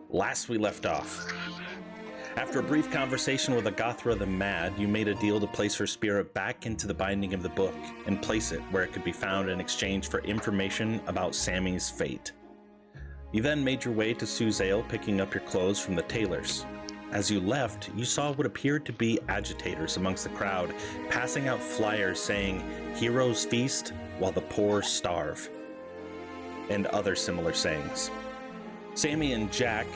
last we left off. After a brief conversation with Agathra the Mad, you made a deal to place her spirit back into the binding of the book and place it where it could be found in exchange for information about Sammy's fate. You then made your way to Suzail, picking up your clothes from the tailor's. As you left, you saw what appeared to be agitators amongst the crowd, passing out flyers saying, "Heroes feast while the poor starve," and other similar sayings. Sammy and Jack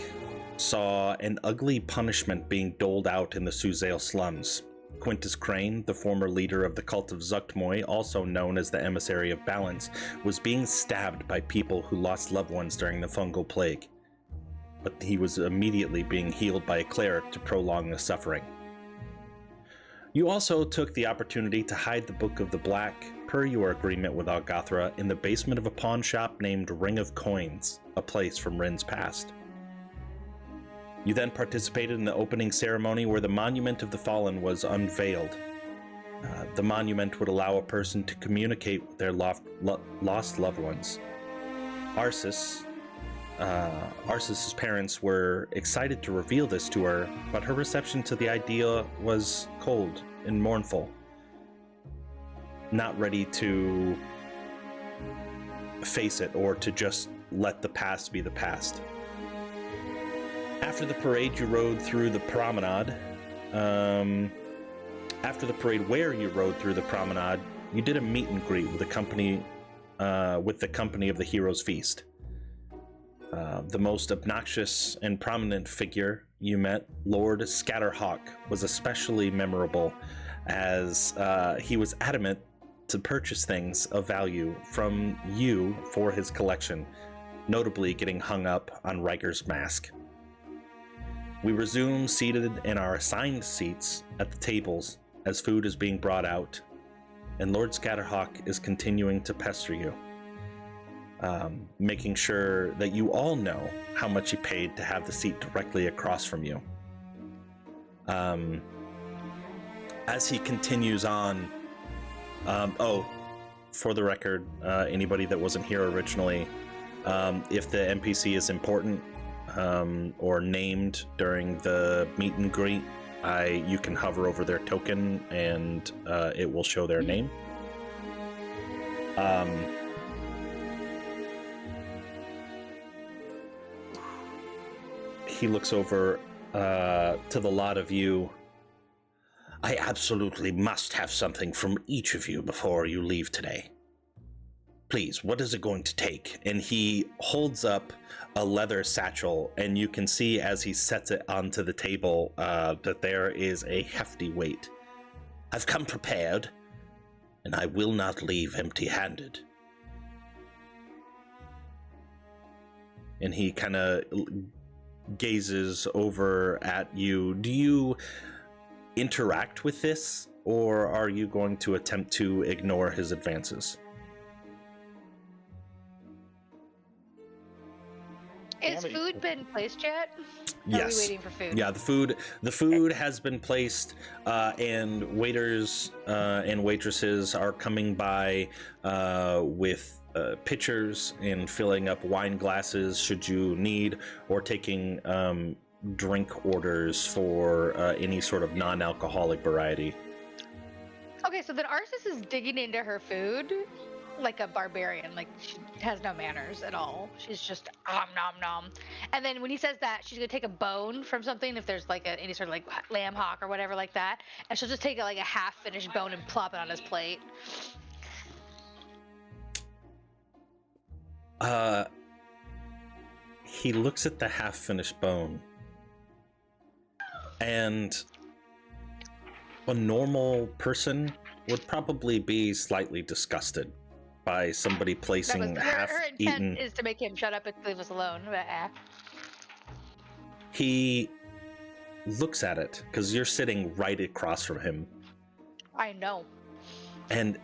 saw an ugly punishment being doled out in the Suzail slums. Quintus Crane, the former leader of the cult of Zuktmoy, also known as the Emissary of Balance, was being stabbed by people who lost loved ones during the fungal plague. But he was immediately being healed by a cleric to prolong the suffering. You also took the opportunity to hide the Book of the Black, per your agreement with Agathra, in the basement of a pawn shop named Ring of Coins, a place from Rin's past. You then participated in the opening ceremony where the Monument of the Fallen was unveiled. The monument would allow a person to communicate with their lost loved ones. Arsis's parents were excited to reveal this to her, but her reception to the idea was cold and mournful, not ready to face it or to just let the past be the past. After the parade, you rode through the promenade. After the parade where you rode through the promenade, you did a meet and greet with the company of the Heroes Feast. The most obnoxious and prominent figure you met, Lord Scatterhawk, was especially memorable as he was adamant to purchase things of value from you for his collection, notably getting hung up on Riker's mask. We resume seated in our assigned seats at the tables as food is being brought out, and Lord Scatterhawk is continuing to pester you. Making sure that you all know how much he paid to have the seat directly across from you. As he continues on, for the record, anybody that wasn't here originally, if the NPC is important or named during the meet and greet, you can hover over their token and it will show their name. He looks over to the lot of you. I absolutely must have something from each of you before you leave today. Please, what is it going to take? And he holds up a leather satchel, and you can see as he sets it onto the table that there is a hefty weight. I've come prepared, and I will not leave empty-handed. And he kind of gazes over at you. Do you interact with this, or are you going to attempt to ignore his advances? Is food been placed yet? Yes. Are we waiting for food? Yeah, the food has been placed, and waiters and waitresses are coming by with pitchers and filling up wine glasses should you need, or taking drink orders for any sort of non-alcoholic variety. Okay, so then Arsis is digging into her food like a barbarian. Like, she has no manners at all. She's just nom nom. And then when he says that, she's gonna take a bone from something, if there's like any sort of like lamb hock or whatever like that, and she'll just take like a half-finished bone and plop it on his plate. He looks at the half-finished bone, and a normal person would probably be slightly disgusted by somebody placing her intent half-eaten. is to make him shut up and leave us alone. He looks at it because you're sitting right across from him. I know. And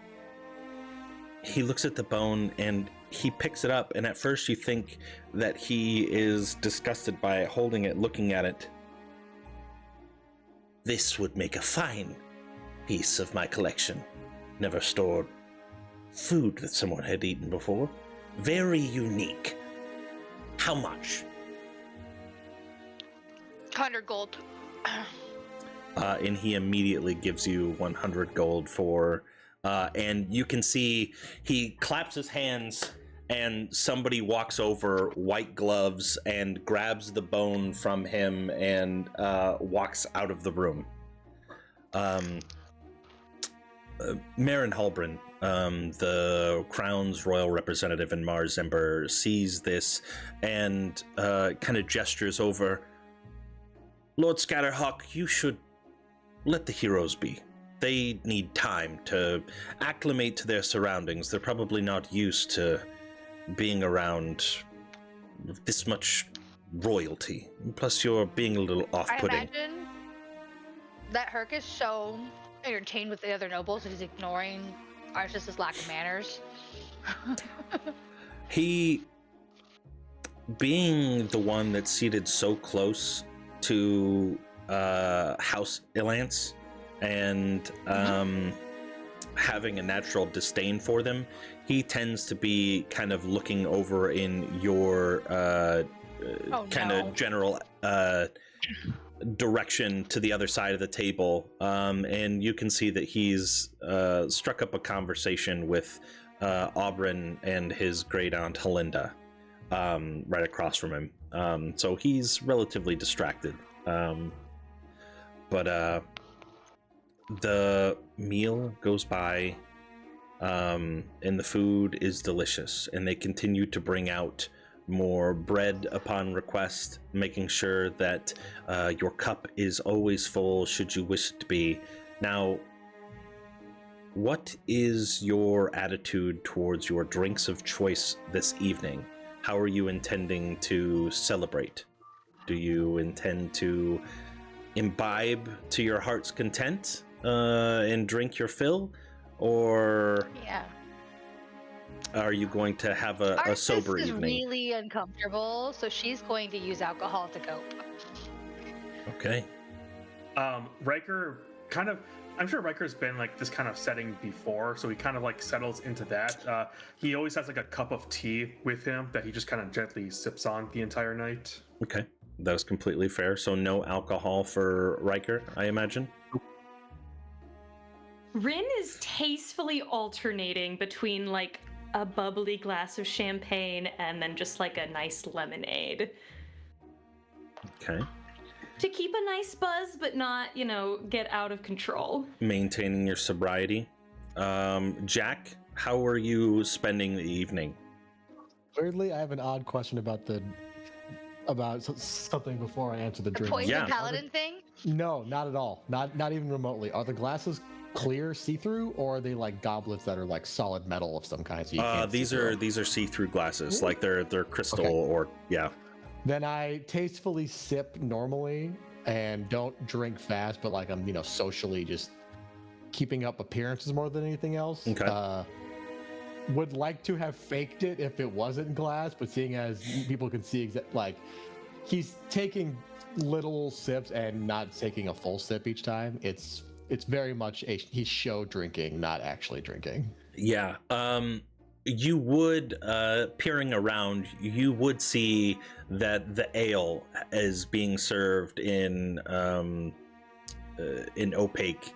he looks at the bone and he picks it up, and at first you think that he is disgusted by it, holding it, looking at it. This would make a fine piece of my collection. Never stored food that someone had eaten before. Very unique. How much? 100 gold. And he immediately gives you 100 gold for, and you can see he claps his hands and somebody walks over, white gloves, and grabs the bone from him and walks out of the room. Marin Halbrand, the Crown's royal representative in Mars Ember, sees this and kind of gestures over. Lord Scatterhawk, you should let the heroes be. They need time to acclimate to their surroundings. They're probably not used to being around this much royalty. Plus, you're being a little off-putting. I imagine that Herc is so entertained with the other nobles that he's ignoring Arceus's lack of manners. He, being the one that's seated so close to House Ilance and having a natural disdain for them, he tends to be kind of looking over in your general direction to the other side of the table, and you can see that he's struck up a conversation with Aubryn and his great aunt Helinda right across from him. So he's relatively distracted. But the meal goes by, and the food is delicious, and they continue to bring out more bread upon request, making sure that your cup is always full should you wish it to be. Now, what is your attitude towards your drinks of choice this evening? How are you intending to celebrate? Do you intend to imbibe to your heart's content and drink your fill, or are you going to have a sober evening? Arceus is really uncomfortable, so she's going to use alcohol to cope. Okay. Riker kind of, I'm sure Riker's been like this kind of setting before, so he kind of like settles into that. He always has like a cup of tea with him that he just kind of gently sips on the entire night. Okay. That is completely fair. So no alcohol for Riker, I imagine? Rin is tastefully alternating between like a bubbly glass of champagne and then just like a nice lemonade. Okay. To keep a nice buzz, but not, get out of control. Maintaining your sobriety. Jack, how are you spending the evening? Weirdly, I have an odd question about something before I answer the drink. Poison paladin thing? No, not at all. Not even remotely. Are the glasses clear, see-through, or are they like goblets that are like solid metal of some kind? So you can't these are see-through glasses. Like they're crystal. Okay. Or Then I tastefully sip normally and don't drink fast, but like I'm socially just keeping up appearances more than anything else. Okay. Would like to have faked it if it wasn't glass, but seeing as people can see he's taking little sips and not taking a full sip each time. It's very much he's show drinking, not actually drinking. Yeah. You would, peering around, you would see that the ale is being served in an opaque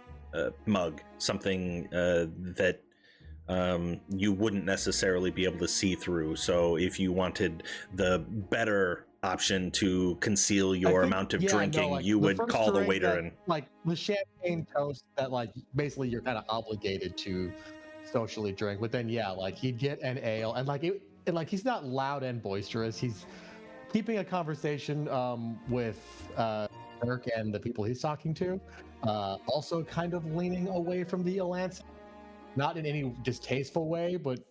mug, something that you wouldn't necessarily be able to see through. So if you wanted the better option to conceal your amount of drinking, you would call the waiter and like the champagne toast that like basically you're kind of obligated to socially drink. But then he'd get an ale and he's not loud and boisterous. He's keeping a conversation with Dirk and the people he's talking to. Also kind of leaning away from the Ilance. Not in any distasteful way, but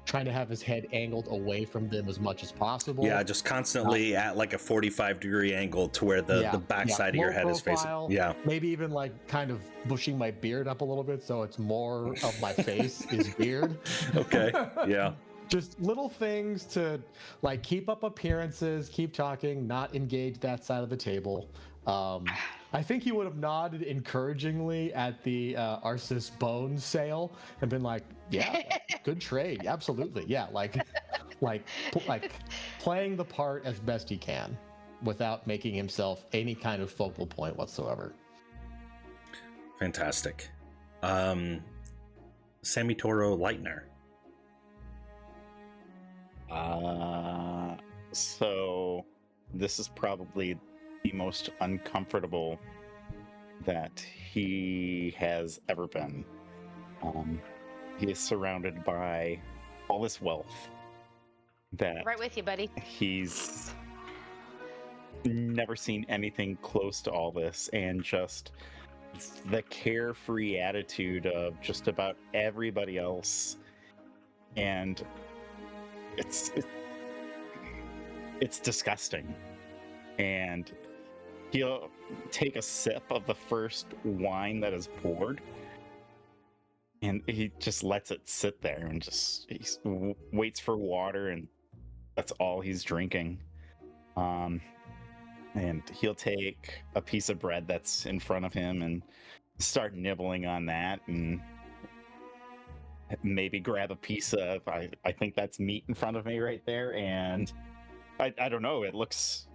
trying to have his head angled away from them as much as possible. Yeah, just constantly at like a 45-degree angle to where the backside of your head is facing. Yeah. Maybe even like kind of bushing my beard up a little bit so it's more of my face is beard. Okay, yeah. Just little things to like keep up appearances, keep talking, not engage that side of the table. I think he would have nodded encouragingly at the Arceus bone sale and been like, "Yeah, good trade, absolutely, yeah." Like playing the part as best he can. without making himself any kind of focal point whatsoever. Fantastic. Sammy Toro Lightner. So this is probably the most uncomfortable that he has ever been. He is surrounded by all this wealth that Right with you, buddy. he's never seen anything close to all this, and just the carefree attitude of just about everybody else, and it's disgusting. And he'll take a sip of the first wine that is poured, and he just lets it sit there and just waits for water, and that's all he's drinking. And he'll take a piece of bread that's in front of him and start nibbling on that, and maybe grab a piece of, I think that's meat in front of me right there, and I don't know, it looks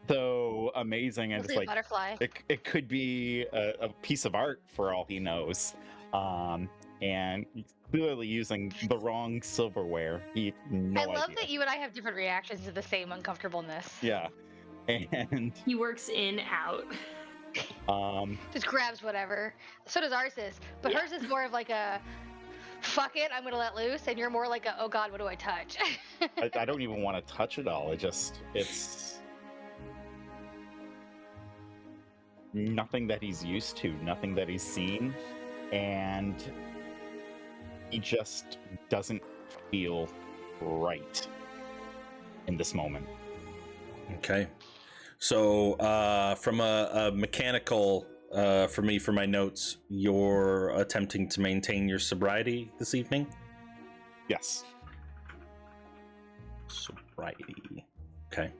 so amazing, and We'll it's see a like butterfly. it could be a piece of art for all he knows. And clearly using the wrong silverware. He no I love idea. that you and I have different reactions to the same uncomfortableness. Yeah. And He works in, out. Just grabs whatever. So does Arsis, but hers is more of like a fuck it, I'm gonna let loose, and you're more like a oh god, what do I touch? I don't even want to touch it all. It's nothing that he's used to, nothing that he's seen, and he just doesn't feel right in this moment. Okay. So from a mechanical, for me, for my notes, you're attempting to maintain your sobriety this evening? Yes. Sobriety. Okay.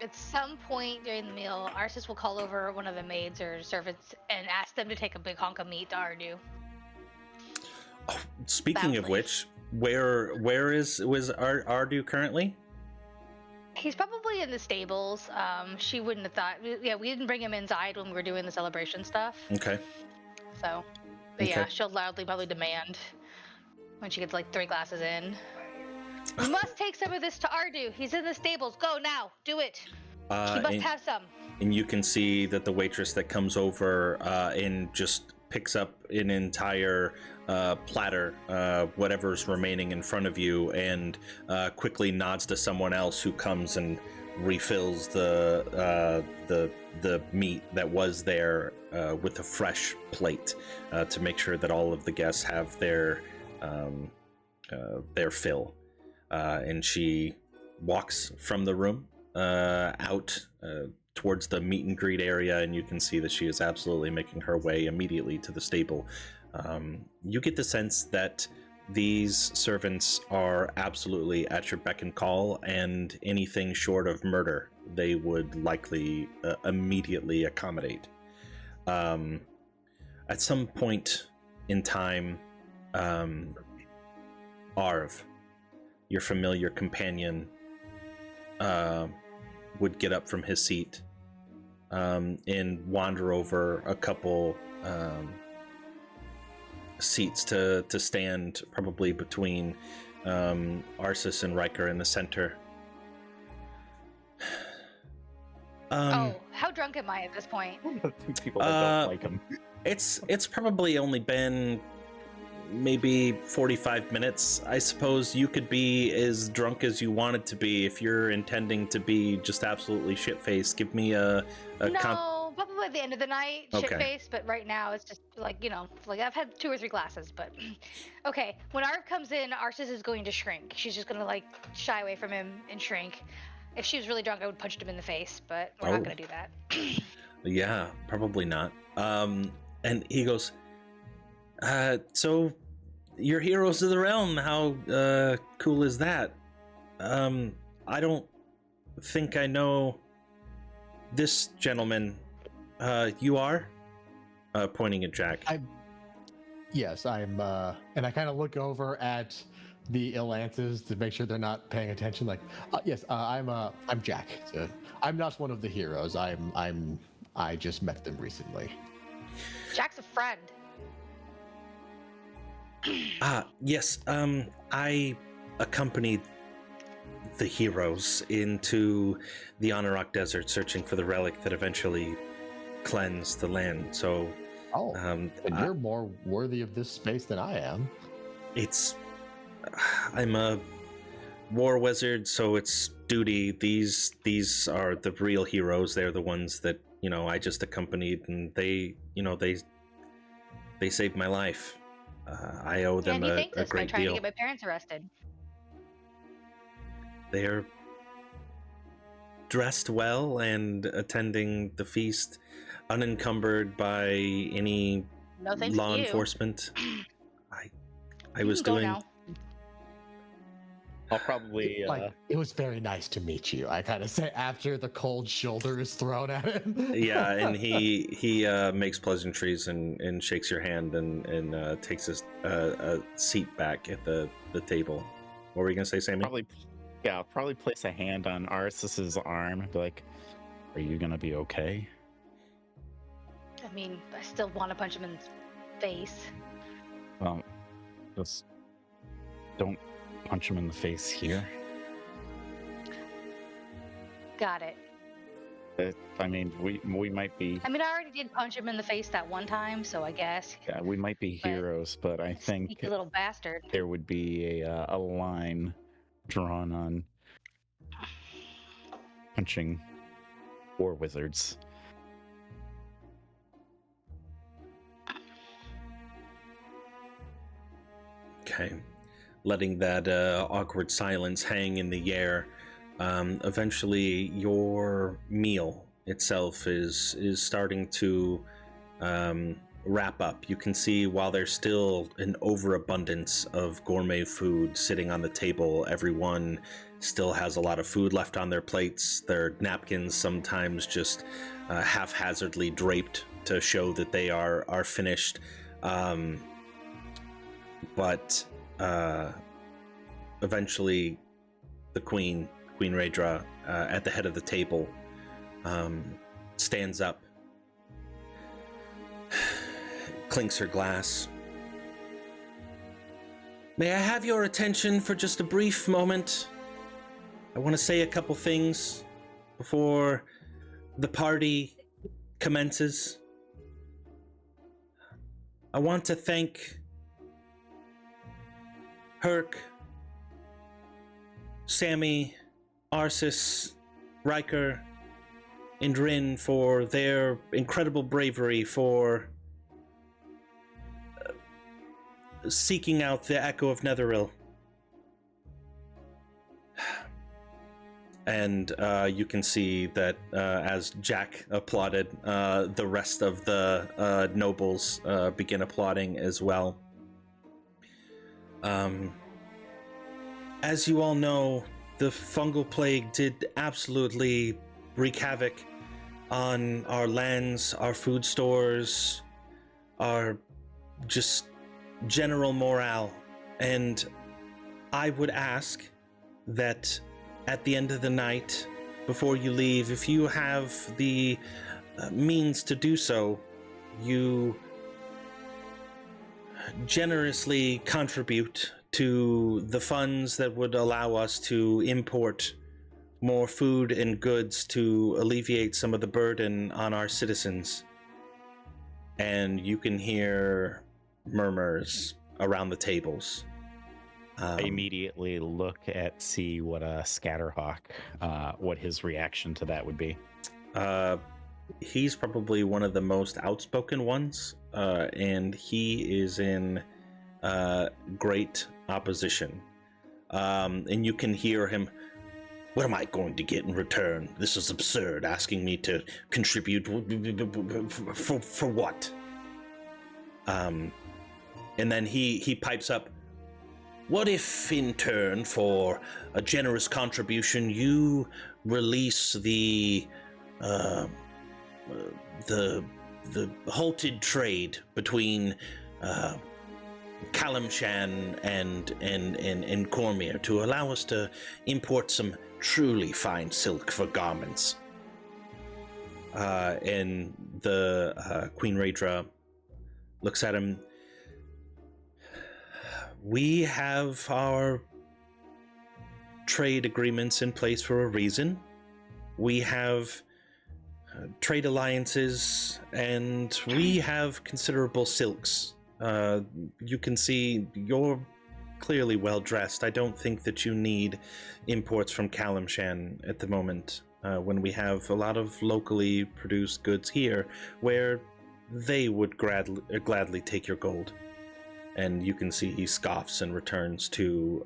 At some point during the meal, Arsis will call over one of the maids or servants and ask them to take a big hunk of meat to Ardu. Oh, speaking of Loudly. which, was Ardu currently? He's probably in the stables. She wouldn't have thought. Yeah, we didn't bring him inside when we were doing the celebration stuff. Okay. So, but yeah, Okay. she'll loudly probably demand when she gets like 3 glasses in. You must take some of this to Ardu. He's in the stables. Go now. Do it. He must And, have some. and you can see that the waitress that comes over and just picks up an entire platter, whatever's remaining in front of you, and quickly nods to someone else who comes and refills the meat that was there with a fresh plate to make sure that all of the guests have their fill. And she walks from the room out towards the meet and greet area, and you can see that she is absolutely making her way immediately to the stable. You get the sense that these servants are absolutely at your beck and call, and anything short of murder they would likely immediately accommodate. At some point in time, Arv, your familiar companion, would get up from his seat and wander over a couple seats to stand probably between Arsis and Riker in the center. Oh, how drunk am I at this point? The two people that don't like him. It's probably only been maybe 45 minutes. I suppose you could be as drunk as you wanted to be if you're intending to be just absolutely shit-faced. Give me a No, probably at the end of the night, Okay. shit-faced, but right now it's just like, like I've had 2 or 3 glasses, but okay. When Arv comes in, Arsis is going to shrink. She's just gonna like shy away from him and shrink. If she was really drunk, I would punch him in the face, but we're not Oh. gonna do that. Yeah, probably not. And he goes, so you're heroes of the realm. How cool is that? I don't think I know this gentleman. You are? Pointing at Jack. Yes, I'm, and I kind of look over at the Ilances to make sure they're not paying attention. Like, yes, I'm Jack. I'm not one of the heroes. I just met them recently. Jack's a friend. Yes, I accompanied the heroes into the Honorok Desert searching for the relic that eventually cleansed the land. So, And you're more worthy of this space than I am. I'm a war wizard, so it's duty. These are the real heroes. They're the ones that, I just accompanied, and they saved my life. I owe them Andy a thanked us by great trying deal. to get my parents arrested. They're dressed well and attending the feast, unencumbered by any No thanks law to you. enforcement. I You was can go doing. now. I'll probably It was very nice to meet you. I kind of say after the cold shoulder is thrown at him. Yeah, and he makes pleasantries and shakes your hand and takes a seat back at the table. What were you gonna say, Sammy? I'll probably place a hand on Arsis's arm and be like, "Are you gonna be okay?" I mean, I still want to punch him in the face. Well, just don't punch him in the face here. Got it. I mean, we might be. I mean, I already did punch him in the face that one time, so I guess. Yeah, we might be But heroes, but I think Sneaky little bastard. there would be a line drawn on punching war wizards. Okay, letting that awkward silence hang in the air. Eventually, your meal itself is starting to wrap up. You can see while there's still an overabundance of gourmet food sitting on the table, everyone still has a lot of food left on their plates. Their napkins sometimes just haphazardly draped to show that they are finished. But eventually the Queen Raedra, at the head of the table, stands up, clinks her glass. May I have your attention for just a brief moment? I want to say a couple things before the party commences. I want to thank Herc, Sammy, Arsis, Riker, and Rin for their incredible bravery, for seeking out the Echo of Netheril. And you can see that as Jack applauded, the rest of the nobles begin applauding as well. As you all know, the fungal plague did absolutely wreak havoc on our lands, our food stores, our just general morale. And I would ask that at the end of the night, before you leave, if you have the means to do so, you generously contribute to the funds that would allow us to import more food and goods to alleviate some of the burden on our citizens. And you can hear murmurs around the tables. I immediately look at see what Scatterhawk, what his reaction to that would be. He's probably one of the most outspoken ones, and he is in great opposition. And you can hear him, "What am I going to get in return? This is absurd, asking me to contribute for what?" And then he pipes up, "What if, in turn for a generous contribution, you release the halted trade between Kalimshan and Cormyr to allow us to import some truly fine silk for garments. And the Queen Raedra looks at him. We have our trade agreements in place for a reason. We have trade alliances, and we have considerable silks. You can see you're clearly well dressed. I don't think that you need imports from Kalimshan at the moment, when we have a lot of locally produced goods here where they would gladly take your gold. And you can see he scoffs and returns to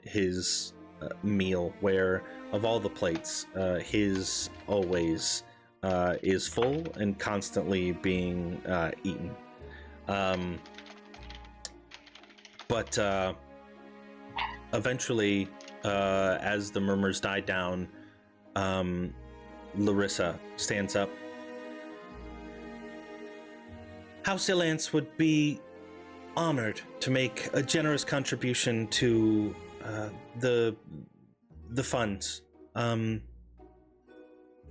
his meal, where of all the plates, his always is full and constantly being eaten. But eventually, as the murmurs die down, Larissa stands up. House Ilance would be honored to make a generous contribution to the funds.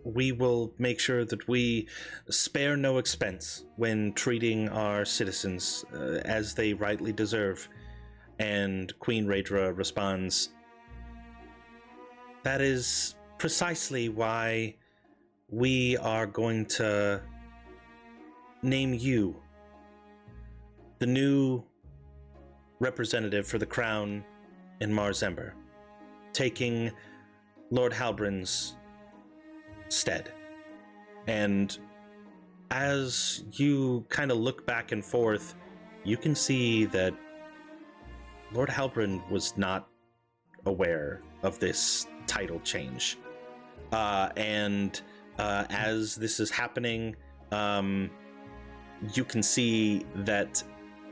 We will make sure that we spare no expense when treating our citizens as they rightly deserve. And Queen Raedra responds, that is precisely why we are going to name you the new representative for the crown in Mars Ember, taking Lord Halbrand's stead. And as you kind of look back and forth, you can see that Lord Halbrand was not aware of this title change. And as this is happening, you can see that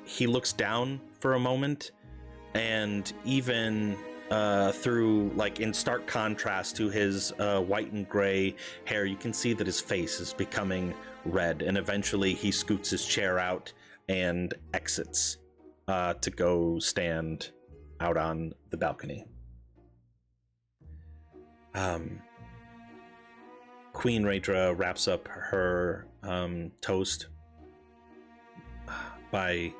he looks down for a moment, and even through, like, in stark contrast to his white and gray hair, you can see that his face is becoming red, and eventually he scoots his chair out and exits to go stand out on the balcony. Queen Raedra wraps up her toast by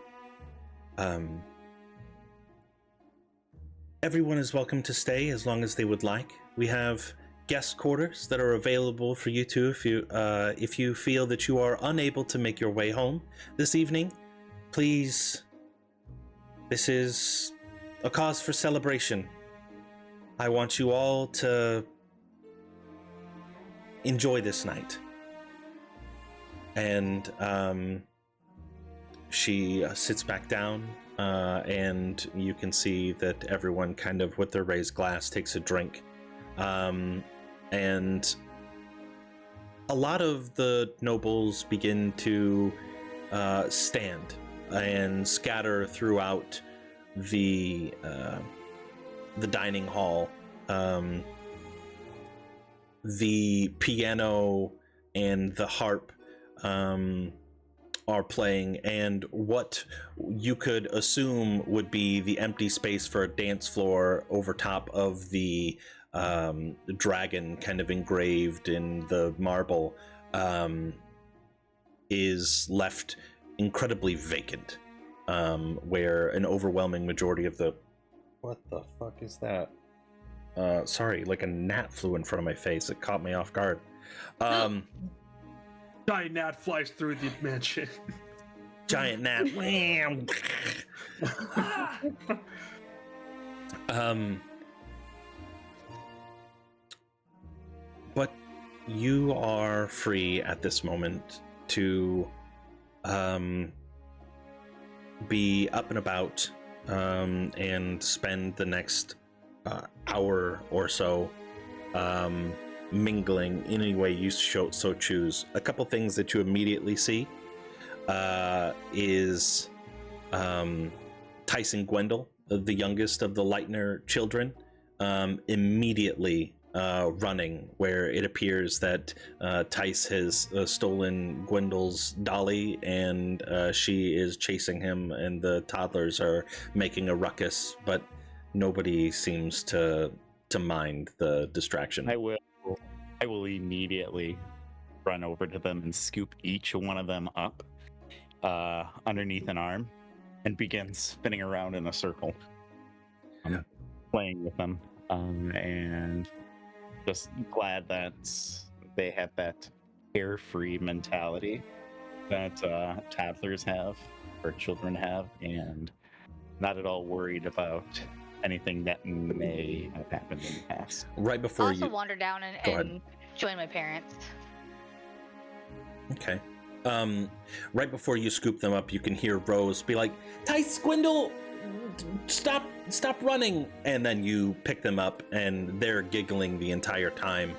everyone is welcome to stay as long as they would like. We have guest quarters that are available for you too if you feel that you are unable to make your way home this evening. Please, this is a cause for celebration. I want you all to enjoy this night. And she sits back down, and you can see that everyone kind of, with their raised glass, takes a drink. And a lot of the nobles begin to stand and scatter throughout the dining hall. The piano and the harp are playing, and what you could assume would be the empty space for a dance floor over top of the dragon kind of engraved in the marble is left incredibly vacant, where an overwhelming majority of the... What the fuck is that? Sorry, like a gnat flew in front of my face. It caught me off guard. Giant gnat flies through the mansion. Giant gnat. But you are free at this moment to be up and about and spend the next hour or so mingling in any way you so choose. A couple things that you immediately see is Tyson Gwendel, the youngest of the Leitner children, immediately running, where it appears that Tice has stolen Gwendel's dolly, and she is chasing him, and the toddlers are making a ruckus, but nobody seems to mind the distraction. I will immediately run over to them and scoop each one of them up underneath an arm and begin spinning around in a circle, playing with them, and just glad that they have that carefree mentality that toddlers have, or children have, and not at all worried about anything that may have happened in the past. Right before I'll also you wander down Go and join my parents. Okay. Right before you scoop them up, you can hear Rose be like, "Tice, Gwendol, stop running!" And then you pick them up, and they're giggling the entire time.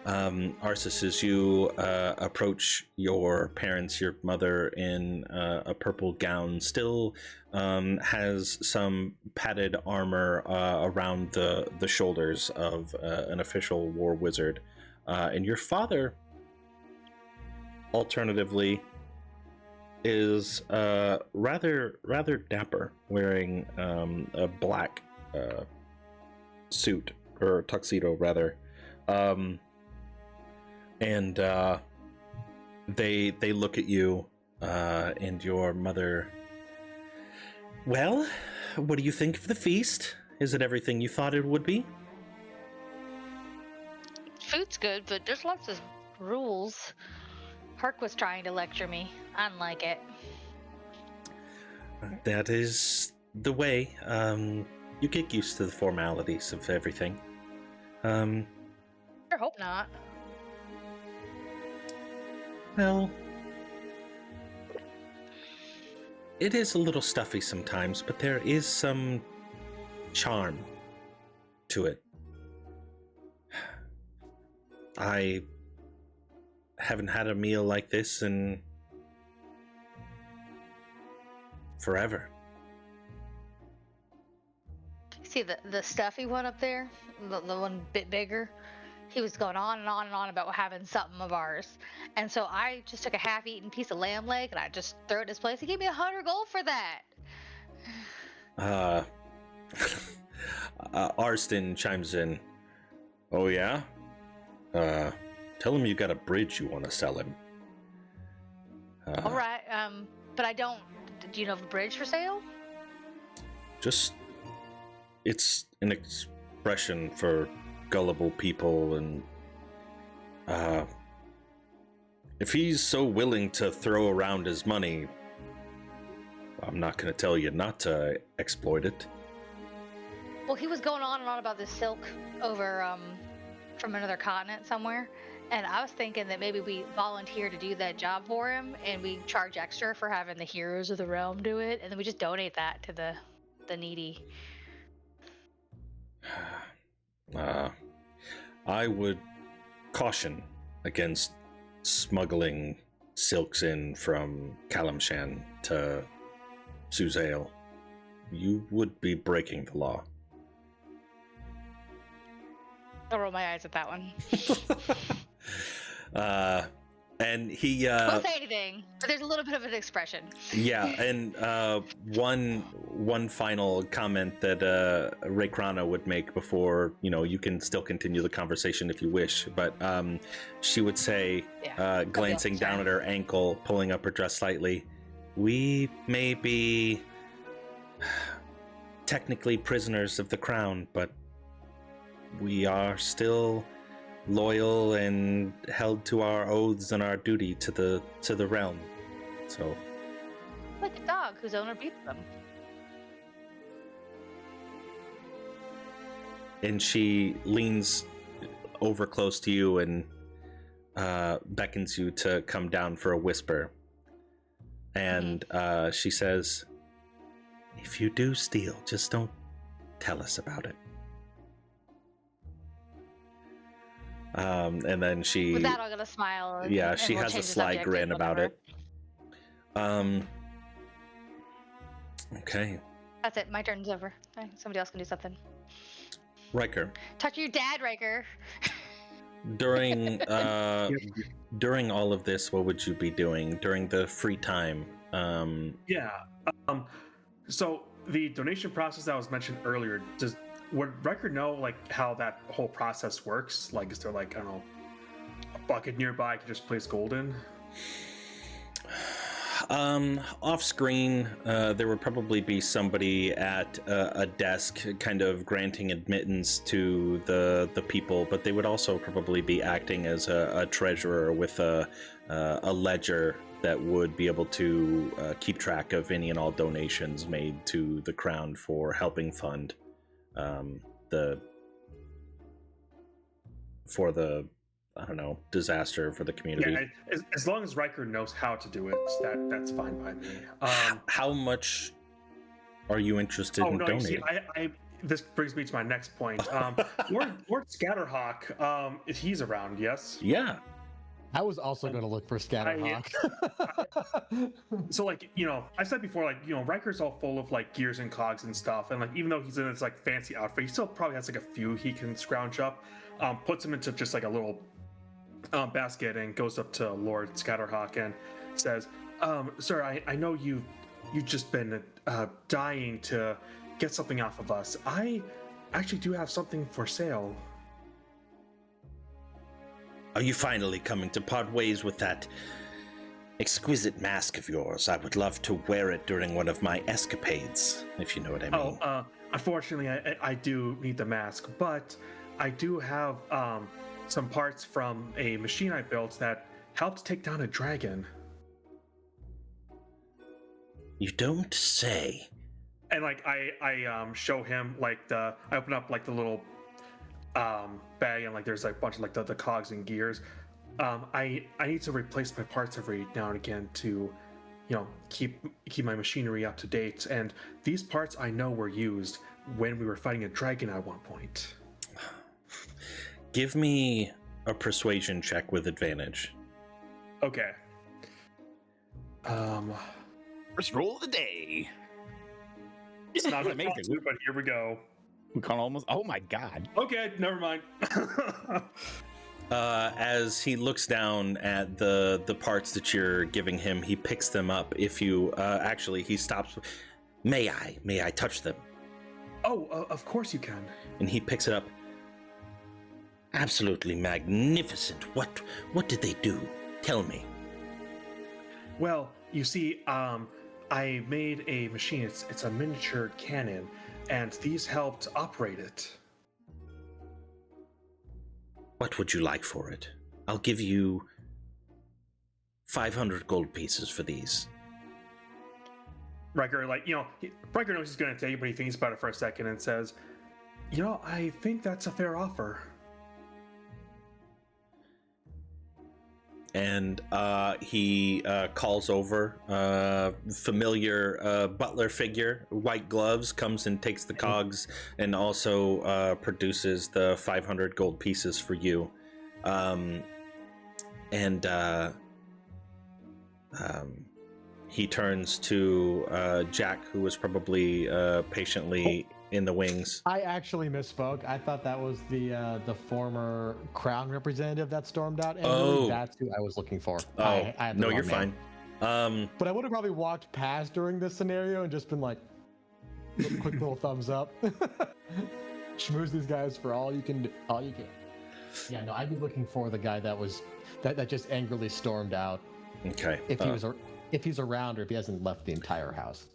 Arsis, as you approach your parents, your mother in a purple gown, still has some padded armor around the shoulders of an official war wizard, and your father, alternatively, is rather dapper, wearing a black suit, or tuxedo rather, and they look at you, and your mother. Well, what do you think of the feast? Is it everything you thought it would be? Food's good, but there's lots of rules. Hark was trying to lecture me. I don't like it. That is the way. You get used to the formalities of everything. I hope not. Well, it is a little stuffy sometimes, but there is some charm to it. I haven't had a meal like this in forever. See the stuffy one up there, the one bit bigger. He was going on and on and on about having something of ours, and so I just took a half-eaten piece of lamb leg and I just threw it in his place. He gave me 100 gold for that. Arston chimes in. Oh yeah? Tell him you got a bridge you want to sell him. All right, but I don't. Do you know of a bridge for sale? Just, it's an expression for gullible people, and if he's so willing to throw around his money, I'm not going to tell you not to exploit it. Well, he was going on and on about this silk over from another continent somewhere, and I was thinking that maybe we volunteer to do that job for him, and we charge extra for having the heroes of the realm do it, and then we just donate that to the needy. I would caution against smuggling silks in from Kalimshan to Suzail. You would be breaking the law. I'll roll my eyes at that one. And he Won't say anything, but there's a little bit of an expression. yeah, and one final comment that Raykrana would make before, you can still continue the conversation if you wish, but she would say, glancing down at her ankle, pulling up her dress slightly, "We may be technically prisoners of the crown, but we are still loyal and held to our oaths and our duty to the realm." So, Like a dog whose owner beats them. and she leans over close to you and beckons you to come down for a whisper. And she says, "If you do steal, just don't tell us about it." And then she... With that, I'm gonna smile. And she we'll has a change the sly subject grin and about whatever. it. Okay. That's it. My turn's over. Okay, somebody else can do something. Riker, Touch your dad, Riker. during during all of this, what would you be doing during the free time? Yeah. So the donation process that was mentioned earlier, would Riker know like how that whole process works? Like, is there like, I don't know, a bucket nearby I can just place gold in? Off screen, there would probably be somebody at a desk kind of granting admittance to the people, but they would also probably be acting as a treasurer with a ledger that would be able to keep track of any and all donations made to the Crown for helping fund the I don't know, disaster for the community. Yeah, as long as Riker knows how to do it, that's fine by me. How much are you interested in donating? You see, this brings me to my next point. Lord Scatterhawk, he's around, yes? Yeah. I was also going to look for Scatterhawk. So, like, you know, I said before, like, you know, Riker's all full of like gears and cogs and stuff, and like, even though he's in this like fancy outfit, he still probably has like a few he can scrounge up. Puts him into just like a little basket and goes up to Lord Scatterhawk and says, "Sir, I know you've just been dying to get something off of us. I actually do have something for sale." Are you finally coming to part ways with that exquisite mask of yours? I would love to wear it during one of my escapades, if you know what I mean. Unfortunately, I do need the mask, but I do have some parts from a machine I built that helped take down a dragon. You don't say. And like I show him like I open up like the little bag, and like there's like a bunch of like the cogs and gears. I need to replace my parts every now and again to, you know, keep my machinery up to date. And these parts I know were used when we were fighting a dragon at one point. Give me a persuasion check with advantage. Okay. First roll of the day. It's not amazing, but here we go. We can almost. Oh my god. Okay, never mind. As he looks down at the parts that you're giving him, he picks them up. If you actually, he stops. May I touch them? Oh, of course you can. And he picks it up. Absolutely magnificent. What did they do? Tell me. Well, you see, I made a machine. It's a miniature cannon, and these helped operate it. What would you like for it? I'll give you 500 gold pieces for these. Riker, like, you know, Riker knows he's going to take it, but he thinks about it for a second and says, "You know, I think that's a fair offer." And he calls over a familiar butler figure, white gloves, comes and takes the cogs, and also produces the 500 gold pieces for you. He turns to Jack, who was probably patiently in the wings. I actually misspoke. I thought that was the former Crown representative that stormed out. And really that's who I was looking for. I had the no, wrong you're name. fine. But I would have probably walked past during this scenario and just been like, quick little thumbs up. Schmooze these guys for all you can. Yeah, no, I'd be looking for the guy that just angrily stormed out. Okay. If he's around, or if he hasn't left the entire house.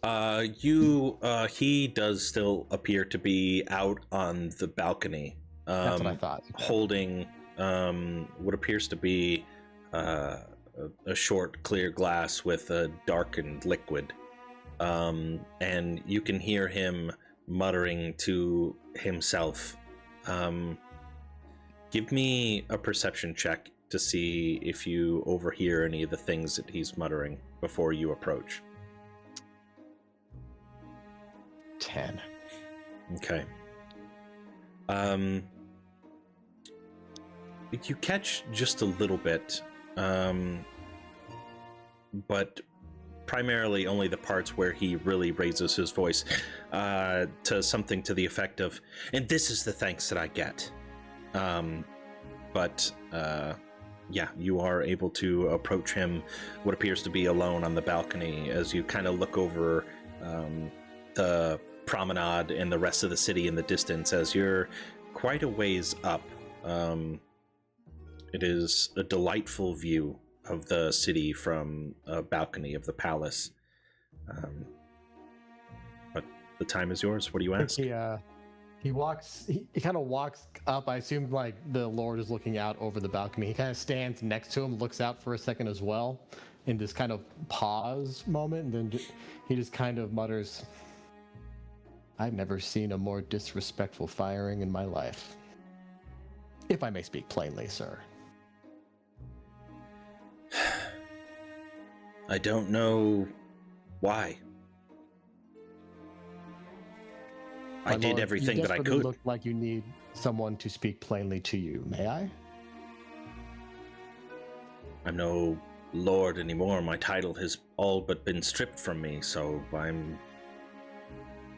He does still appear to be out on the balcony. That's what I thought. Holding what appears to be a short, clear glass with a darkened liquid. And you can hear him muttering to himself. Give me a perception check to see if you overhear any of the things that he's muttering before you approach. 10. Okay. You catch just a little bit, but primarily only the parts where he really raises his voice to something to the effect of, and this is the thanks that I get. But yeah, you are able to approach him, what appears to be alone on the balcony, as you kind of look over the promenade and the rest of the city in the distance as you're quite a ways up. It is a delightful view of the city from a balcony of the palace. But the time is yours. What do you ask? He kind of walks up. I assume like the Lord is looking out over the balcony. He kind of stands next to him, looks out for a second as well, in this kind of pause moment, and then he just kind of mutters, "I've never seen a more disrespectful firing in my life. If I may speak plainly, sir." I don't know why. My I did lord, everything that I You could. look like you need someone to speak plainly to you. May I? I'm no lord anymore. My title has all but been stripped from me, so I'm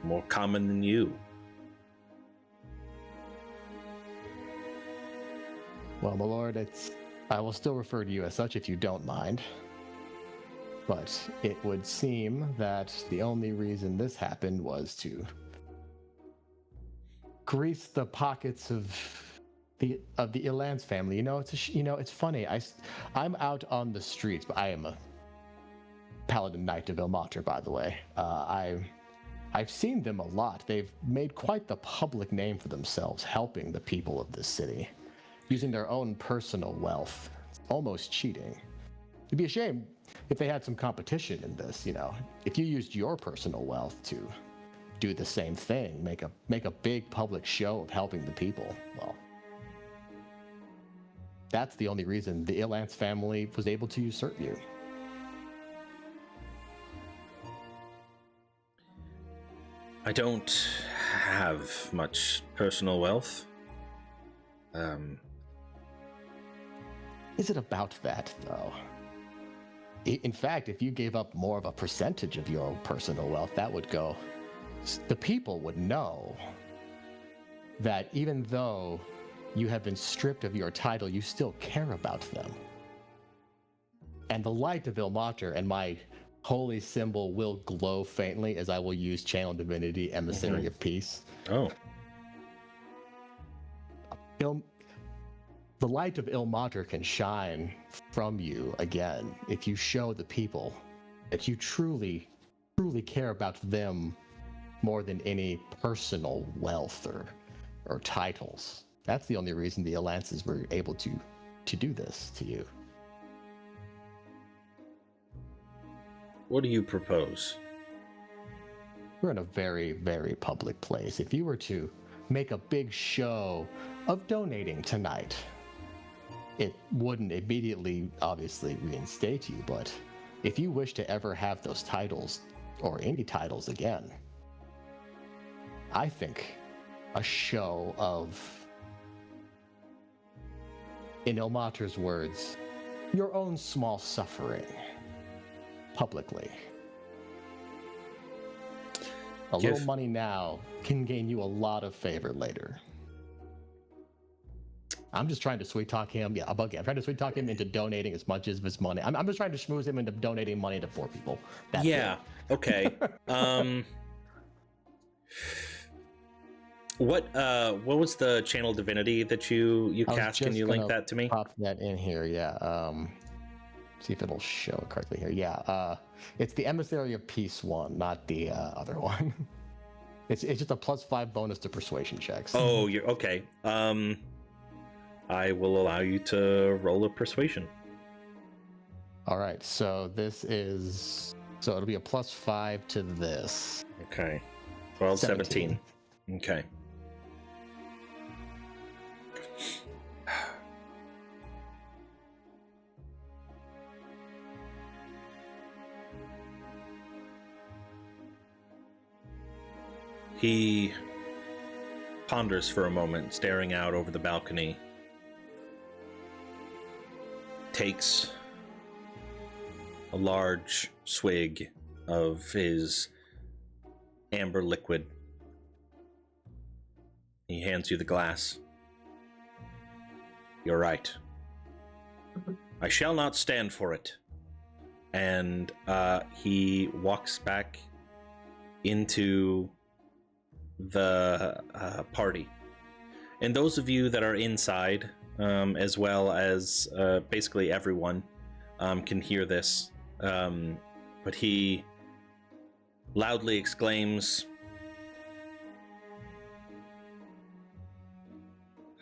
more common than you. Well, my lord, I will still refer to you as such if you don't mind. But it would seem that the only reason this happened was to grease the pockets of the Ilans family. You know, it's funny. I'm out on the streets, but I am a paladin knight of Ilmater, by the way. I've seen them a lot. They've made quite the public name for themselves, helping the people of this city, using their own personal wealth. It's almost cheating. It'd be a shame if they had some competition in this, you know. If you used your personal wealth to do the same thing, make a big public show of helping the people, well, that's the only reason the Ilance family was able to usurp you. I don't have much personal wealth. Is it about that, though? In fact, if you gave up more of a percentage of your personal wealth, that would go. The people would know that even though you have been stripped of your title, you still care about them. And the light of Ilmater and my holy symbol will glow faintly as I will use Channel Divinity, Emissary of Peace. Oh. The light of Ilmater can shine from you again if you show the people that you truly, truly care about them more than any personal wealth or titles. That's the only reason the Alliances were able to do this to you. What do you propose? We're in a very, very public place. If you were to make a big show of donating tonight, it wouldn't immediately, obviously, reinstate you, but if you wish to ever have those titles, or any titles again, I think a show of, in Ilmater's words, your own small suffering, publicly. A little money now can gain you a lot of favor later. I'm just trying to sweet talk him. Yeah, I'm trying to sweet talk him into donating as much of his money. I'm just trying to schmooze him into donating money to poor people. That's yeah. It. Okay. What was the channel divinity that you cast? Can you link that to me? Pop that in here. Yeah. See if it'll show it correctly here. Yeah. It's the Emissary of Peace one, not the other one. It's just a +5 bonus to persuasion checks. Oh, you're okay. I will allow you to roll a persuasion. All right, so it'll be a +5 to this. Okay. 12, 17. Okay. He ponders for a moment, staring out over the balcony. Takes a large swig of his amber liquid. He hands you the glass. You're right. I shall not stand for it. And he walks back into the party. And those of you that are inside, as well as basically everyone, can hear this. But he loudly exclaims,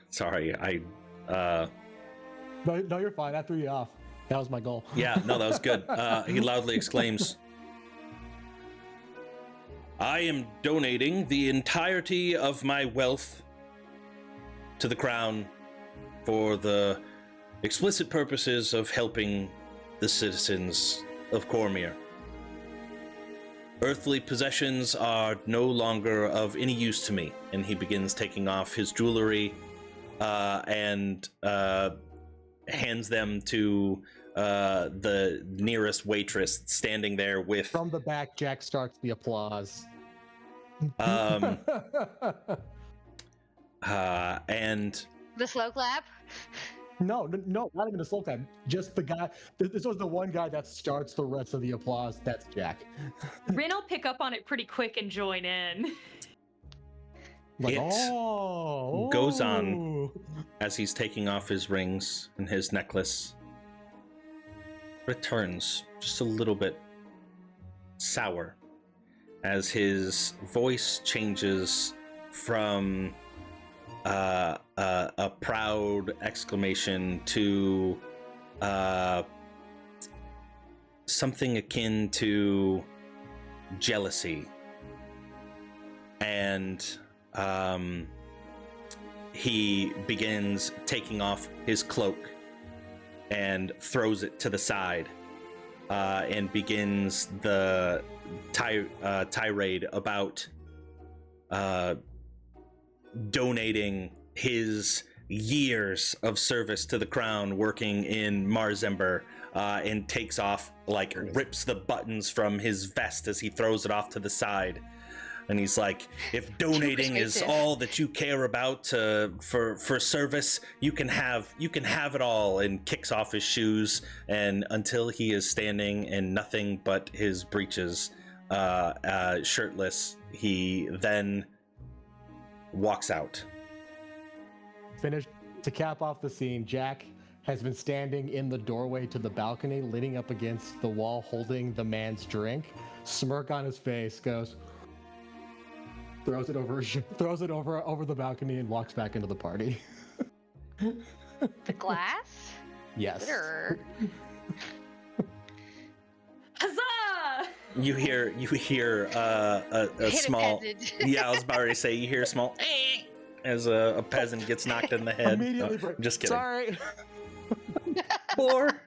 sorry, No, you're fine. I threw you off. That was my goal. Yeah, no, that was good. He loudly exclaims, I am donating the entirety of my wealth to the crown for the explicit purposes of helping the citizens of Cormyr. Earthly possessions are no longer of any use to me. And he begins taking off his jewelry and hands them to the nearest waitress standing there with... From the back, Jack starts the applause. And The slow clap. No, not even a slow clap. Just the guy. This was the one guy that starts the rest of the applause. That's Jack. Rin will pick up on it pretty quick and join in. Like, it goes on as he's taking off his rings and his necklace. Returns just a little bit sour as his voice changes from a proud exclamation to something akin to jealousy. And he begins taking off his cloak and throws it to the side and begins the tirade about donating his years of service to the crown working in Marzember, and takes off, like, rips the buttons from his vest as he throws it off to the side. And he's like, if donating is all that you care about for service, you can have it all, and kicks off his shoes, and until he is standing in nothing but his breeches, shirtless, he then walks out. Finished. To cap off the scene, Jack has been standing in the doorway to the balcony, leaning up against the wall, holding the man's drink. Smirk on his face, goes, throws it over the balcony, and walks back into the party. The glass? Yes. Glitter. Huzzah! You hear a Hit small. a peasant. Yeah, I was about to say you hear a small as a peasant gets knocked in the head. Immediately. No, just kidding. Sorry. Poor.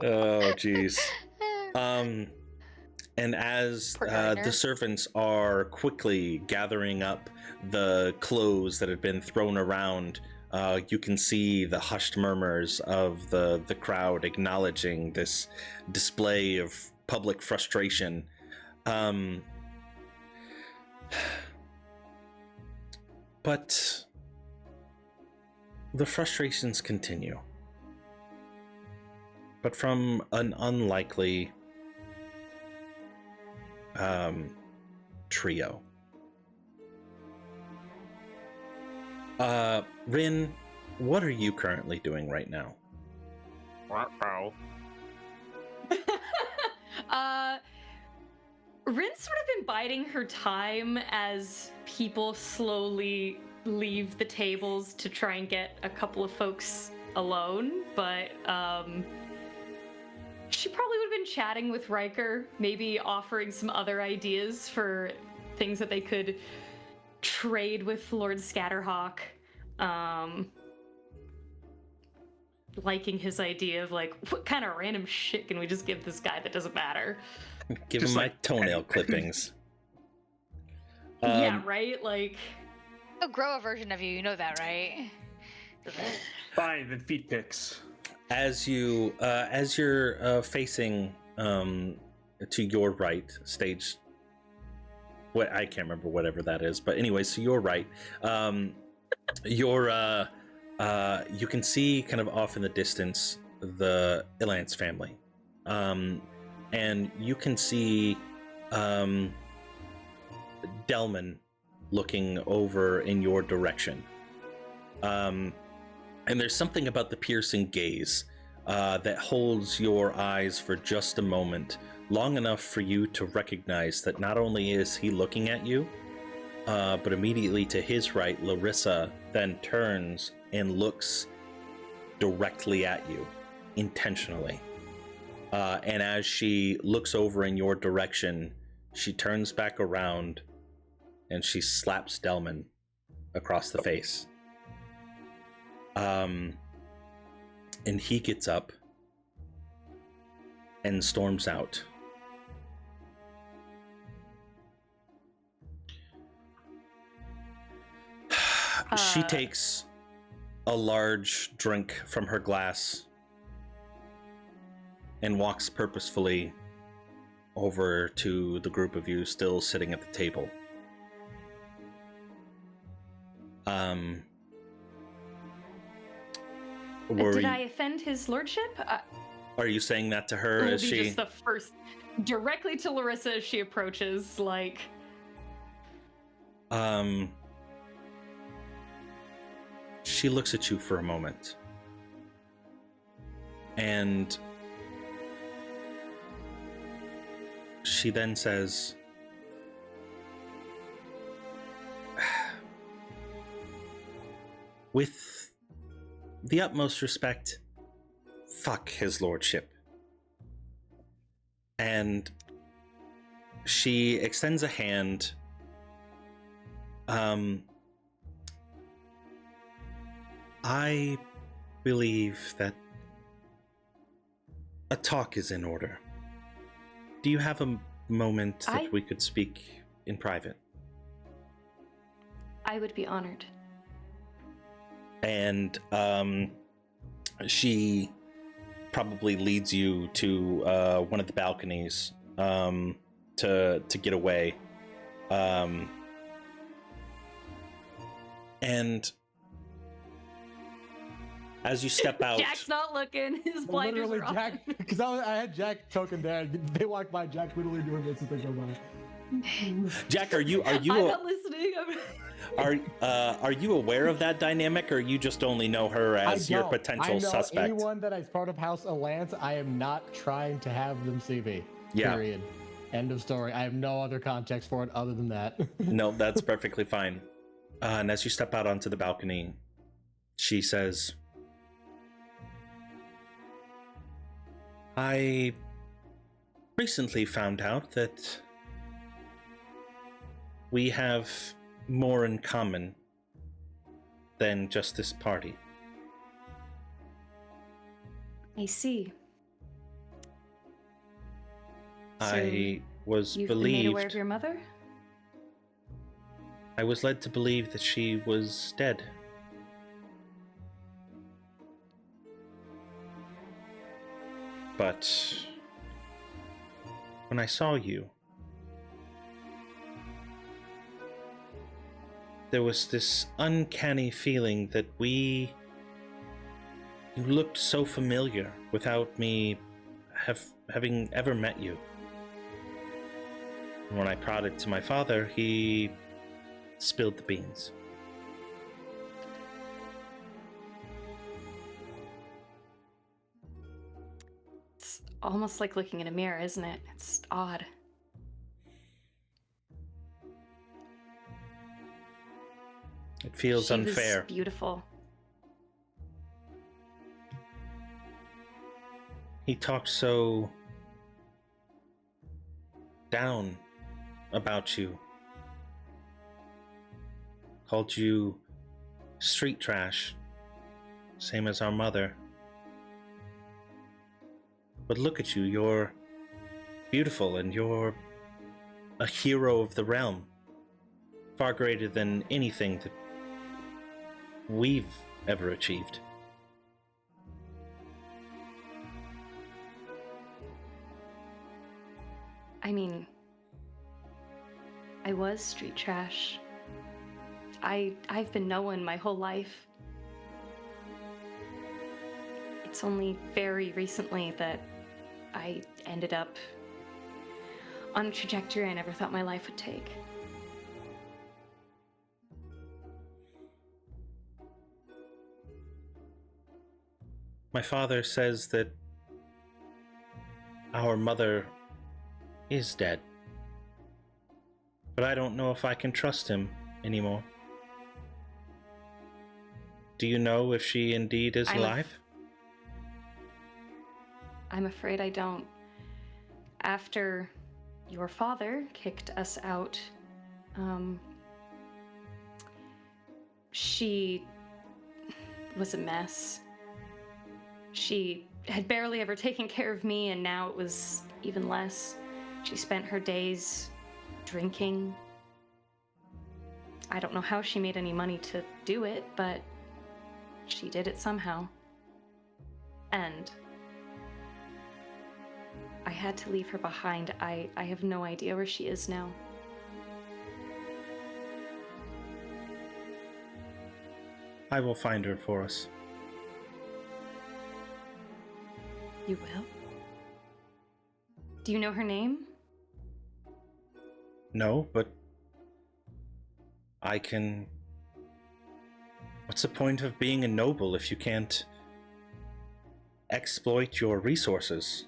Oh, jeez. And as Poor gardener. the servants are quickly gathering up the clothes that had been thrown around, you can see the hushed murmurs of the crowd acknowledging this display of public frustration. But the frustrations continue. But from an unlikely trio. Rin, what are you currently doing right now? Rin's sort of been biding her time as people slowly leave the tables to try and get a couple of folks alone, but she probably would have been chatting with Riker, maybe offering some other ideas for things that they could trade with Lord Scatterhawk. Liking his idea of, like, what kind of random shit can we just give this guy that doesn't matter? Give Just him my like- toenail clippings. Yeah, right? Like, He'll grow a version of you, you know that, right? Fine, then feet pics. As you're facing to your right, stage. What I can't remember whatever that is, but anyway, so you're right. You can see kind of off in the distance the Ilance family, and you can see Delman looking over in your direction. And there's something about the piercing gaze that holds your eyes for just a moment, long enough for you to recognize that not only is he looking at you, but immediately to his right, Larissa then turns and looks directly at you, intentionally. And as she looks over in your direction, she turns back around and she slaps Delman across the face. And he gets up and storms out. She takes a large drink from her glass and walks purposefully over to the group of you still sitting at the table. Did I offend his lordship? Are you saying that to her as she? Just the first, directly to Larissa as she approaches, like. She looks at you for a moment, and she then says, with the utmost respect, fuck his lordship. And she extends a hand. I believe that a talk is in order. Do you have a moment that we could speak in private? I would be honored. And she probably leads you to one of the balconies to get away. And as you step out, Jack's not looking. His blinders literally are on. Jack, because I had Jack token there. They walked by. Jack literally doing this as they go by. Jack, are you I'm not listening. are you aware of that dynamic, or you just only know her as your potential suspect? Anyone that is part of House Alliance, I am not trying to have them see me. Yeah. Period. End of story. I have no other context for it other than that. No, that's perfectly fine. And as you step out onto the balcony, she says, I recently found out that we have more in common than just this party. I see. I was You've been made aware of your mother? I was led to believe that she was dead. But when I saw you, there was this uncanny feeling that you looked so familiar without me having ever met you. And when I prodded to my father, he spilled the beans. It's almost like looking in a mirror, isn't it? It's odd. It feels unfair. Was beautiful. He talked so down about you. Called you street trash, same as our mother. But look at you, you're beautiful and you're a hero of the realm. Far greater than anything that we've ever achieved. I mean, I was street trash. I've been no one my whole life. It's only very recently that I ended up on a trajectory I never thought my life would take. My father says that our mother is dead. But I don't know if I can trust him anymore. Do you know if she indeed is alive? I'm afraid I don't. After your father kicked us out, she was a mess. She had barely ever taken care of me, and now it was even less. She spent her days drinking. I don't know how she made any money to do it, but she did it somehow. And I had to leave her behind. I have no idea where she is now. I will find her for us. You will? Do you know her name? No, but I can... What's the point of being a noble if you can't exploit your resources?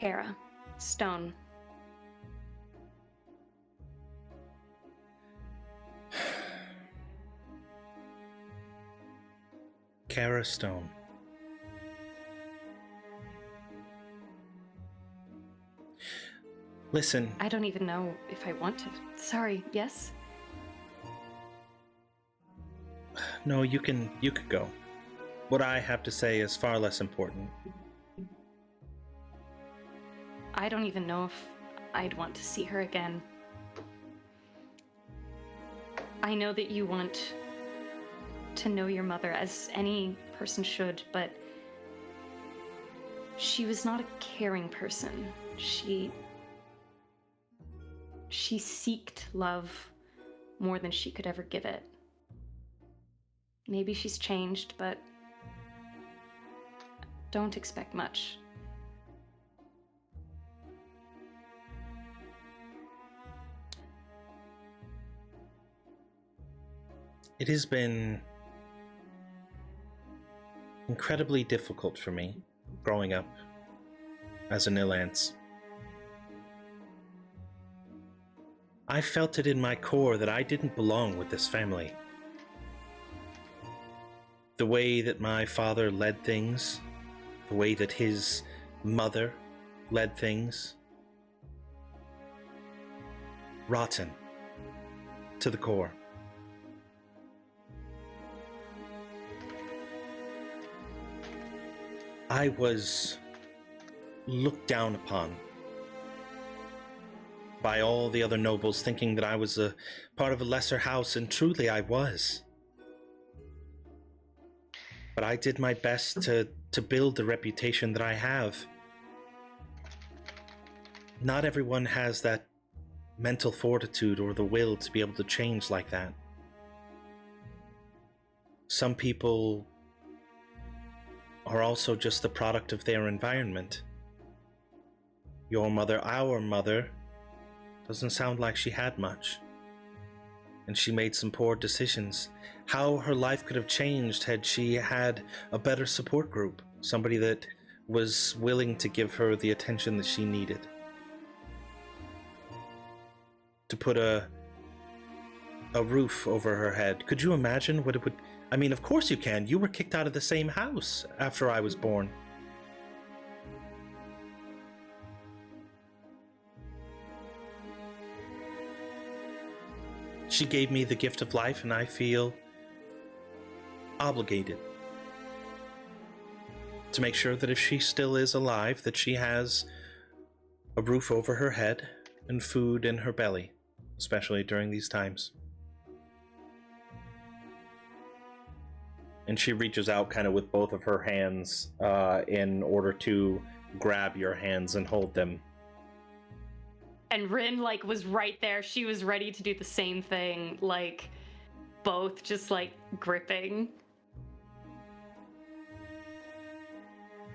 Kara. Stone. Kara Stone. Listen. I don't even know if I want to. Sorry, yes? No, you can go. What I have to say is far less important. I don't even know if I'd want to see her again. I know that you want to know your mother, as any person should, but she was not a caring person. She seeked love more than she could ever give it. Maybe she's changed, but don't expect much. It has been incredibly difficult for me growing up as an Ilance. I felt it in my core that I didn't belong with this family. The way that my father led things, the way that his mother led things, rotten to the core. I was looked down upon by all the other nobles, thinking that I was a part of a lesser house, and truly I was. But I did my best to build the reputation that I have. Not everyone has that mental fortitude or the will to be able to change like that. Some people are also just the product of their environment. Your mother, our mother, doesn't sound like she had much. And she made some poor decisions. How her life could have changed had she had a better support group, somebody that was willing to give her the attention that she needed. To put a roof over her head. Could you imagine what it would... I mean, of course you can. You were kicked out of the same house after I was born. She gave me the gift of life, and I feel obligated to make sure that if she still is alive, that she has a roof over her head and food in her belly, especially during these times. and she reaches out kind of with both of her hands in order to grab your hands and hold them. And Rin, like, was right there. She was ready to do the same thing, like, both just, like, gripping.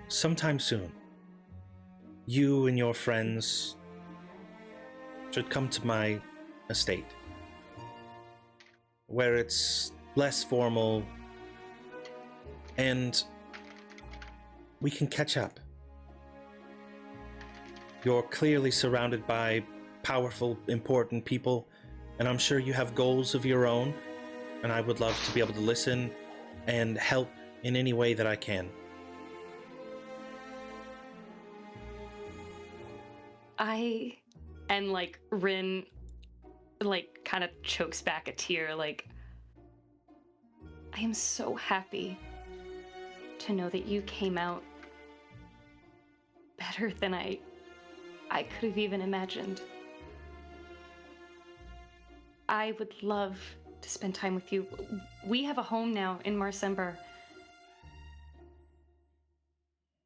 Sometime soon, you and your friends should come to my estate, where it's less formal and we can catch up. You're clearly surrounded by powerful, important people, and I'm sure you have goals of your own, and I would love to be able to listen and help in any way that I can. And like Rin, like, kind of chokes back a tear, like, I am so happy to know that you came out better than I could have even imagined. I would love to spend time with you. We have a home now in Marsember.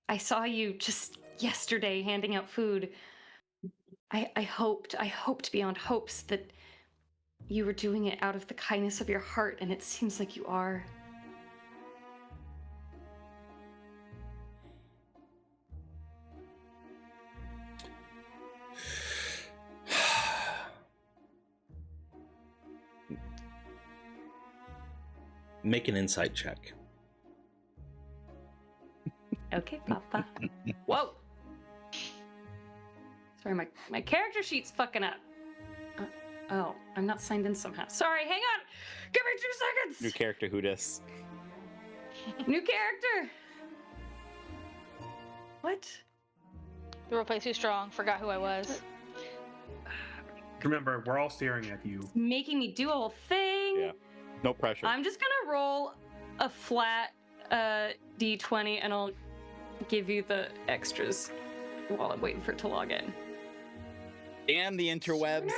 I saw you just yesterday handing out food. I hoped beyond hopes that you were doing it out of the kindness of your heart, and it seems like you are. Make an insight check. Okay, Papa. Whoa! Sorry, my character sheet's fucking up. Oh, I'm not signed in somehow. Sorry, hang on! Give me 2 seconds! New character, who dis? New character! What? The roleplay's too strong. Forgot who I was. Remember, we're all staring at you. Making me do a whole thing? Yeah. No pressure. I'm just gonna roll a flat d20 and I'll give you the extras while I'm waiting for it to log in. And the interwebs.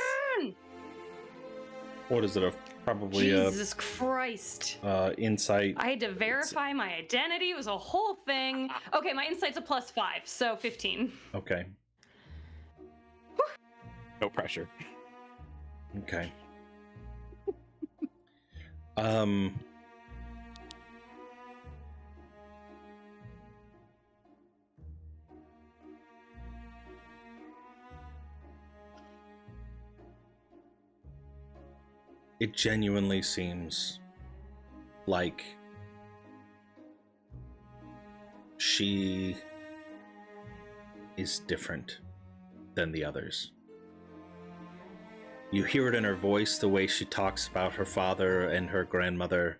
What is it? Probably Jesus Christ. Insight. I had to verify my identity. It was a whole thing. Okay, my insight's a +5, so 15. Okay. No pressure. Okay. It genuinely seems like she is different than the others. You hear it in her voice, the way she talks about her father and her grandmother.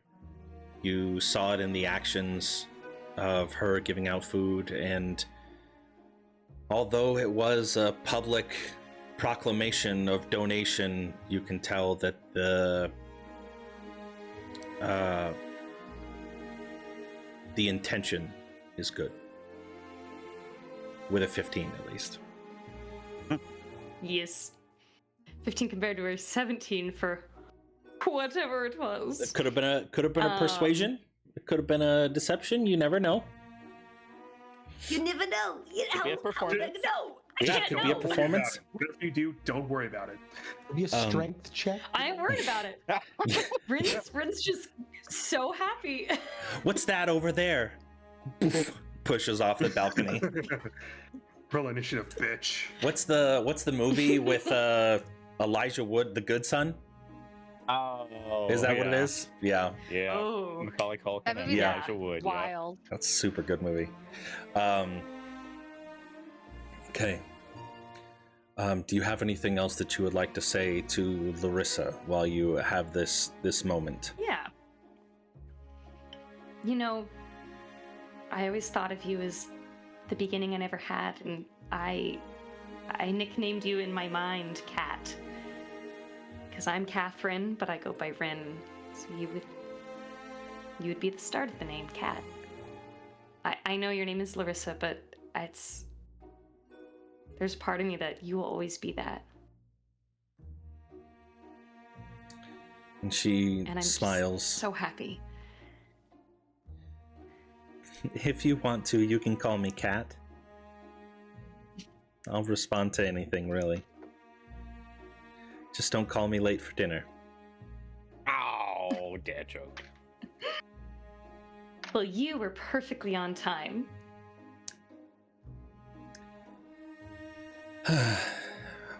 You saw it in the actions of her giving out food, and although it was a public proclamation of donation, you can tell that the intention is good. With a 15 at least. Yes. 15 compared to her 17 for whatever it was. It could have been a persuasion. It could have been a deception. You never know. You never know. You know. Could be a performance. I never know. Yeah, it could be a performance. Whatever you do, don't worry about it. It'll be a strength check. I ain't worried about it. Rin's just so happy. What's that over there? Pushes off the balcony. Roll initiative, bitch. What's the movie with Elijah Wood, The Good Son? Oh, Is that what it is? Yeah, Yeah. Oh. Macaulay Culkin That and movie's Yeah. Elijah Wood. Yeah. wild. that's a super good movie. Okay. Do you have anything else that you would like to say to Larissa while you have this moment? Yeah. You know, I always thought of you as the beginning I never had, and I nicknamed you in my mind Cat. Because I'm Catherine, but I go by Rin. So you would be the start of the name, Cat. I know your name is Larissa, but there's part of me that you will always be that. And she And I'm smiles. so happy. If you want to, you can call me Cat. I'll respond to anything, really. Just don't call me late for dinner. Oh, dad joke. Well, you were perfectly on time.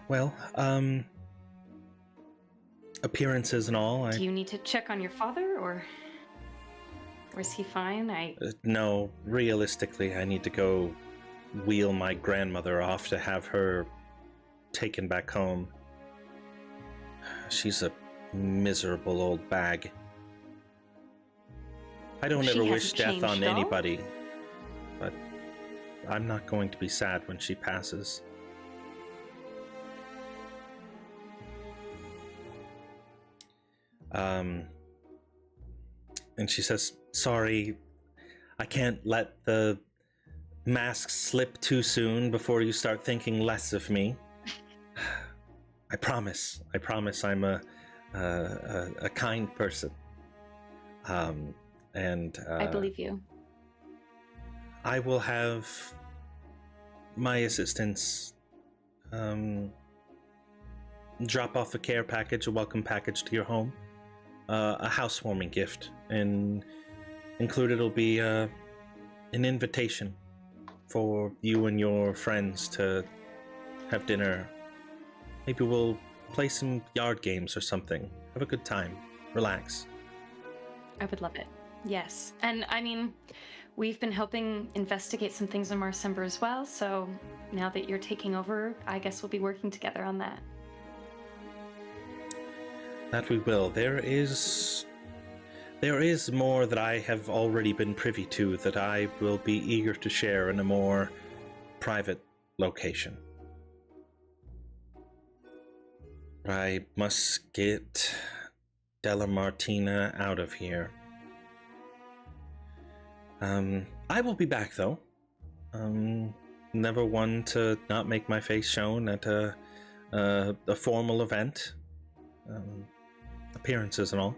Well, appearances and all, Do you need to check on your father, or is he fine? No, realistically, I need to go wheel my grandmother off to have her taken back home. She's a miserable old bag. I don't She ever hasn't wish death changed on at all? anybody, but I'm not going to be sad when she passes. And she says, sorry, I can't let the mask slip too soon before you start thinking less of me. I promise I'm a kind person. I believe you. I will have my assistants drop off a care package, a welcome package to your home, a housewarming gift, and included will be an invitation for you and your friends to have dinner. Maybe we'll play some yard games or something. Have a good time. Relax. I would love it. Yes. And I mean, we've been helping investigate some things in Marsember as well, so now that you're taking over, I guess we'll be working together on that. That we will. There is more that I have already been privy to that I will be eager to share in a more private location. I must get Della Martina out of here. I will be back though. Never one to not make my face shown at a formal event. Appearances and all.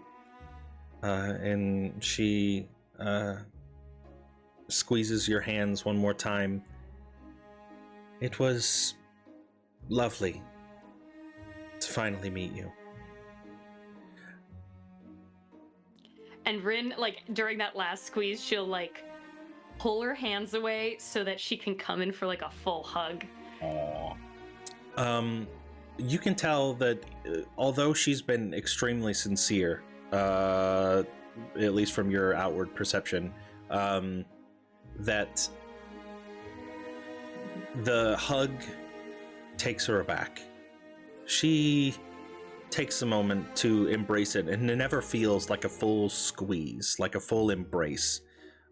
And she squeezes your hands one more time. It was lovely to finally meet you. And Rin, like, during that last squeeze, she'll, like, pull her hands away so that she can come in for, like, a full hug. Aww. You can tell that although she's been extremely sincere, at least from your outward perception, that the hug takes her aback. She takes a moment to embrace it, and it never feels like a full squeeze, like a full embrace.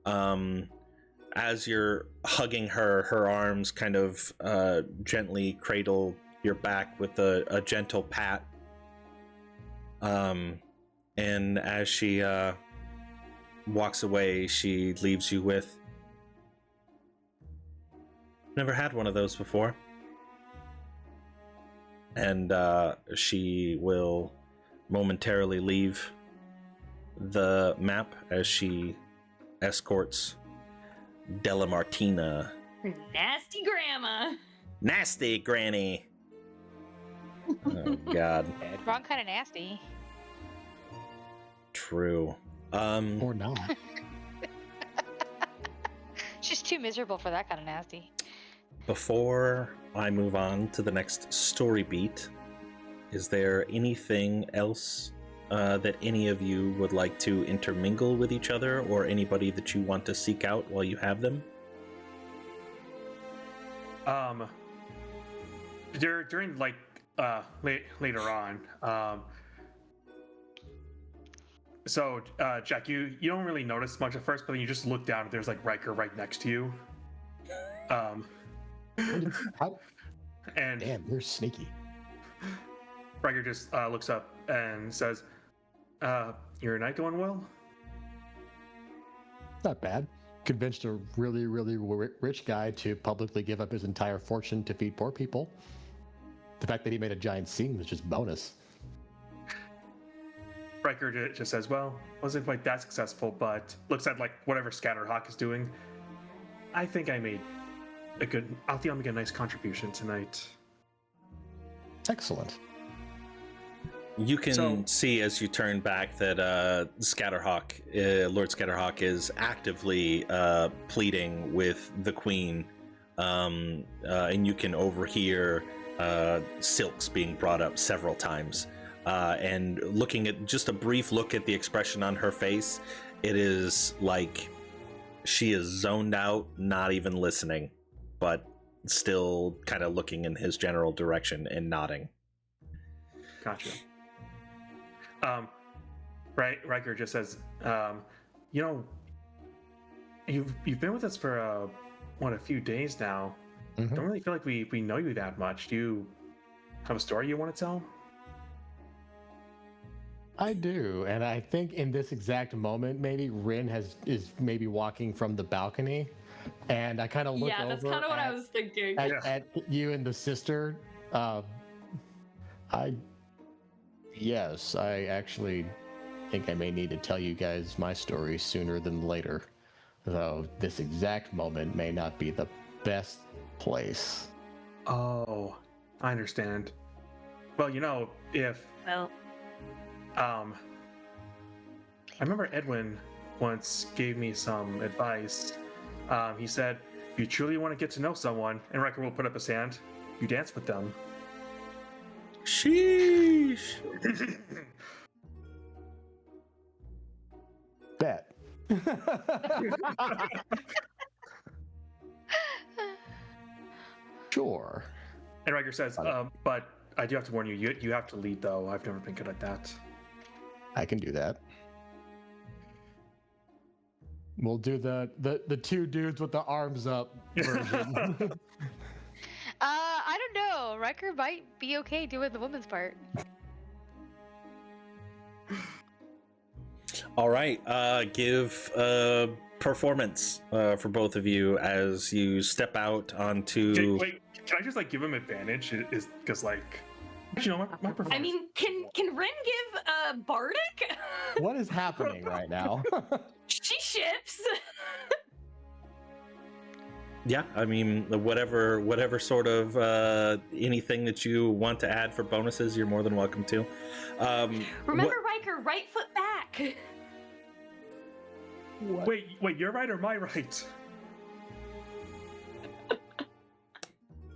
As you're hugging her, her arms kind of gently cradle your back with a gentle pat. And as she walks away, she leaves you with, never had one of those before. And she will momentarily leave the map as she escorts Della Martina. Her nasty grandma. Nasty granny. Oh god. Wrong kind of nasty. True. Or not. She's too miserable for that kind of nasty. Before I move on to the next story beat, is there anything else that any of you would like to intermingle with each other, or anybody that you want to seek out while you have them? During like later on, so Jack, you don't really notice much at first, but then you just look down and there's like Riker right next to you. And Damn, you're sneaky. Riker just looks up and says, your night going well? Not bad. Convinced a really, really rich guy to publicly give up his entire fortune to feed poor people. The fact that he made a giant scene was just bonus. Riker just says, well, wasn't quite that successful, but looks at like whatever Scatterhawk is doing I think I made a good. I think I'll make a nice contribution tonight. Excellent. You can see as you turn back that Scatterhawk, Lord Scatterhawk, is actively pleading with the Queen, and you can overhear Silks being brought up several times. And looking at just a brief look at the expression on her face, it is like she is zoned out, not even listening, but still kind of looking in his general direction and nodding. Gotcha. Riker just says, you've been with us for a few days now. Mhm. Don't really feel like we know you that much. Do you have a story you want to tell? I do, and I think in this exact moment, maybe Rin is maybe walking from the balcony, and I kind of look Yeah, over that's kind of what I was thinking. at you and the sister. Yes, I actually think I may need to tell you guys my story sooner than later, though this exact moment may not be the best place. Oh, I understand. Well, if Well, I remember Edwin once gave me some advice. He said, if you truly want to get to know someone, and Riker will put up his hand, you dance with them. Sheesh. Bet. Sure. And Riker says, but I do have to warn you, you have to lead, though. I've never been good at that. I can do that. We'll do the two dudes with the arms up version. I don't know. Riker might be okay doing the woman's part. All right, give performance for both of you as you step out onto. Wait, can I just give him advantage? Is because actually, my performance. I mean, can Rin give Bardic? What is happening right now? She ships. Yeah, I mean, whatever sort of anything that you want to add for bonuses, you're more than welcome to. Remember, Riker, right foot back. Wait, you're right or my right?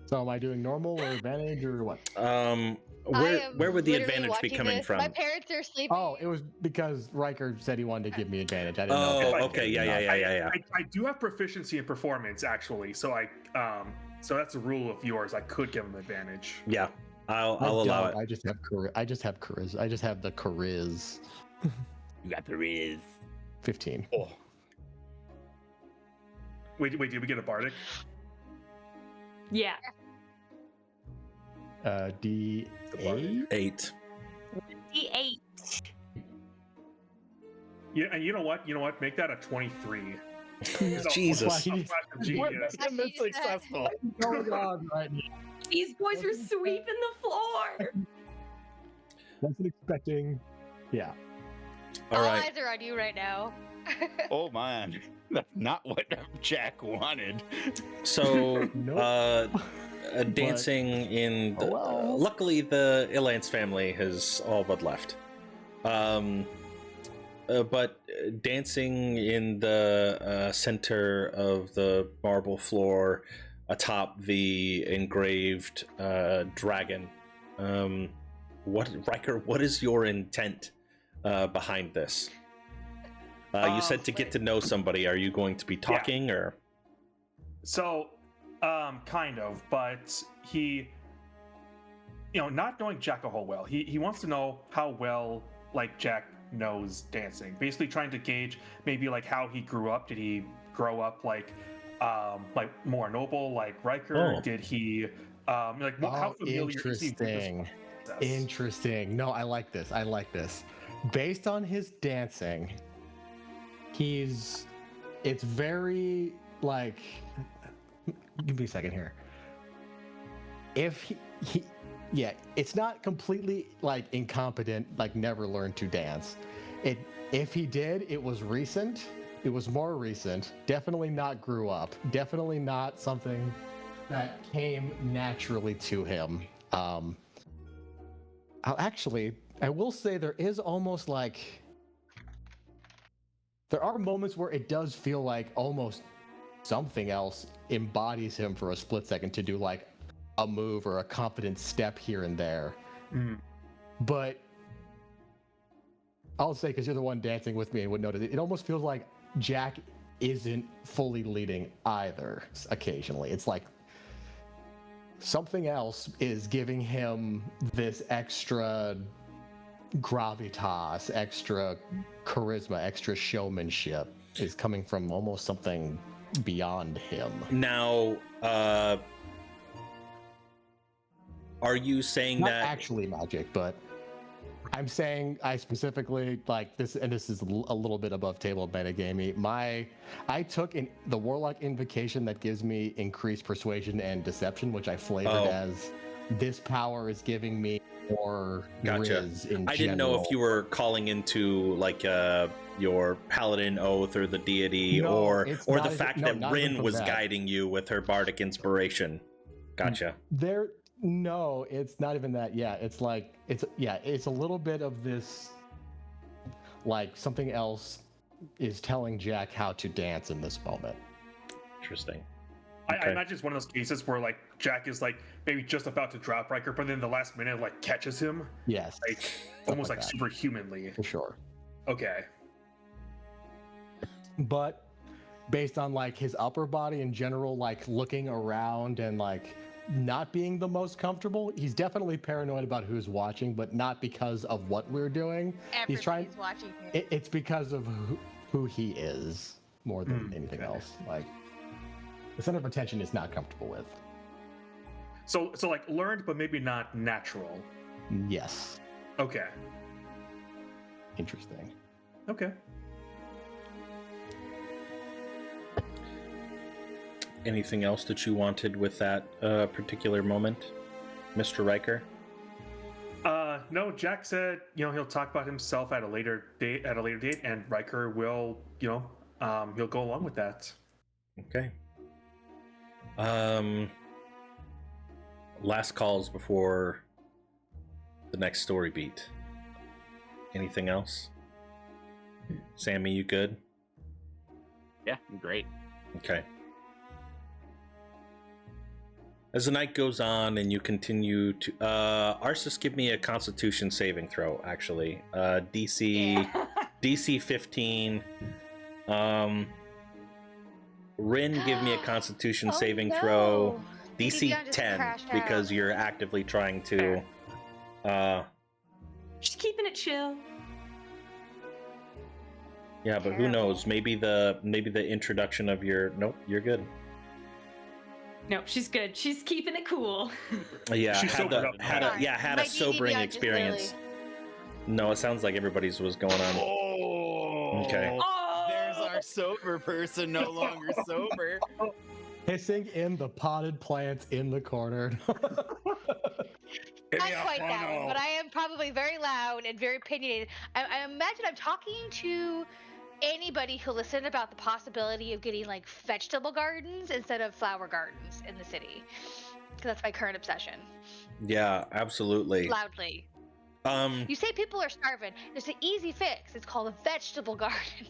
So am I doing normal or advantage or what? Where would the literally advantage be watching coming this. from? My parents are sleeping. Oh, it was because Riker said he wanted to give me advantage. I didn't know. Oh, if I okay, did or yeah. not. I do have proficiency in performance actually, so so that's a rule of yours. I could give him advantage. Yeah, I'll I allow don't. it. I just have charisma. I just have the chariz. You got the riz. 15. Oh, Wait, did we get a bardic? Yeah. D8. 8. D8. Yeah, and you know what? Make that a 23. Jesus. Genius. It's successful. What's going on right now? These boys are sweeping the floor. Wasn't expecting. Yeah. All All right. eyes are on you right now. Oh man, that's not what Jack wanted. So, Nope. dancing in. Oh, well. Luckily, the Ilance family has all but left. But dancing in the center of the marble floor, atop the engraved dragon. Riker? What is your intent behind this? You said to get to know somebody. Are you going to be talking or? So, kind of, but he, not knowing Jack a whole well, he wants to know how well Jack knows dancing. Basically, trying to gauge maybe how he grew up. Did he grow up more noble like Riker? Oh. Did he how familiar is he with this Interesting. process? Interesting. No, I like this. Based on his dancing, it's very give me a second here. If it's not completely incompetent, never learned to dance. If he did, it was recent, It was more recent. Definitely not grew up. Definitely not something that came naturally to him. I will say there is almost like there are moments where it does feel like almost something else embodies him for a split second to do like a move or a confident step here and there. But I'll say, because you're the one dancing with me and would notice it almost feels like Jack isn't fully leading either. Occasionally it's like something else is giving him this extra gravitas, extra charisma, extra showmanship is coming from almost something beyond him. Now, are you saying Not that actually magic, but I'm saying I specifically like this, and this is a little bit above table metagamey. I took the Warlock invocation that gives me increased persuasion and deception, which I flavored as this power is giving me more riz in I didn't know general. if you were calling into like your paladin oath or the deity, No, or it's the not fact even- no, that not even Rin from was that. guiding you with her bardic inspiration. Gotcha. No, it's not even that. Yeah, it's a little bit of this, like something else is telling Jack how to dance in this moment. Interesting. I imagine it's one of those cases where like Jack is like maybe just about to drop Riker, but then the last minute like catches him, Yes, like almost like that. superhumanly. For sure. Okay. But based on like his upper body in general, like looking around and like not being the most comfortable, he's definitely paranoid about who's watching, but not because of what we're doing. Everybody's watching him. It's because of who he is more than anything else. Like the center of attention is not comfortable with. So like learned, but maybe not natural. Yes. Okay. Interesting. Okay. Anything else that you wanted with that particular moment, Mr. Riker? No, Jack said, he'll talk about himself at a later date, and Riker will, he'll go along with that. Okay. Last calls before the next story beat. Anything else? Sammy, you good? Yeah, great. Okay. As the night goes on and you continue to Arsis, give me a constitution saving throw, actually. DC 15. Rin, give me a constitution saving throw. DC Maybe I just 10 crashed because out. you're actively trying to Just keeping it chill. yeah, but who Terrible. knows? Maybe the introduction of your nope, you're good. No, she's good. She's keeping it cool. Yeah, She's had sobered up. a My sobering DDBI just experience. No, it sounds like everybody's was going on. Oh, Okay. Oh! There's our sober person no longer sober. Hissing in the potted plants in the corner. Not quite that one, but I am probably very loud and very opinionated. I imagine I'm talking to anybody who listened about the possibility of getting like vegetable gardens instead of flower gardens in the city, because that's my current obsession. Yeah, absolutely. Loudly. Um, You say people are starving. There's an easy fix. It's called a vegetable garden.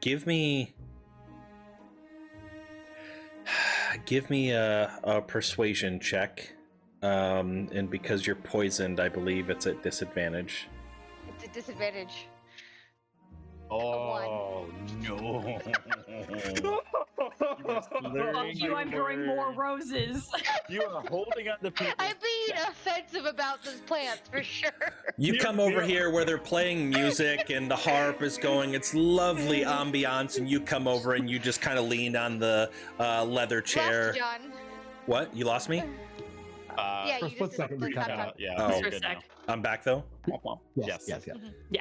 give me a persuasion check. And because you're poisoned, I believe it's at disadvantage. It's a disadvantage. Oh no! Fuck you, I'm growing more roses. You are holding on to people. I'm being offensive about this plant for sure. You come over yeah. here where they're playing music and the harp is going. It's lovely ambiance, and you come over and you just kind of lean on the leather chair. Lost John. What? You lost me? Yeah, For a you split just second, you like, cut stop out. talking. Yeah, Oh. you're For a good now. sec. I'm back though. Yes. Yes.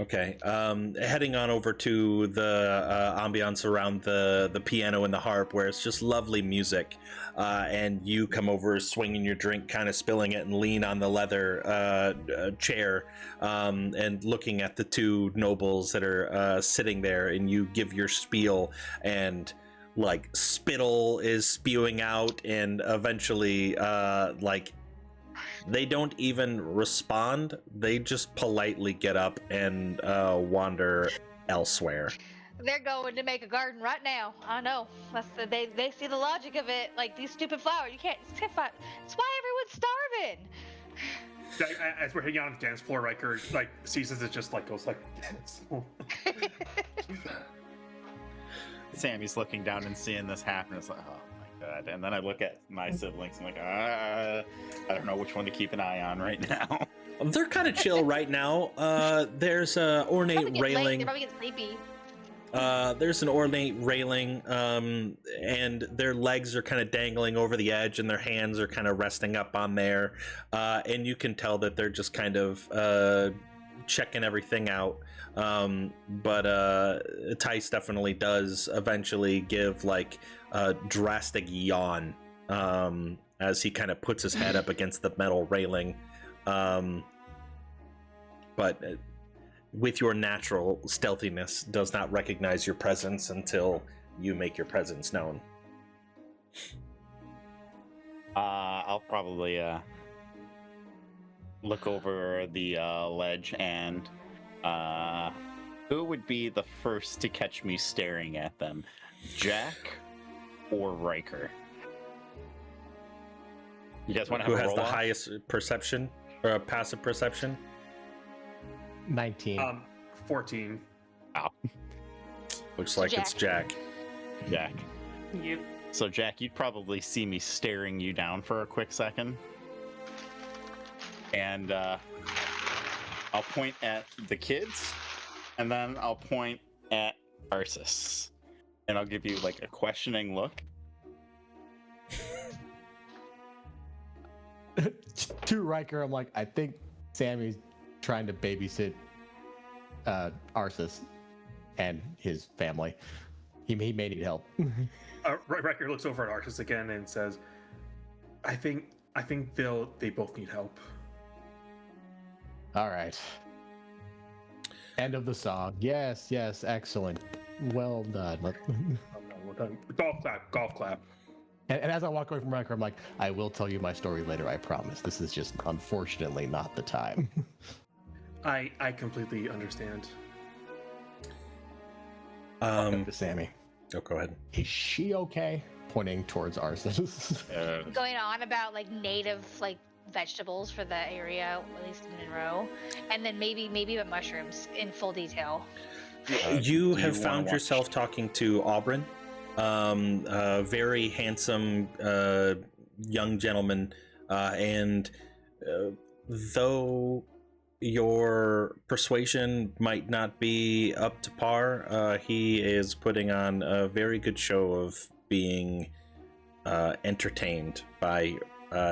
Okay. Heading on over to the ambiance around the piano and the harp, where it's just lovely music, and you come over swinging your drink, kind of spilling it, and lean on the leather chair, and looking at the two nobles that are sitting there, and you give your spiel, and like spittle is spewing out, and eventually like they don't even respond. They just politely get up and wander elsewhere. They're going to make a garden right now. I know. They see the logic of it. Like these stupid flowers, you can't. It's why everyone's starving. As we're hanging out on the dance floor, Riker like sees it, just like goes like this. Sammy's looking down and seeing this happen. It's like, oh my god. And then I look at my siblings. I'm like, I don't know which one to keep an eye on right now. They're kind of chill right now. There's a Probably ornate get late. They railing. probably get sleepy. There's an ornate railing, and their legs are kind of dangling over the edge, and their hands are kind of resting up on there. And you can tell that they're just kind of checking everything out. But Tice definitely does eventually give like a drastic yawn as he kind of puts his head up against the metal railing. But with your natural stealthiness, does not recognize your presence until you make your presence known. I'll probably look over the ledge and who would be the first to catch me staring at them, Jack or Riker? You guys want to have Who a has the roll-off? highest perception or passive perception? 19. 14. Looks like it's Jack. Jack. Yep. So Jack, you'd probably see me staring you down for a quick second. And I'll point at the kids, and then I'll point at Arsis. And I'll give you like a questioning look. To Riker, I'm like, I think Sammy's trying to babysit Arsis and his family. He may need help. Riker looks over at Arcus again and says, I think they both need help. All right. End of the song. Yes, excellent. Well done. We're done. Golf clap. And as I walk away from Riker, I'm like, I will tell you my story later, I promise. This is just unfortunately not the time. I completely understand. To Sammy. Oh, go ahead. Is she okay? Pointing towards Arsis. Going on about like native like vegetables for the area, at least in Monroe, and then maybe about mushrooms in full detail. You do have you found wanna yourself watch- talking to Aubryn, a very handsome young gentleman, and though your persuasion might not be up to par, he is putting on a very good show of being entertained by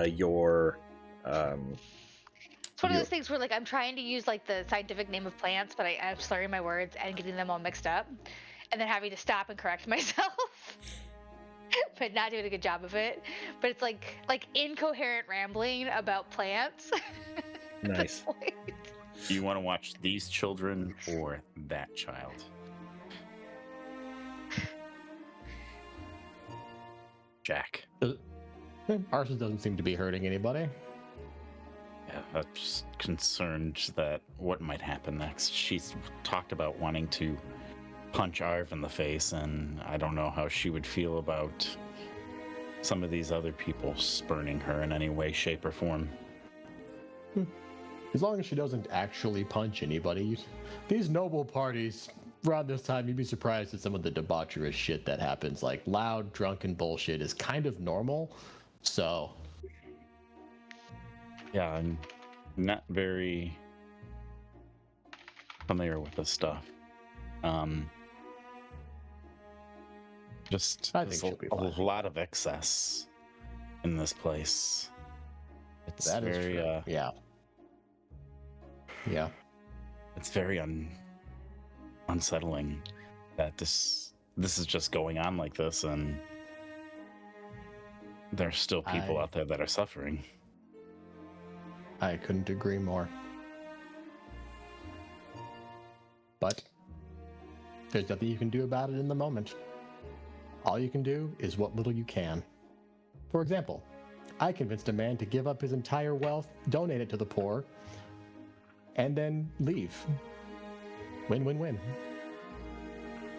your It's one of those things where like I'm trying to use like the scientific name of plants, but I'm slurring my words and getting them all mixed up, and then having to stop and correct myself, but not doing a good job of it. But it's like incoherent rambling about plants. at this Nice. point. Do you want to watch these children or that child? Jack. Arsis doesn't seem to be hurting anybody. Yeah, I'm just concerned that what might happen next. She's talked about wanting to punch Arv in the face, and I don't know how she would feel about some of these other people spurning her in any way, shape, or form. As long as she doesn't actually punch anybody. These noble parties, around this time, you'd be surprised at some of the debaucherous shit that happens. Like, loud, drunken bullshit is kind of normal. So, Yeah, I'm not very familiar with this stuff. Just I think there's she'll be a fine. lot of excess in this place. It's That is very, true. Yeah. Yeah. it's very unsettling that this is just going on like this, and there's still people out there that are suffering. I couldn't agree more. But there's nothing you can do about it in the moment. All you can do is what little you can. For example, I convinced a man to give up his entire wealth, donate it to the poor, and then leave. Win-win-win.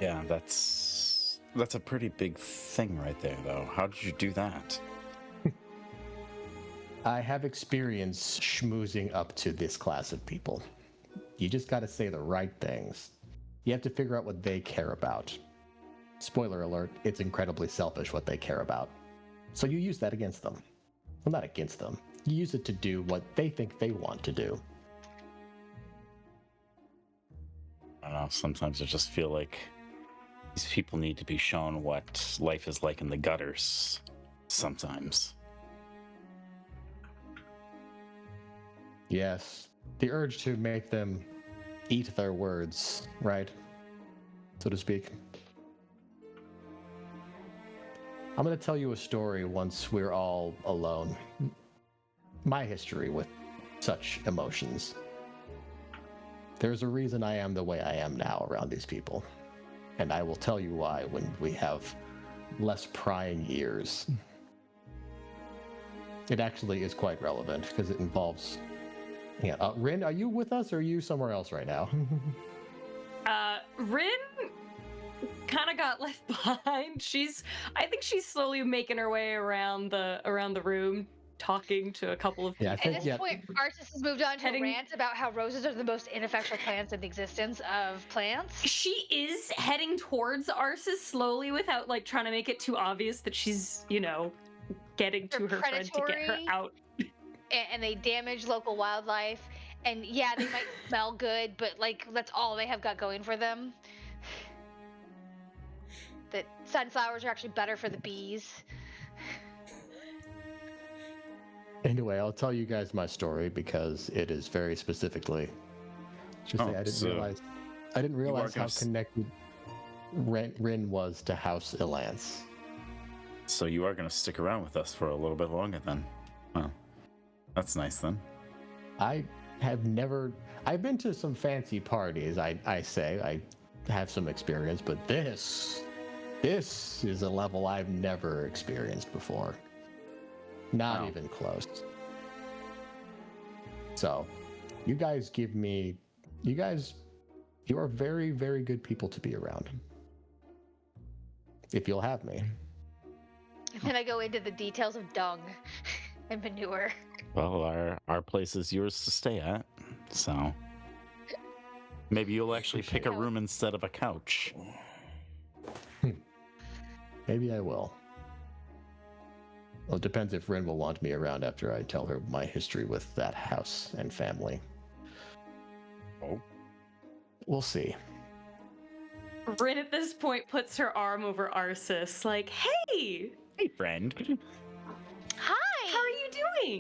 Yeah, that's a pretty big thing right there, though. How did you do that? I have experience schmoozing up to this class of people. You just gotta say the right things. You have to figure out what they care about. Spoiler alert, it's incredibly selfish what they care about. So you use that against them. Well, not against them. You use it to do what they think they want to do. I don't know, sometimes I just feel like these people need to be shown what life is like in the gutters sometimes. Yes, the urge to make them eat their words, right? So to speak. I'm going to tell you a story once we're all alone. My history with such emotions. There's a reason I am the way I am now around these people. And I will tell you why when we have less prying ears. It actually is quite relevant because it involves... Yeah, Rin, are you with us or are you somewhere else right now? Rin kind of got left behind. I think she's slowly making her way around the room, talking to a couple of people. Yeah, I At think, this point, Arsis has moved on to a rant about how roses are the most ineffectual plants in the existence of plants. She is heading towards Arsis slowly without like trying to make it too obvious that she's, getting to her friend to get her out. And they damage local wildlife. And yeah, they might smell good, but like that's all they have got going for them. That sunflowers are actually better for the bees. Anyway, I'll tell you guys my story because it is very specifically. Just say I didn't realize how connected Rin was to House Ilance. So you are going to stick around with us for a little bit longer then? Huh. That's nice then. I've been to some fancy parties, I say. I have some experience, but this is a level I've never experienced before. Not even close. So, you are very, very good people to be around. If you'll have me. And then I go into the details of dung and manure. Well, our place is yours to stay at, so maybe you'll actually pick a room instead of a couch. Maybe I will. Well, it depends if Rin will want me around after I tell her my history with that house and family. Oh. We'll see. Rin at this point puts her arm over Arsis, like, hey! Hey, friend. Hi! How are you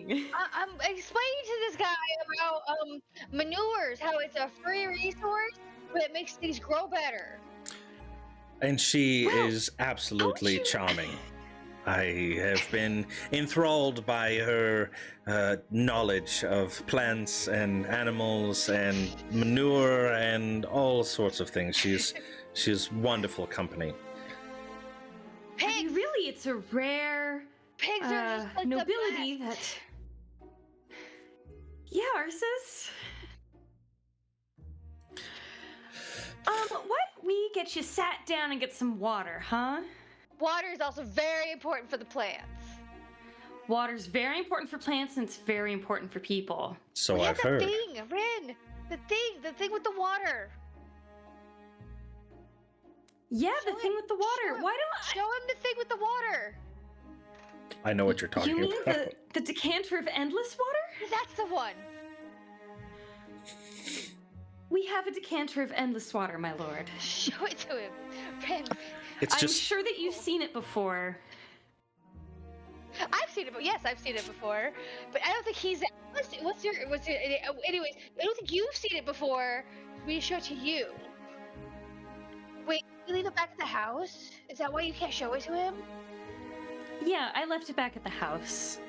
doing? I'm explaining to this guy about manures, how it's a free resource, but it makes things grow better. And she is absolutely charming. I have been enthralled by her knowledge of plants and animals and manure and all sorts of things. She's wonderful company. Pigs! Really, it's a rare Pigs are just like nobility the best. that... Yeah, Arsis. What we get you sat down and get some water, huh? Water is also very important for the plants. Water's very important for plants and it's very important for people. So I've heard. The thing, Rin! The thing with the water. Yeah, the thing with the water. Why don't Show him the thing with the water. I know what you're talking You mean about. the decanter of endless water? That's the one. We have a decanter of endless water, my lord. Show it to him. Rin, It's I'm just sure that you've seen it before. I've I've seen it. But yes, I've seen it before. But I don't think he's. What's your? Anyways, I don't think you've seen it before. We show it to you. Wait, you leave it back at the house? Is that why you can't show it to him? Yeah, I left it back at the house.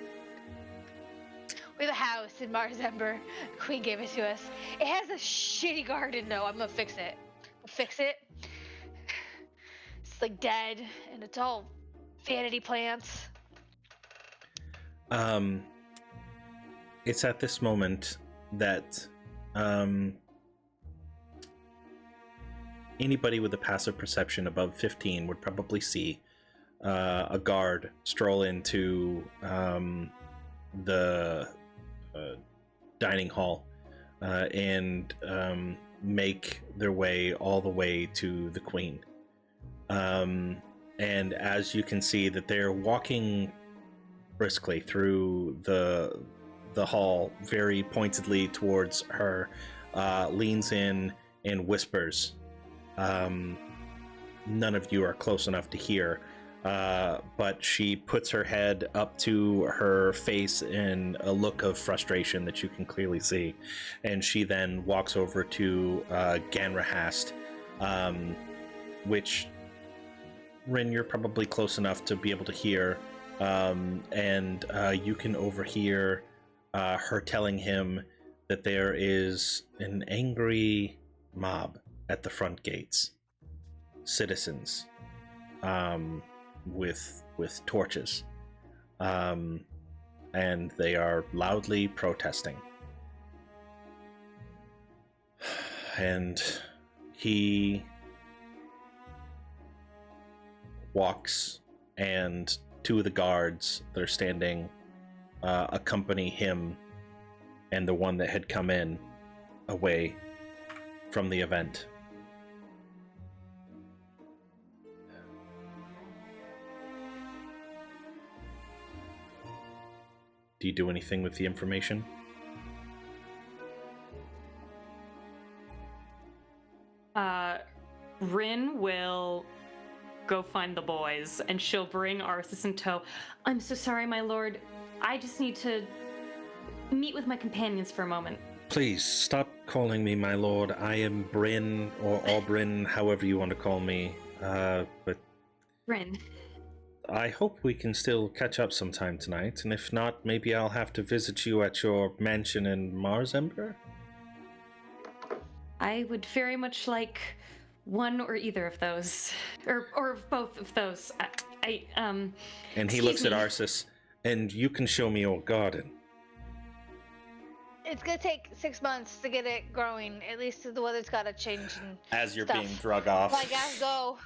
We have a house in Mars Ember. Queen gave it to us. It has a shitty garden though. I'm gonna fix it. Fix it. It's like dead, and it's all vanity plants. It's at this moment that anybody with a passive perception above 15 would probably see a guard stroll into the dining hall and make their way all the way to the queen. And as you can see that they're walking briskly through the hall very pointedly towards her, leans in and whispers. None of you are close enough to hear, but she puts her head up to her face in a look of frustration that you can clearly see, and she then walks over to Ganrahast, which Rin, you're probably close enough to be able to hear, and you can overhear her telling him that there is an angry mob at the front gates, citizens with torches, and they are loudly protesting. And he walks, and two of the guards that are standing accompany him and the one that had come in away from the event. Do you do anything with the information? Rin will go find the boys, and she'll bring Arsis in tow. I'm so sorry, my lord. I just need to meet with my companions for a moment. Please, stop calling me my lord. I am Bryn, or Aubryn, however you want to call me. But Rin. I hope we can still catch up sometime tonight, and if not, maybe I'll have to visit you at your mansion in Mars Ember? I would very much like one or either of those, or both of those. And he excuse looks at me. Arsis, and you can show me your garden. It's gonna take 6 months to get it growing. At least the weather's gotta change. And As you're stuff. being drug off. I guess go.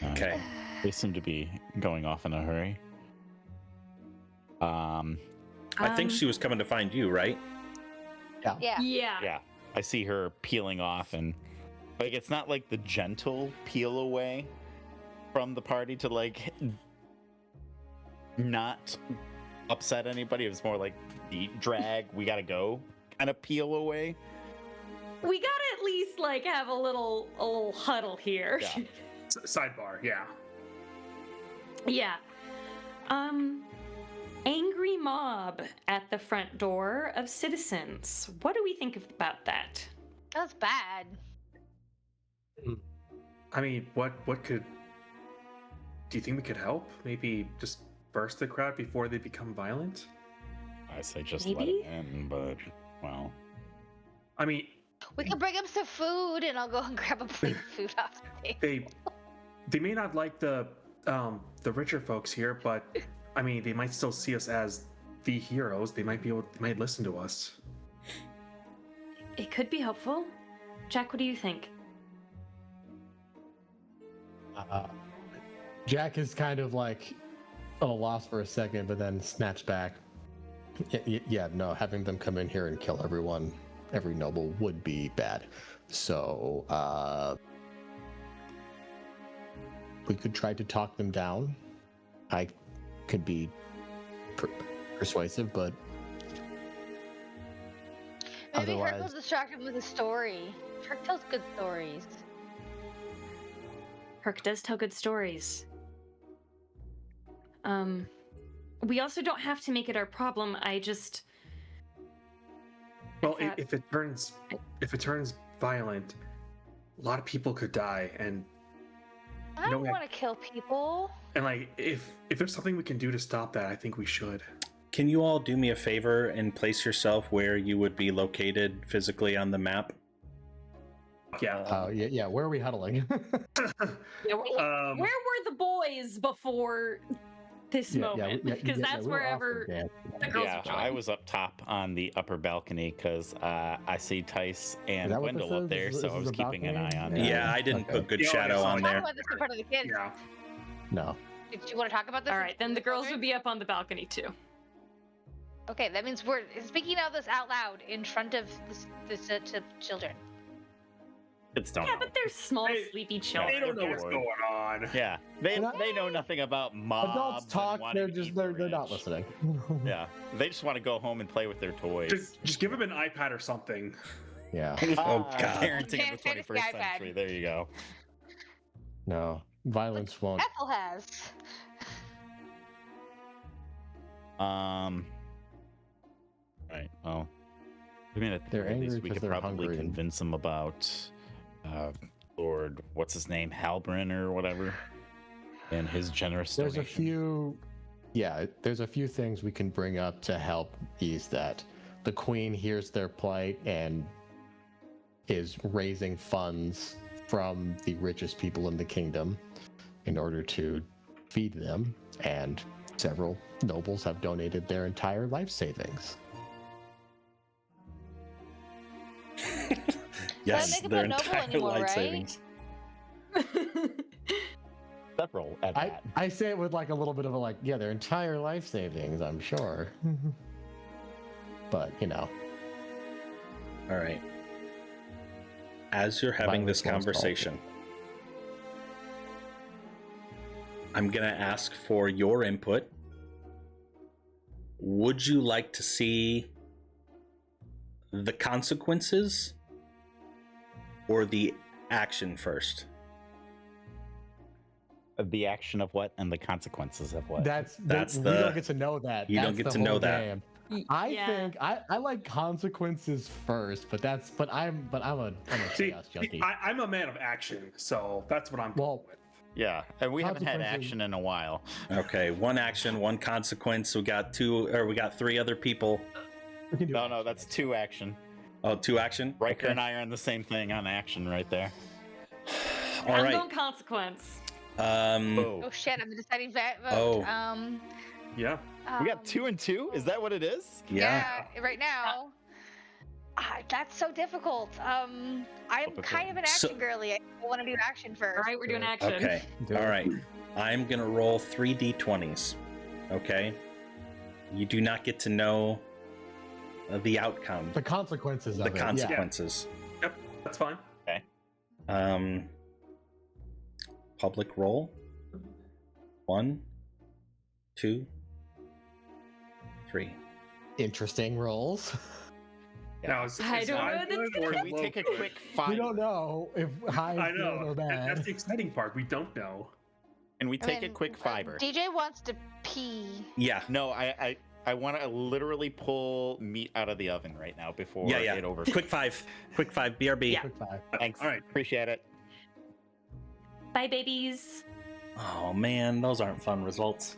Okay. They seem to be going off in a hurry. I think she was coming to find you, right? Yeah. Yeah, I see her peeling off, and like it's not like the gentle peel away from the party to like not upset anybody. It was more like the drag, we gotta go kind of peel away. We gotta at least like have a little huddle here. Yeah. Sidebar, yeah. Yeah. Angry mob at the front door of citizens. What do we think about that? That's bad. I mean, what could? Do you think we could help? Maybe just burst the crowd before they become violent. I say just let Maybe? it in, but well, I mean, We could bring him some food, and I'll go and grab a plate of food off the table. they may not like the richer folks here, but I mean, they might still see us as the heroes. They might listen to us. It could be helpful. Jack, what do you think? Jack is kind of like at a loss for a second, but then snaps back. Yeah, no, having them come in here and kill everyone, every noble would be bad. So, we could try to talk them down. I could be persuasive, but Maybe Herc will otherwise, distract him with a story. Herc tells good stories. Herc does tell good stories. We also don't have to make it our problem. Well, thought- if it turns violent, a lot of people could die, and I don't want to kill people. like if there's something we can do to stop that, I think we should. Can you all do me a favor and place yourself where you would be located physically on the map? Yeah. Yeah. Where are we huddling? Yeah, where were the boys before this moment? Because that's we were wherever awesome, the girls Yeah, are joining. I was up top on the upper balcony because I see Tice and that what this Gwendol up is? there, Is so this I was a keeping an balcony? eye on Yeah. them. Yeah, I didn't Okay. put good Yeah, shadow yeah, on Talk there. about this in front of the kids. Yeah. No. Did you want to talk about this? All right, then the girls would be up on the balcony too. Okay, that means we're speaking of this out loud in front of the children. It's don't Yeah, know. but they're small, They- sleepy They children. don't know what's going on. Yeah, they Well, know nothing about mobs. Adults and talk. wanting They're to just eat they're the not rich. listening. Yeah, they just want to go home and play with their toys. Just give him an iPad or something. Yeah. Oh, God. Parenting in the Fantasy 21st iPad. century. There you go. No. Violence won't. Ethel has. Right. Well, I mean, at the They're very least, angry we 'cause could they're probably hungry. convince them about Lord, what's his name, Halbrin or whatever, and his generous There's a donation. few. Yeah, there's a few things we can bring up to help ease that. The queen hears their plight and is raising funds from the richest people in the kingdom in order to feed them, and several nobles have donated their entire life savings. Yes, make 'em their not noble entire anymore, life right? savings. Several at that. I say it with like a little bit of a like, yeah, their entire life savings, I'm sure. But, you know. All right. As you're having this Violence won't solve it. conversation, I'm going to ask for your input. Would you like to see the consequences or the action first? The action of what and the consequences of what? That's We the- don't get to know that. you don't That's get the to know whole that. game. Yeah. think I like consequences first, but I'm a See, chaos junkie. I'm a man of action, so that's what I'm Well, going with. Yeah, and we haven't had Consequences- action in a while. Okay, one action, one consequence. We got three other people. we can do No, action, that's I guess. 2 action. Oh, 2 action. Riker Okay. and I are on the same thing on action right there. All I'm right. going consequence. Oh shit! I'm the deciding vote. Oh. Yeah. We got 2 and 2? Is that what it is? Yeah. Right now. That's so difficult. I'm kind of an So- action girly. I want to do action first. All right, we're doing action. Okay. Do All it. right. I'm gonna roll 3 d20s. Okay. You do not get to know the outcome, The consequences the of it. consequences. Yep. That's fine. Public roll. 1, 2, 3. Yeah. Interesting rolls. Now, is I don't high know, that's good or Can we low take a good? quick We 5? don't know if high I is know. good or and bad. That's the exciting part. We don't know. Can we I take a mean, quick 5er? DJ wants to pee. Yeah. No, I want to literally pull meat out of the oven right now before Yeah. it over. Quick 5. Quick 5. BRB. Yeah. Quick five. Thanks. All right. Appreciate it. Bye, babies. Oh man, those aren't fun results.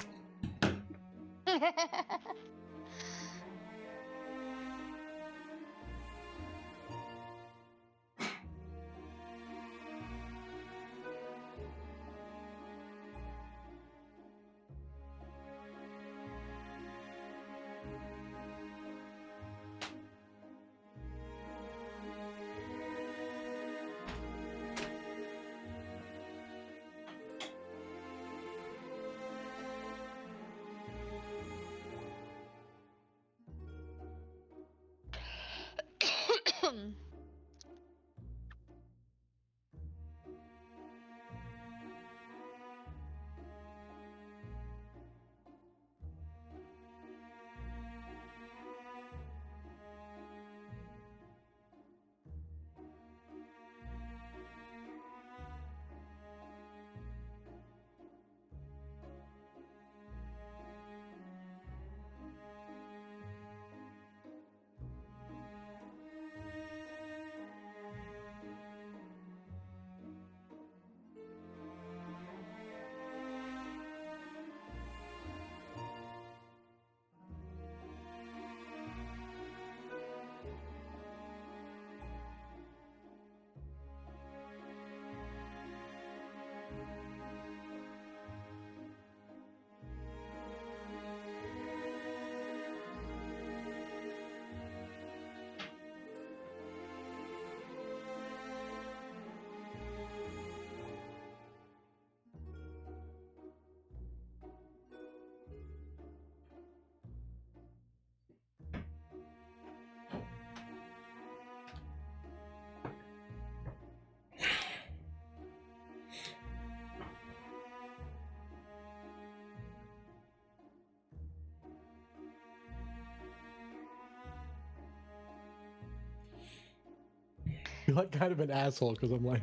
like kind of an asshole because I'm like,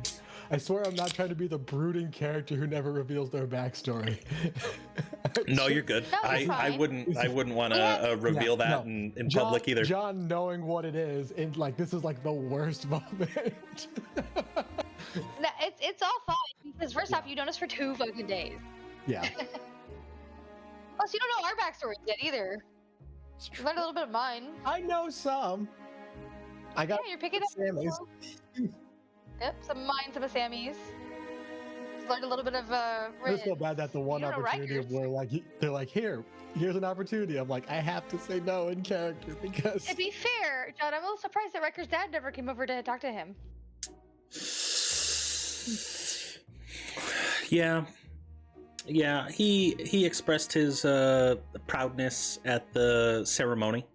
I swear I'm not trying to be the brooding character who never reveals their backstory. No, you're good. No, it's I fine. wouldn't want to reveal Yeah, that no. in public either. John knowing what it is, and like this is like the worst moment. No, it's all fine because first off, you known us for 2 fucking days. Yeah. Plus, you don't know our backstories yet either. You learned a little bit of mine. I know some. I got Yeah, you're picking up. Sammy's. Yep, some of mine, some of Sammy's. Learned a little bit of I just feel Rin's. bad that the one You know, opportunity Rikers. where like they're like, here's an opportunity. I'm like, I have to say no in character because To be fair, John, I'm a little surprised that Riker's dad never came over to talk to him. Yeah, he expressed his proudness at the ceremony.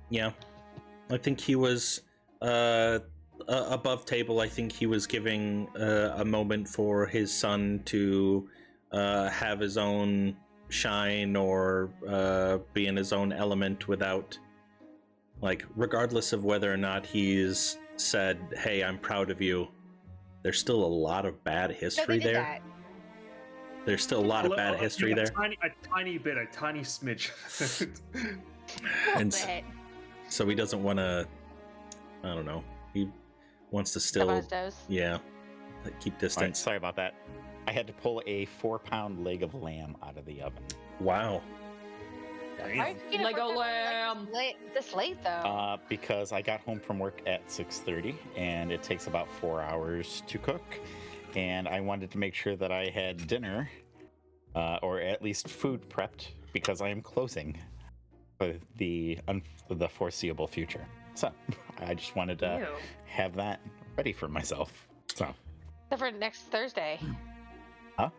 Yeah, I think he was above table. I think he was giving a moment for his son to have his own shine or be in his own element without, like, regardless of whether or not he's said, "Hey, I'm proud of you." There's still a lot of bad No, history they did there. that. There's still a lot of bad history there. A tiny bit, a tiny smidge. And Little bit. so he doesn't want to, I don't know, he wants to Step on still, his toes. yeah, like, keep All right, distance. sorry about that. I had to pull a 4-pound leg of lamb out of the oven. Wow. Why are you cooking it Lego for lamb. this late though? Because I got home from work at 6:30, and it takes about 4 hours to cook, and I wanted to make sure that I had dinner, or at least food prepped, because I am closing for the foreseeable future. So I just wanted to Ew. have that ready for myself. So Except for next Thursday. Huh?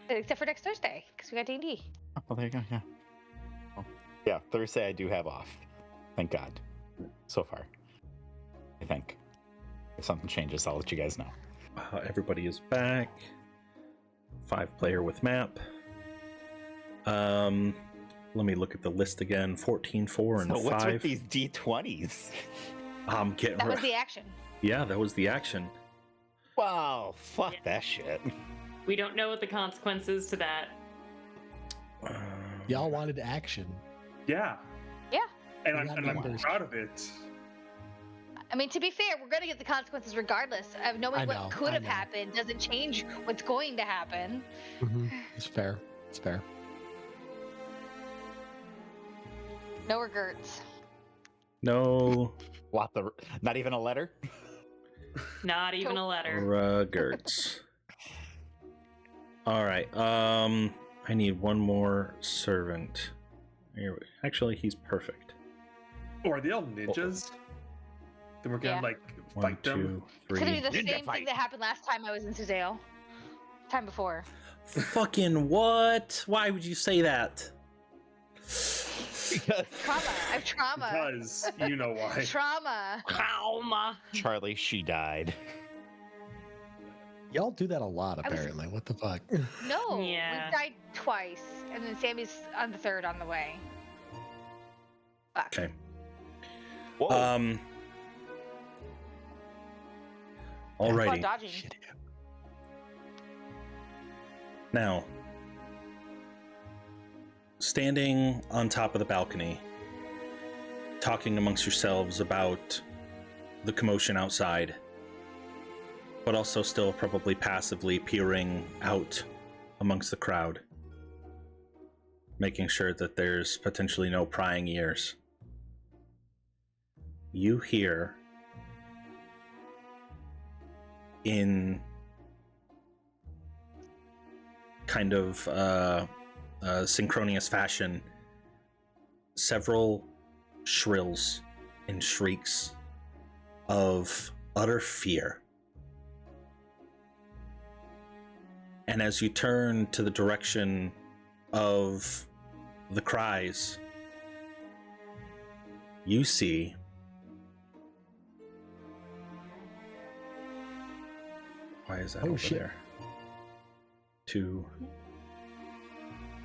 Except for next Thursday, because we got D&D. well, there you go. Yeah. Well, yeah, Thursday I do have off. Thank God. So far, I think. If something changes, I'll let you guys know. Everybody is back. 5-player with map. Let me look at the list again. 14, 4, and So 5. what's with these D20s? I'm getting That was the action. Yeah, that was the action. Wow, fuck that shit. We don't know what the consequences to that. y'all wanted action. Yeah. Yeah. And We I'm, got and I'm numbers. proud of it. I mean, to be fair, we're going to get the consequences regardless. Of knowing I know, what could I have know. happened doesn't change what's going to happen. It's fair. It's fair. No regrets. No What the? Not even a letter? Not even a letter. regrets. All right. I need one more servant. Actually, he's perfect. Oh, are they all ninjas? Then we're gonna Yeah. like 1, fight 2, them. It's going to be 3. the Ninja same fight. thing that happened last time I was in Suzail. Time before. Fucking what? Why would you say that? Because Trauma. I have trauma. Because you know why. Trauma. Trauma. Charlie, she died. Y'all do that a lot, I was- apparently. What the fuck? No. Yeah. We died twice. And then Sammy's on the third on the way. Fuck. Okay. Whoa. While Alrighty. dodging. Now, standing on top of the balcony, talking amongst yourselves about the commotion outside, but also still probably passively peering out amongst the crowd, making sure that there's potentially no prying ears. You hear in kind of synchronous fashion several shrills and shrieks of utter fear. And as you turn to the direction of the cries, you see why is that Oh, over shit. there? 2,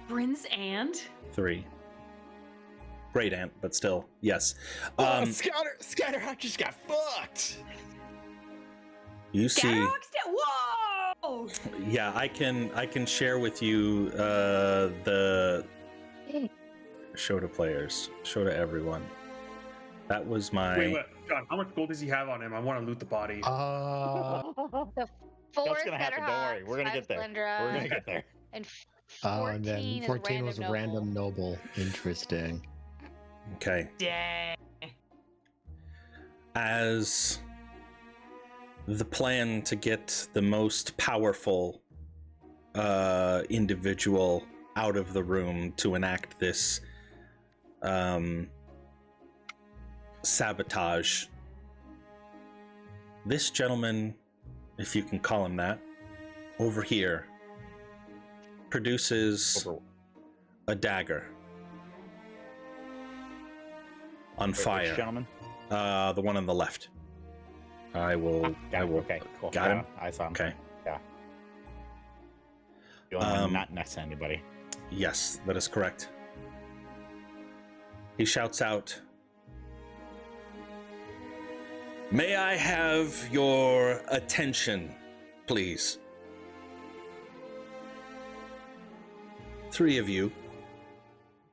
Bryn's and? 3. great aunt, but still, yes. Scatterhawk just got fucked. You see, Whoa! yeah, I can share with you the show to players, show to everyone. That was my. Wait, John, how much gold does he have on him? I want to loot the body. The four That's gonna happen. Don't worry. We're gonna get there. We're gonna get there. And And then 14 was noble. random noble. Interesting. Okay. Dang. As the plan to get the most powerful individual out of the room to enact this sabotage, this gentleman, if you can call him that, over here produces a dagger on fire. Which gentleman? The one on the left. I will. Okay, cool. Got him? I saw him. Okay. Yeah. The only one not next to anybody. Yes, that is correct. He shouts out, "May I have your attention, please? 3 of you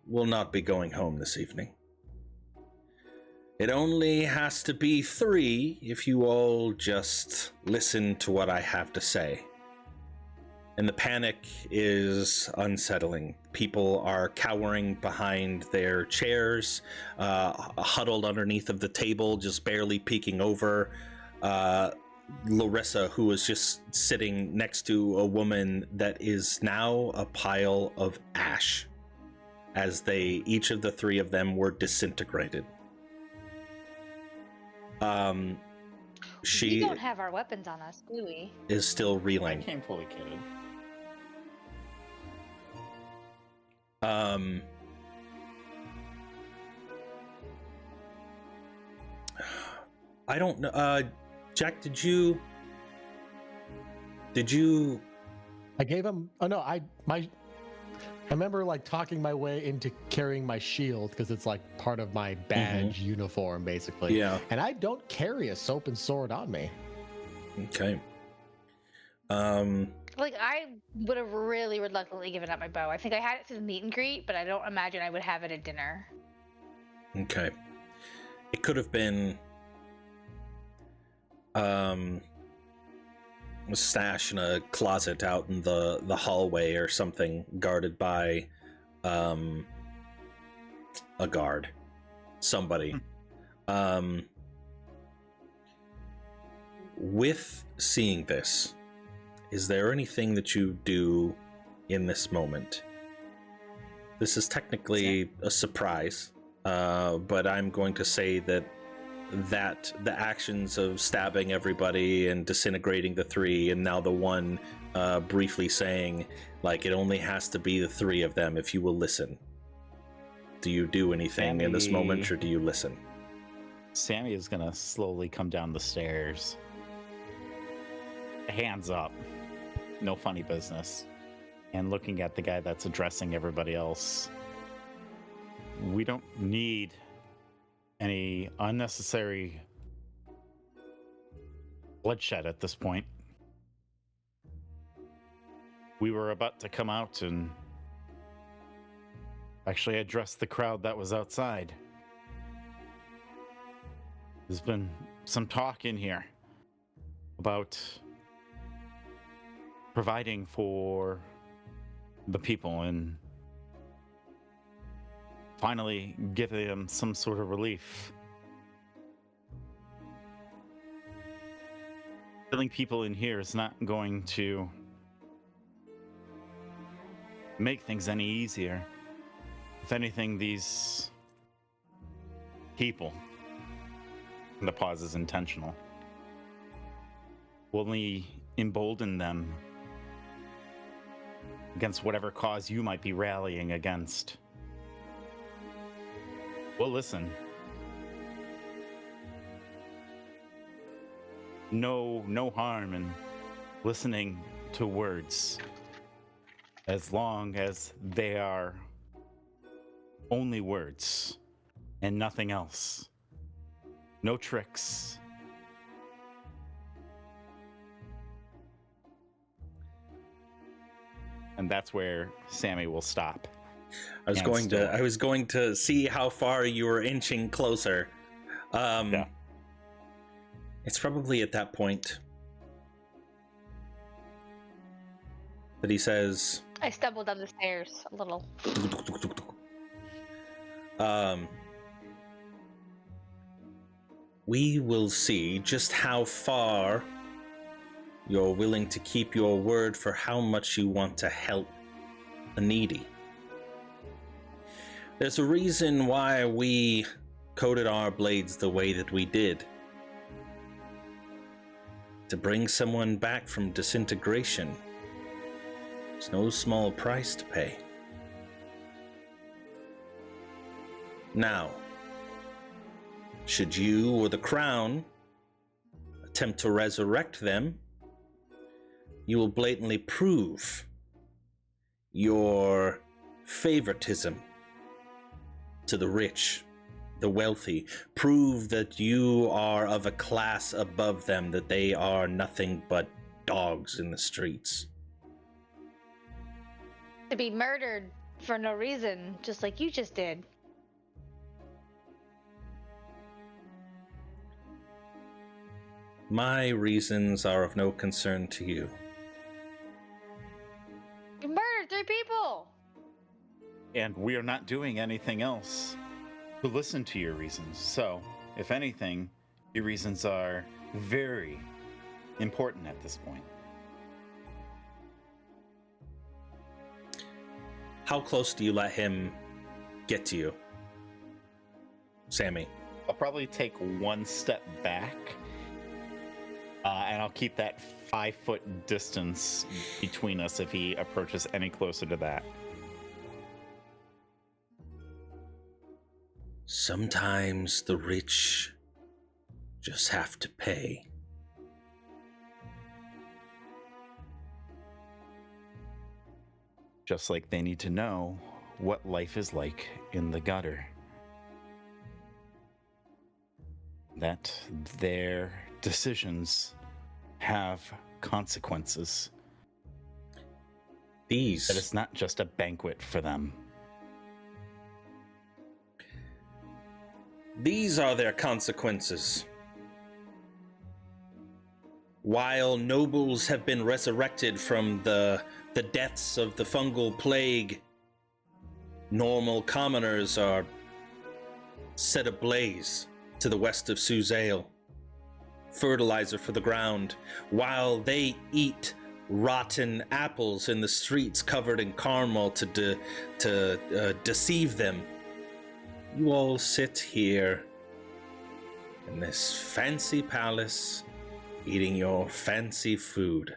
will not be going home this evening. It only has to be 3 if you all just listen to what I have to say." And the panic is unsettling. People are cowering behind their chairs, huddled underneath of the table, just barely peeking over. Larissa, who was just sitting next to a woman that is now a pile of ash, as each of the 3 of them were disintegrated. We She don't have our weapons on us, do we? is still I reeling. came fully kitted. I don't know. Jack, did you? I gave him. Oh no, I remember like talking my way into carrying my shield because it's like part of my badge uniform, basically. Yeah. And I don't carry a soap and sword on me. Okay. Like, I would have really reluctantly given up my bow. I think I had it to the meet and greet, but I don't imagine I would have it at dinner. Okay. It could have been a stash in a closet out in the hallway or something, guarded by a guard. Somebody. With seeing this, is there anything that you do in this moment? This is technically a surprise, but I'm going to say that the actions of stabbing everybody and disintegrating the 3, and now the one briefly saying, like, it only has to be the 3 of them if you will listen. Do you do anything in this moment, or do you listen? Sammy is gonna slowly come down the stairs. Hands up. No funny business. And looking at the guy that's addressing everybody else. We don't need any unnecessary bloodshed at this point. We were about to come out and actually address the crowd that was outside. There's been some talk in here about providing for the people and finally giving them some sort of relief. Killing people in here is not going to make things any easier. If anything, these people, and the pause is intentional, will only embolden them against whatever cause you might be rallying against. Well, listen. No harm in listening to words, as long as they are only words and nothing else. No tricks. And that's where Sammy will stop. I was going to see how far you were inching closer. Yeah. It's probably at that point that he says, I stumbled down the stairs a little. We will see just how far you're willing to keep your word for how much you want to help the needy. There's a reason why we coated our blades the way that we did. To bring someone back from disintegration, it's no small price to pay. Now, should you or the Crown attempt to resurrect them, you will blatantly prove your favoritism to the rich, the wealthy, prove that you are of a class above them, that they are nothing but dogs in the streets. To be murdered for no reason, just like you just did. My reasons are of no concern to you. You murdered 3 people! And we are not doing anything else to listen to your reasons. So, if anything, your reasons are very important at this point. How close do you let him get to you, Sammy? I'll probably take one step back, and I'll keep that 5-foot distance between us if he approaches any closer to that. Sometimes the rich just have to pay. Just like they need to know what life is like in the gutter. That their decisions have consequences. That it's not just a banquet for them. These are their consequences. While nobles have been resurrected from the deaths of the fungal plague, normal commoners are set ablaze to the west of Suzail, fertilizer for the ground, while they eat rotten apples in the streets covered in caramel to deceive them. You all sit here in this fancy palace, eating your fancy food.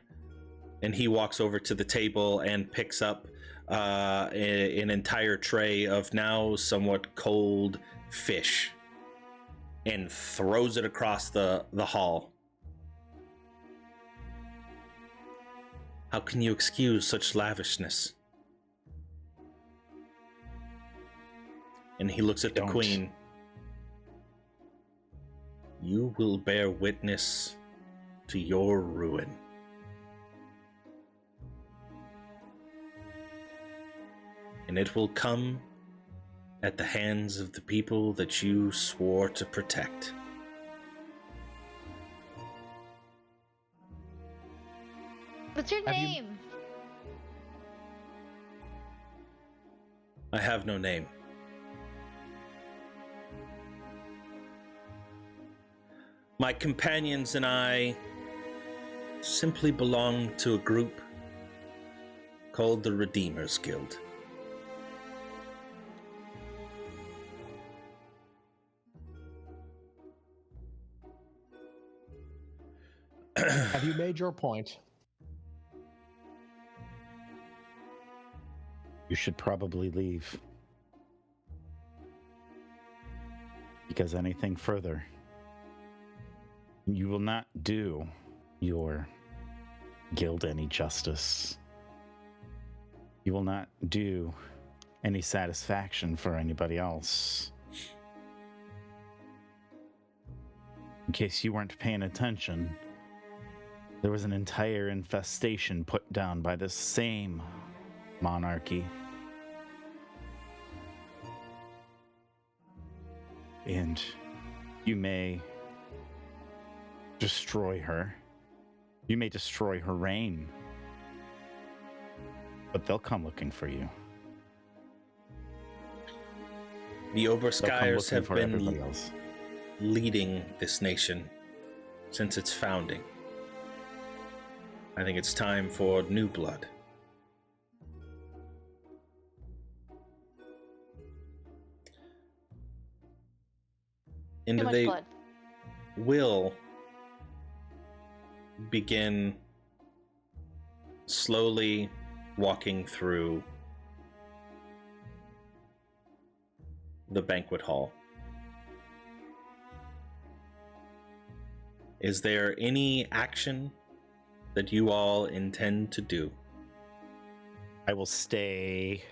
And he walks over to the table and picks up an entire tray of now somewhat cold fish and throws it across the hall. How can you excuse such lavishness? And he looks at the queen. You will bear witness to your ruin. And it will come at the hands of the people that you swore to protect. What's your name? I have no name. My companions and I simply belong to a group called the Redeemers Guild. Have you made your point? You should probably leave. Because anything further, you will not do your guild any justice. You will not do any satisfaction for anybody else. In case you weren't paying attention, there was an entire infestation put down by this same monarchy. And you may destroy her. You may destroy her reign. But they'll come looking for you. The They'll come Oberskires looking have for been everybody else. leading this nation since its founding. I think it's time for new blood. And Too much they blood. will begin slowly walking through the banquet hall. Is there any action that you all intend to do? I will stay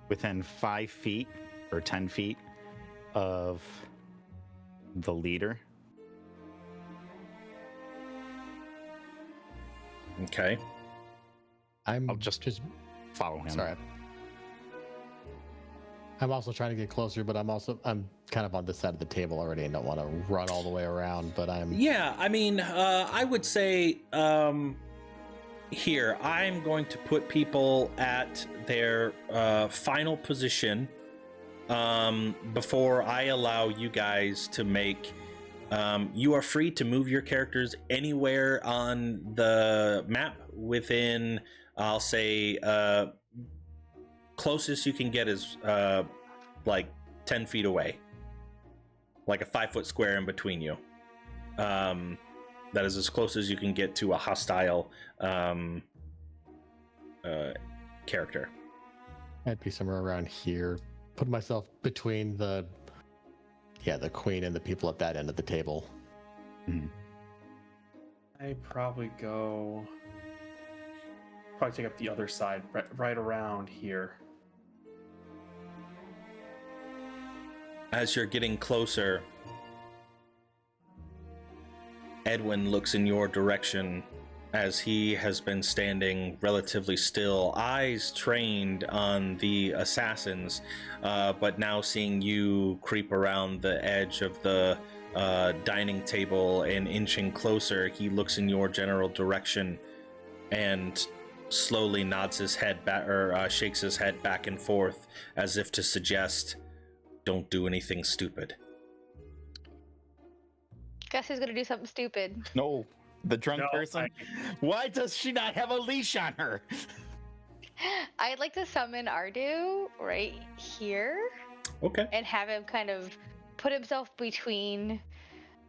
within 5 feet or 10 feet of the leader. Okay. I'll just follow him. Sorry. I'm also trying to get closer, but I'm kind of on this side of the table already and don't want to run all the way around, but I'm... Yeah, I mean, I would say here, I'm going to put people at their final position before I allow you guys to make... you are free to move your characters anywhere on the map within, I'll say, closest you can get is like 10 feet away. Like a 5-foot square in between you. That is as close as you can get to a hostile character. I'd be somewhere around here. Put myself between the queen and the people at that end of the table. Mhm. I probably take up the other side, right around here. As you're getting closer, Edwin looks in your direction as he has been standing relatively still, eyes trained on the assassins, but now seeing you creep around the edge of the dining table and inching closer, he looks in your general direction and slowly nods his head back, or shakes his head back and forth as if to suggest, don't do anything stupid. Guess who's gonna do something stupid? No, the drunk No, person. Why does she not have a leash on her? I'd like to summon Ardu right here Okay. and have him kind of put himself between.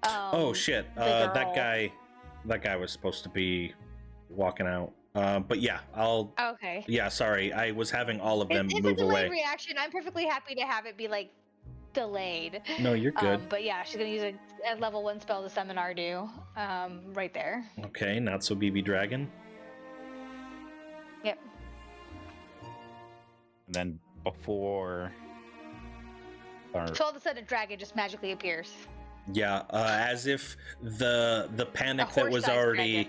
Oh shit! the That girl. guy was supposed to be walking out. But yeah, I'll. Okay. Yeah, sorry, I was having all of them It's a move delayed away. reaction. I'm perfectly happy to have it be like delayed. No, you're good. But yeah, she's gonna use a level 1 spell to summon Ardu. Right there. Okay, not so BB Dragon. Yep. And then before, So all of a sudden, a dragon just magically appears. Yeah, as if the panic A that was horse-sized already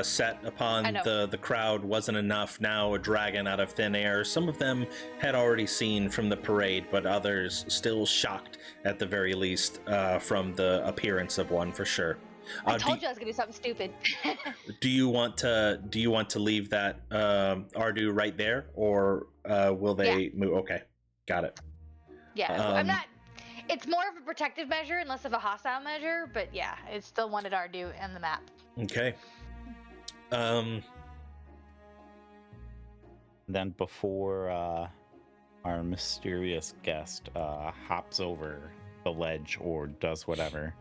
set upon I know. the crowd wasn't enough. Now a dragon out of thin air. Some of them had already seen from the parade, but others still shocked at the very least from the appearance of one for sure. I told you I was gonna do something stupid. Do you want to leave that Ardu right there, or will they move? Okay, got it. Yeah, I'm not. It's more of a protective measure and less of a hostile measure, but yeah, it's still wanted Ardu in the map. Okay. then before our mysterious guest hops over the ledge or does whatever,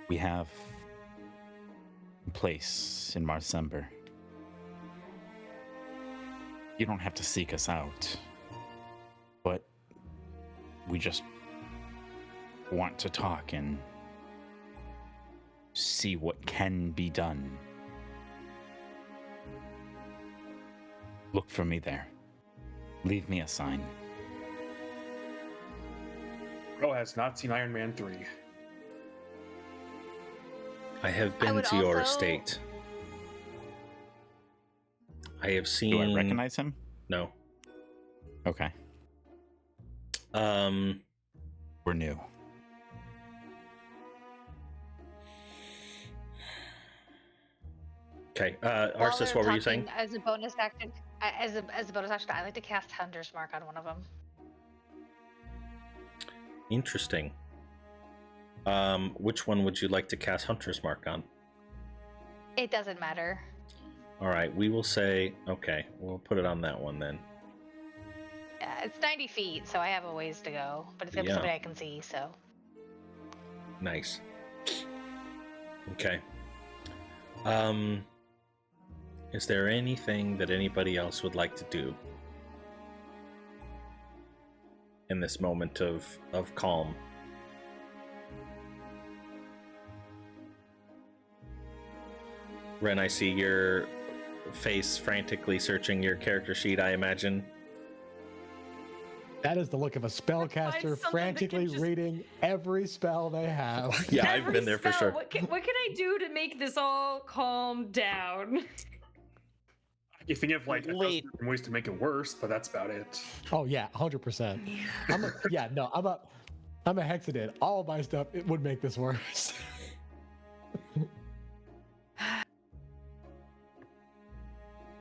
we have a place in Marsember. You don't have to seek us out, but we just want to talk and see what can be done. Look for me there. Leave me a sign. Bro has not seen Iron Man 3. I have I been would to your also- estate. I have seen. Do I recognize him? No. Okay. We're new. Okay. While Arsis, we what were you saying? talking, As a bonus action, as a bonus action, I like to cast Hunter's Mark on one of them. Interesting. Which one would you like to cast Hunter's Mark on? It doesn't matter. All right, we will say, okay, we'll put it on that one then. It's 90 feet, so I have a ways to go, but it's gonna be Yeah. somebody I can see. So Nice. Okay. Is there anything that anybody else would like to do in this moment of calm? Ren, I see your face frantically searching your character sheet, I imagine. That is the look of a spellcaster something that can frantically just- reading every spell they have. Yeah, I've Every been there for spell. sure. What can I do to make this all calm down? You think of like a Wait. dozen ways to make it worse, but that's about it. Oh yeah, 100%. I'm a Hexadid. All of my stuff it would make this worse.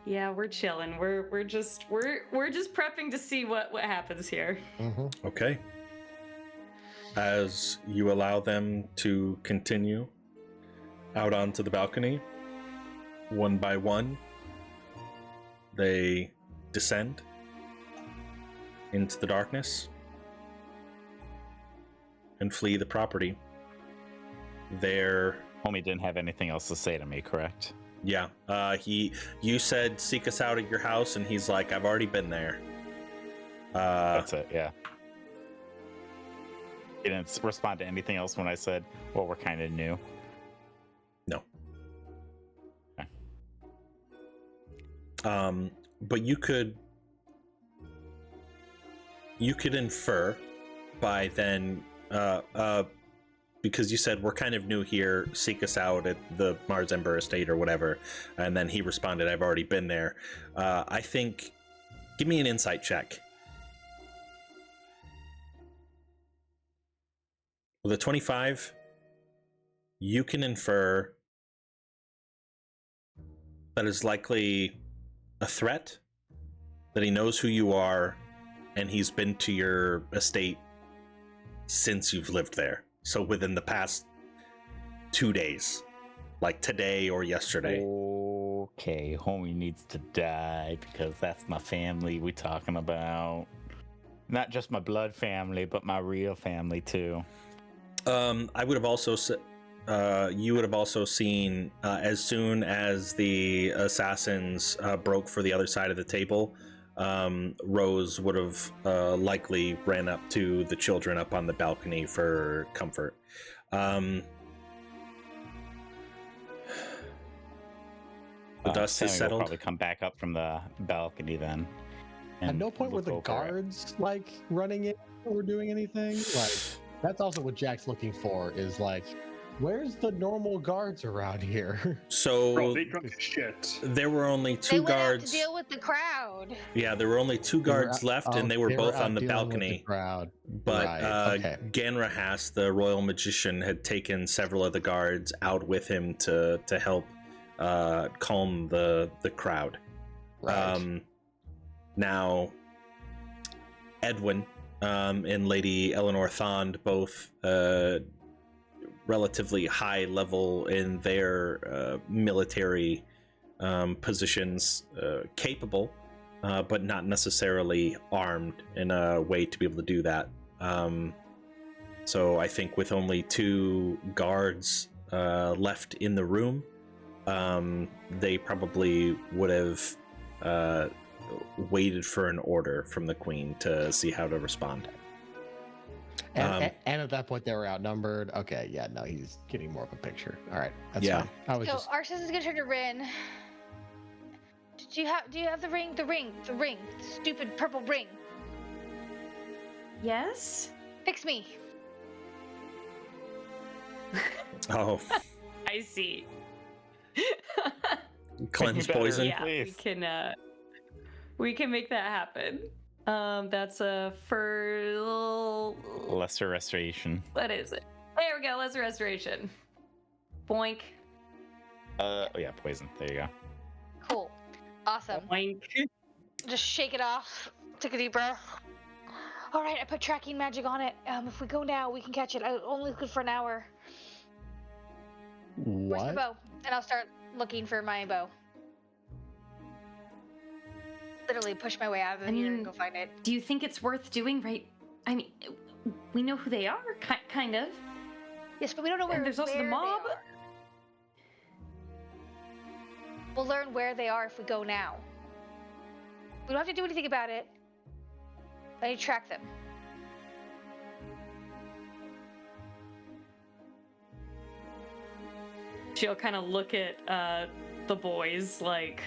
Yeah, we're chilling. We're just prepping to see what happens here. Okay. As you allow them to continue out onto the balcony, one by one, they descend into the darkness and flee the property. Homie didn't have anything else to say to me, correct? Yeah, you said seek us out at your house, and he's like, I've already been there. That's it, yeah. He didn't respond to anything else when I said, well, we're kind of new. No. Okay. But you could infer by then, because you said we're kind of new here, seek us out at the Mars Ember estate or whatever, and then he responded, I've already been there. I think, give me an insight check. With a 25, you can infer that is likely a threat, that he knows who you are, and he's been to your estate since you've lived there. So within the past 2 days, like today or yesterday. Okay, homie needs to die because that's my family we talking about. Not just my blood family, but my real family too. I would have also you would have also seen as soon as the assassins broke for the other side of the table, Rose would have likely ran up to the children up on the balcony for comfort. The dust Sammy has will settled. probably come back up from the balcony then. At and no point were look the over it. guards like running in or doing anything. Like that's also what Jack's looking for is like, where's the normal guards around here? So Bro, they drunk as shit. there were only they two went out guards. to deal with the crowd. Yeah, there were only two guards left, and they were both out on the dealing with balcony. crowd. But Right, okay. Ganrahas, the royal magician, had taken several of the guards out with him to help calm the crowd. Right. Now, Edwin and Lady Eleanor Thond, both relatively high level in their military positions, capable, but not necessarily armed in a way to be able to do that. So I think with only two guards left in the room, they probably would have waited for an order from the queen to see how to respond. And at that point they were outnumbered. Okay, yeah, no, he's getting more of a picture. All right, that's Yeah. fine. I was So just Arsis is gonna turn to Rin. Do you have the ring? The stupid purple ring. Yes? Fix me. Oh, I see. Cleanse Better. poison. Yeah, Please. we can make that happen. That's a for Lesser restoration. what is it? There we go, lesser restoration. Boink. Oh yeah, poison. There you go. Cool. Awesome. Boink. Just shake it off. Take a deep breath. All right, I put tracking magic on it. If we go now, we can catch it. I only good for an hour. Where's the What? bow? And I'll start looking for my bow. Literally push my way out of I here and mean- go find it. Do you think it's worth doing, right? I mean, we know who they are, kind of. Yes, but we don't know where. And there's also the where they mob. are. We'll learn where they are if we go now. We don't have to do anything about it. I need to track them. She'll kind of look at the boys like,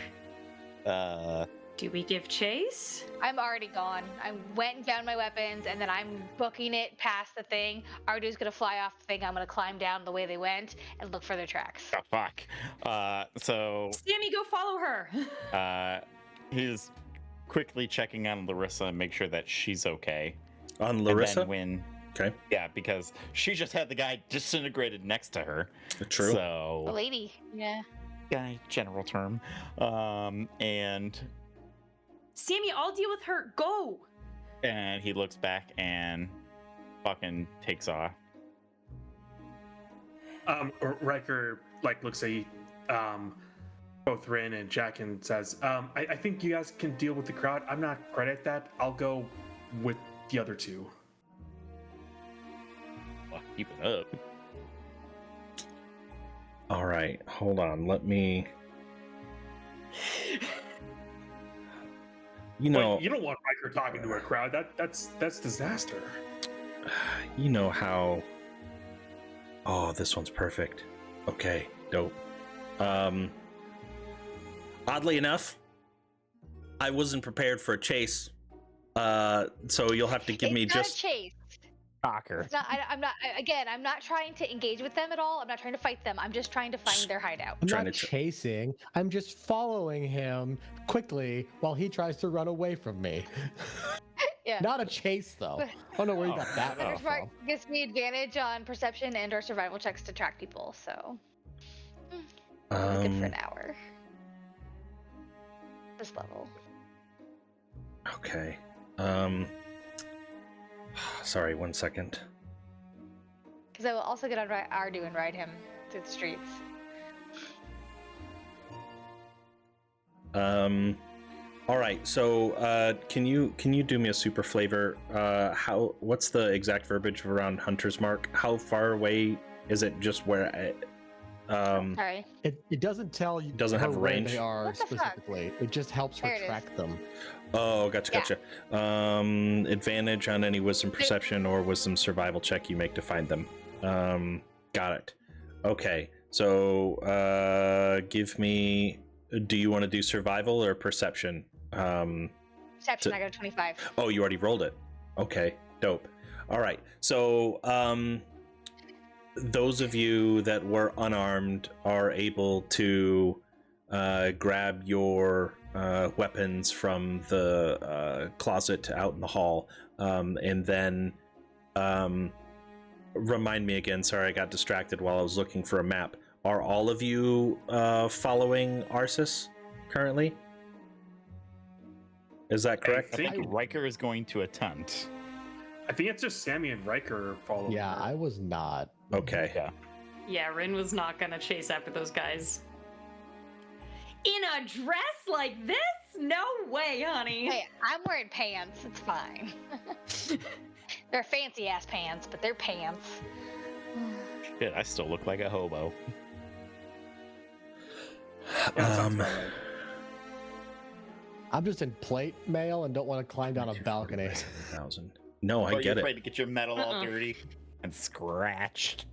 do we give chase? I'm already gone. I went and found my weapons, and then I'm booking it past the thing. Ardu's gonna fly off the thing. I'm gonna climb down the way they went and look for their tracks. Oh fuck. So Sammy, go follow her. he's quickly checking on Larissa and make sure that she's okay. On And Larissa? then when Okay. yeah, because she just had the guy disintegrated next to her. True. A So lady. Yeah. yeah, general term. And Sammy, I'll deal with her. Go. he looks back and fucking takes off. Riker looks at both Rin and Jack and says, I think you guys can deal with the crowd. I'm not great at that. I'll go with the other two. Well, keep it up. All right. Hold on. Let me. You know, Wait, you don't want Riker talking to a crowd. That's disaster. you know how. Oh, this one's perfect. Okay, dope. Oddly enough, I wasn't prepared for a chase. So you'll have to give me It's not just. a chase. Shocker. It's not. I'm not. Again, I'm not trying to engage with them at all. I'm not trying to fight them. I'm just trying to find their hideout. I'm Trying not to chasing. I'm just following him quickly while he tries to run away from me. Yeah. Not a chase, though. I don't know where you got that Thunder from. Spark gives me advantage on perception and/or survival checks to track people. So good for an hour. This level. Okay. Sorry, 1 second. Because I will also get on Ardu and ride him through the streets. All right. So, can you do me a super flavor? What's the exact verbiage around Hunter's Mark? How far away is it? Just where? Sorry. It doesn't tell you Doesn't have where range? they are What the fuck? specifically. It just helps her There it is. track them. Oh, gotcha, Yeah. gotcha. Advantage on any wisdom perception or wisdom survival check you make to find them. Got it. Okay. So, give me. Do you want to do survival or perception? Perception, I got a 25. Oh, you already rolled it. Okay, dope. All right. So, those of you that were unarmed are able to grab your weapons from the closet out in the hall, and then remind me again. Sorry, I got distracted while I was looking for a map. Are all of you following Arsis currently? Is that correct? I think Riker is going to attempt. I think it's just Sammy and Riker following. Yeah, her. I was not. Okay. Yeah. Yeah, Rin was not gonna chase after those guys. In a dress like this? No way, honey. Hey, I'm wearing pants. It's fine. They're fancy ass pants, but they're pants. Shit, I still look like a hobo. Yeah, that sounds about right. I'm just in plate mail and don't want to climb down a balcony. 7,000. No, I Or get you're it. afraid to get your metal all Uh-uh. dirty and scratched.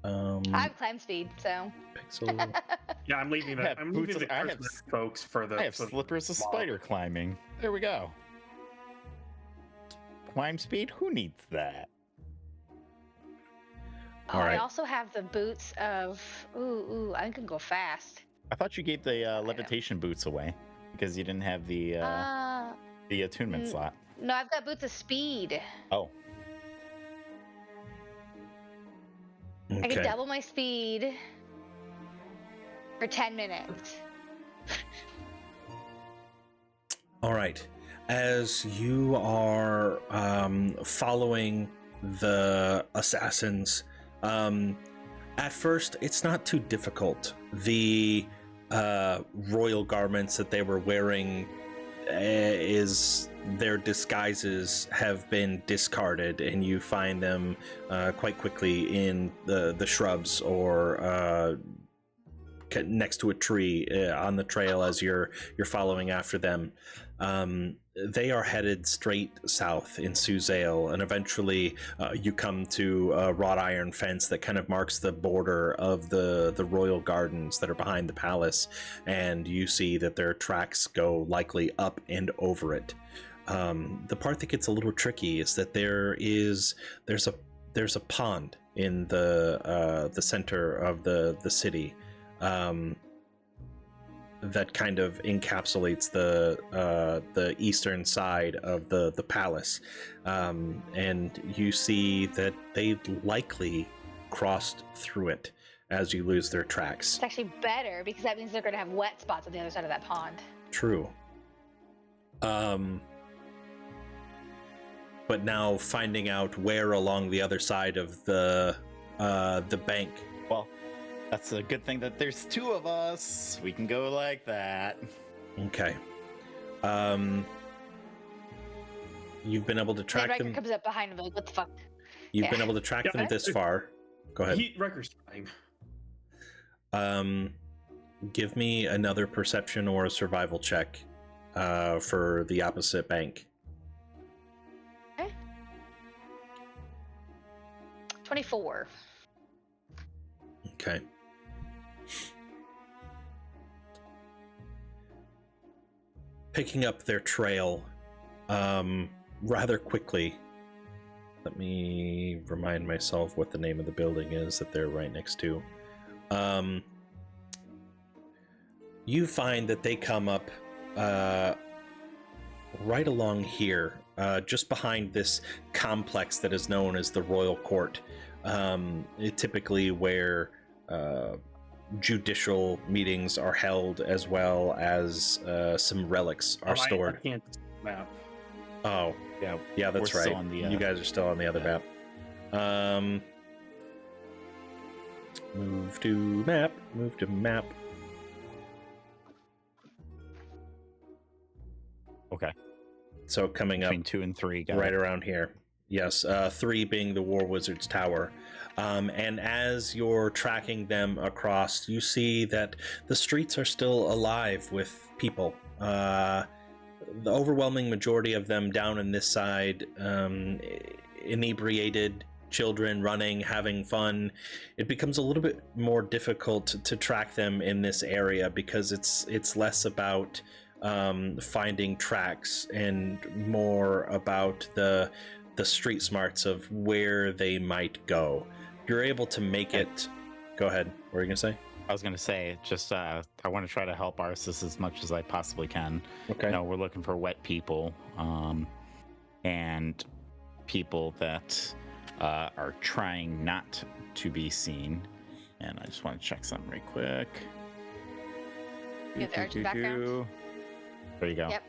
I have climb speed, so. Pixel. Yeah, I'm leaving I it. have I'm boots leaving of- the I have Christmas folks for the. I have for the slippers of mob. spider climbing. There we go. Climb speed? Who needs that? Oh, All I right. also have the boots of. Ooh, I can go fast. I thought you gave the levitation boots away because you didn't have the attunement n- slot. No, I've got boots of speed. Oh, I can Okay. double my speed for 10 minutes. All right. As you are following the assassins, at first it's not too difficult. The royal garments that they were wearing is their disguises have been discarded, and you find them quite quickly in the shrubs or next to a tree on the trail as you're following after them. They are headed straight south in Suzail, and eventually you come to a wrought iron fence that kind of marks the border of the royal gardens that are behind the palace, and you see that their tracks go likely up and over it. The part that gets a little tricky is that there's a pond in the center of the city. That kind of encapsulates the eastern side of the palace, and you see that they've likely crossed through it as you lose their tracks. It's actually better because that means they're going to have wet spots on the other side of that pond. True. But now finding out where along the other side of the bank. well, that's a good thing that there's two of us. We can go like that. Okay. You've been able to track Riker them. comes up behind him like, what the fuck? You've been able to track them this far. Go ahead. Riker's trying. Give me another perception or a survival check for the opposite bank. Okay. 24. Okay. Picking up their trail rather quickly. Let me remind myself what the name of the building is that they're right next to. You find that they come up right along here, just behind this complex that is known as the Royal Court, typically where judicial meetings are held, as well as some relics are stored. I can't map. Oh, yeah, that's we're right. still on the, you guys are still on the other map. Move to map. Okay. So coming up Between 2 and 3, right around here. Yes, 3 being the War Wizard's Tower. And as you're tracking them across, you see that the streets are still alive with people. The overwhelming majority of them down on this side, inebriated, children running, having fun. It becomes a little bit more difficult to track them in this area because it's less about finding tracks and more about the street smarts of where they might go. You're able to make it. Go ahead. What were you gonna say? I was going to say, just I want to try to help Arsis as much as I possibly can. Okay. We're looking for wet people and people that are trying not to be seen. And I just want to check something right quick. You have the arch background? There you go. Yep.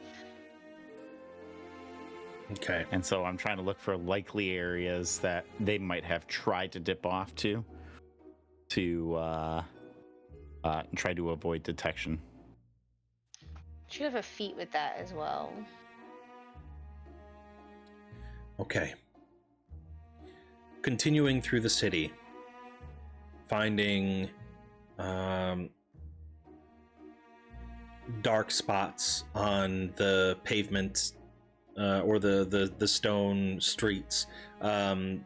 Okay. And so I'm trying to look for likely areas that they might have tried to dip off to try to avoid detection. Should have a feat with that as well. Okay. Continuing through the city, finding dark spots on the pavement or the stone streets,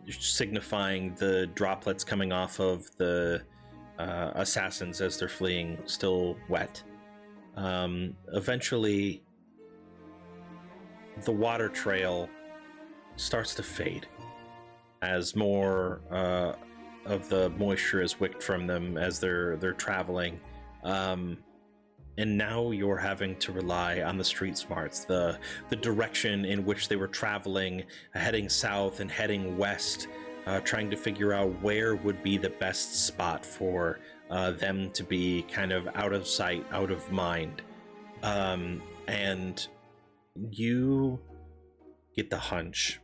signifying the droplets coming off of the assassins as they're fleeing, still wet. Eventually, the water trail starts to fade as more of the moisture is wicked from them as they're traveling. And now you're having to rely on the street smarts, the direction in which they were traveling, heading south and heading west, trying to figure out where would be the best spot for them to be kind of out of sight, out of mind. And you get the hunch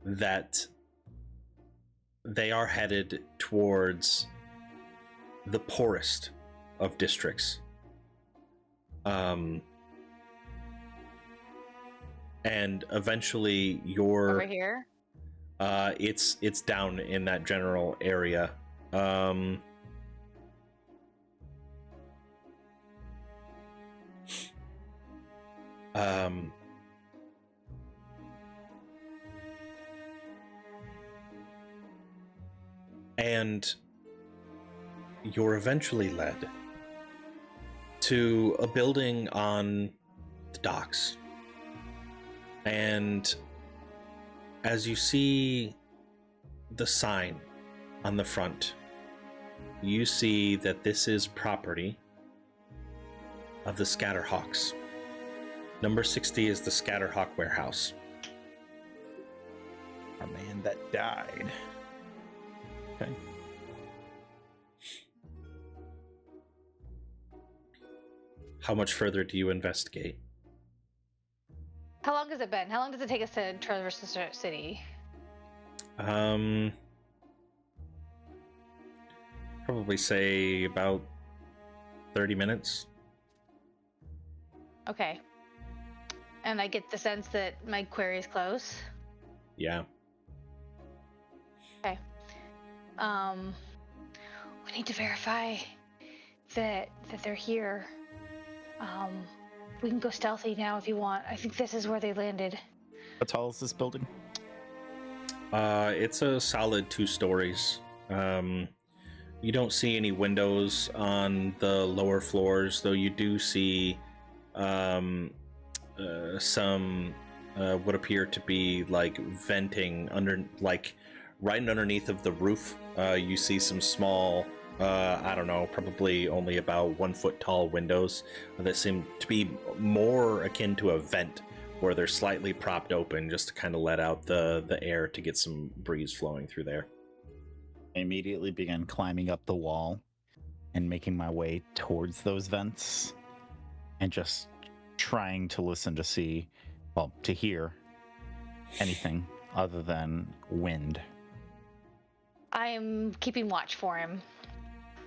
that they are headed towards the poorest of districts. And eventually Over here? it's down in that general area. And you're eventually led to a building on the docks. And as you see the sign on the front, you see that this is property of the Scatterhawks. Number 60 is the Scatterhawk warehouse. Our man that died. Okay. How much further do you investigate? How long has it been? How long does it take us to traverse the city? Probably say about 30 minutes. Okay. And I get the sense that my query is close. Yeah. Okay. We need to verify that they're here. We can go stealthy now if you want. I think this is where they landed. How tall is this building? It's a solid 2 stories. You don't see any windows on the lower floors, though you do see some what appear to be like venting under, like right underneath of the roof. You see some small, I don't know, probably only about 1 foot tall windows that seem to be more akin to a vent, where they're slightly propped open just to kind of let out the air to get some breeze flowing through there. I immediately began climbing up the wall and making my way towards those vents and just trying to listen to see, well, to hear anything other than wind. I'm keeping watch for him.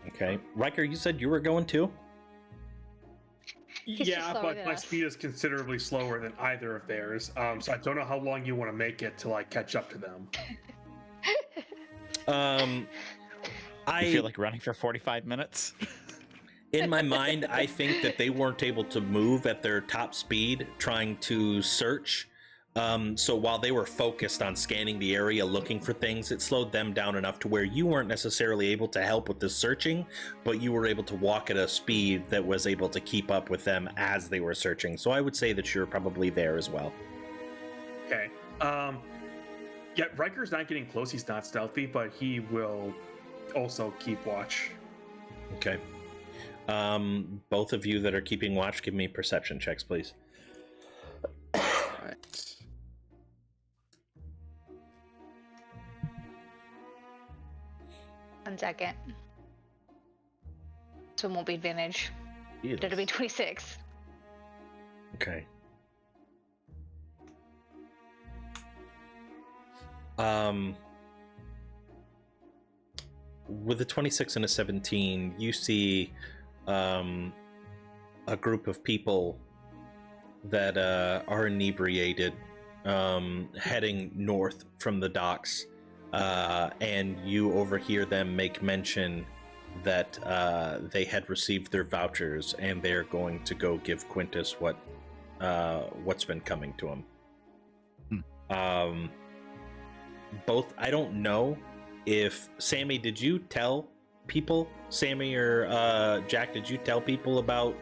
Okay. Riker, you said you were going too? He's just Yeah, slower but than my us. speed is considerably slower than either of theirs. So I don't know how long you want to make it to like catch up to them. I You feel like running for 45 minutes? in my mind, I think that they weren't able to move at their top speed trying to search. So while they were focused on scanning the area looking for things, it slowed them down enough to where you weren't necessarily able to help with the searching, but you were able to walk at a speed that was able to keep up with them as they were searching. So I would say that you're probably there as well. Okay. Yeah, Riker's not getting close. He's not stealthy, but he will also keep watch. Okay. Both of you that are keeping watch, give me perception checks, please. Right. One second. So it won't be advantage. Yes. It'll be 26. Okay. With a 26 and a 17, you see a group of people that are inebriated heading north from the docks, and you overhear them make mention that they had received their vouchers and they're going to go give Quintus what's been coming to him. Both, I don't know if Sammy, did you tell people? Sammy or Jack, did you tell people about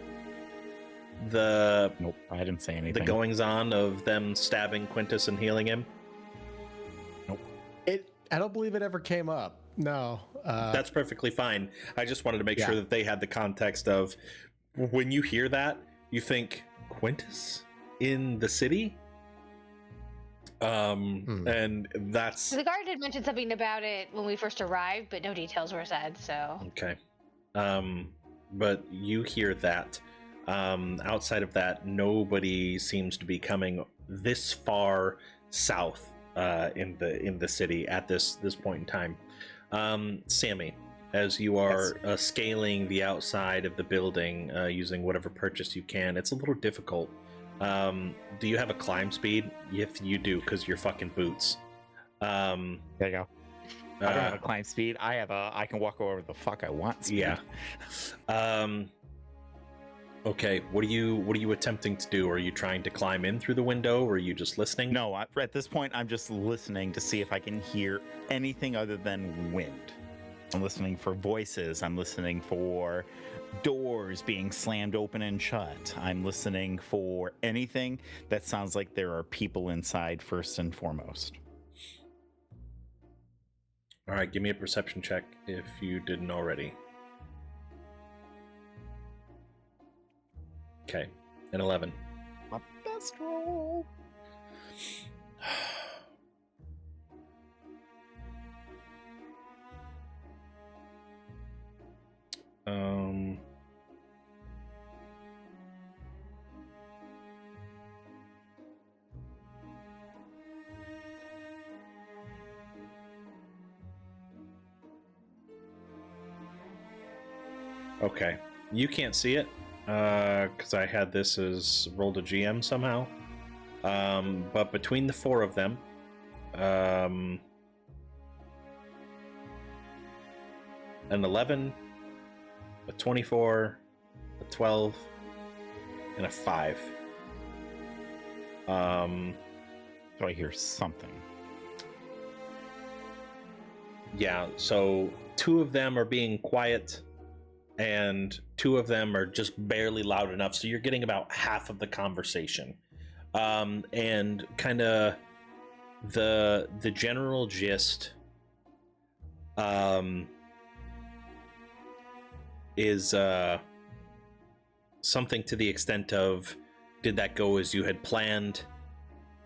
the Nope, I didn't say anything. the goings on of them stabbing Quintus and healing him? I don't believe it ever came up. No. That's perfectly fine. I just wanted to make Yeah. sure that they had the context of when you hear that, you think Quintus in the city? And that's The guard did mention something about it when we first arrived, but no details were said, so. okay. But you hear that. Outside of that, nobody seems to be coming this far south in the city at this point in time. Sammy, as you are scaling the outside of the building using whatever purchase you can, it's a little difficult. Do you have a climb speed? If you do, because you're fucking boots. There you go. I don't have a climb speed. I can walk wherever the fuck I want. Speed. Yeah. Okay. What are you attempting to do? Are you trying to climb in through the window, or are you just listening? No, at this point, I'm just listening to see if I can hear anything other than wind. I'm listening for voices. I'm listening for doors being slammed open and shut. I'm listening for anything that sounds like there are people inside first and foremost. All right, give me a perception check if you didn't already. Okay, an 11. My best roll. Okay, you can't see it because I had this as rolled a GM somehow. But between the four of them, an 11, a 24, a 12, and a 5. So I hear something. Yeah, so 2 of them are being quiet, and 2 of them are just barely loud enough, so you're getting about half of the conversation. And kind of the general gist is something to the extent of, did that go as you had planned?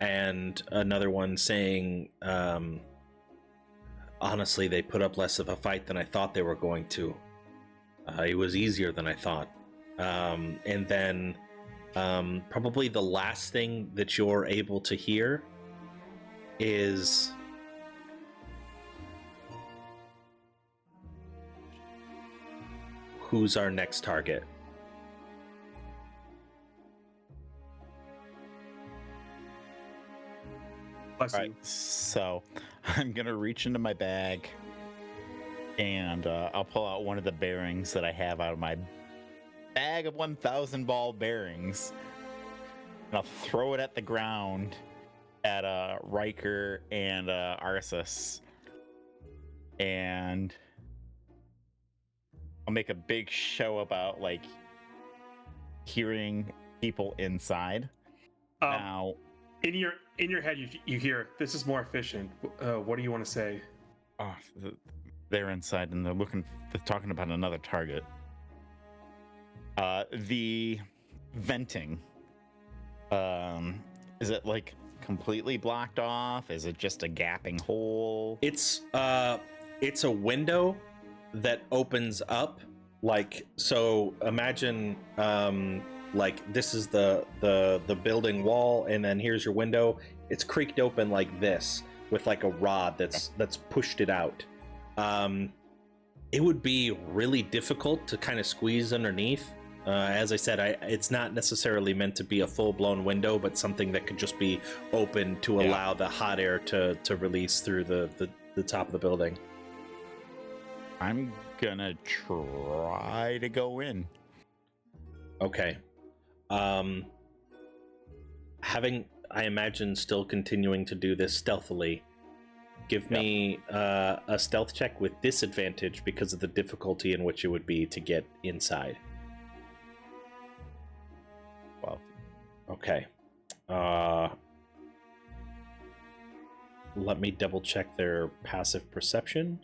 And another one saying, honestly, they put up less of a fight than I thought they were going to. It was easier than I thought. And then probably the last thing that you're able to hear is who's our next target? Bless All you. right, so I'm gonna reach into my bag and I'll pull out one of the bearings that I have out of my bag of 1,000 ball bearings, and I'll throw it at the ground at Riker and Arceus, and I'll make a big show about like hearing people inside. Now, in your head, you hear, "This is more efficient." What do you want to say? oh, they're inside and they're talking about another target. The venting, is it like completely blocked off? Is it just a gapping hole? It's a window that opens up, like, so imagine like this is the building wall, and then here's your window. It's creaked open like this with like a rod that's pushed it out. It would be really difficult to kind of squeeze underneath. As I said, it's not necessarily meant to be a full-blown window, but something that could just be open to allow the hot air to release through the top of the building. I'm gonna try to go in. Okay. Having, I imagine, still continuing to do this stealthily, give me a stealth check with disadvantage because of the difficulty in which it would be to get inside. Well, okay. Let me double check their passive perception.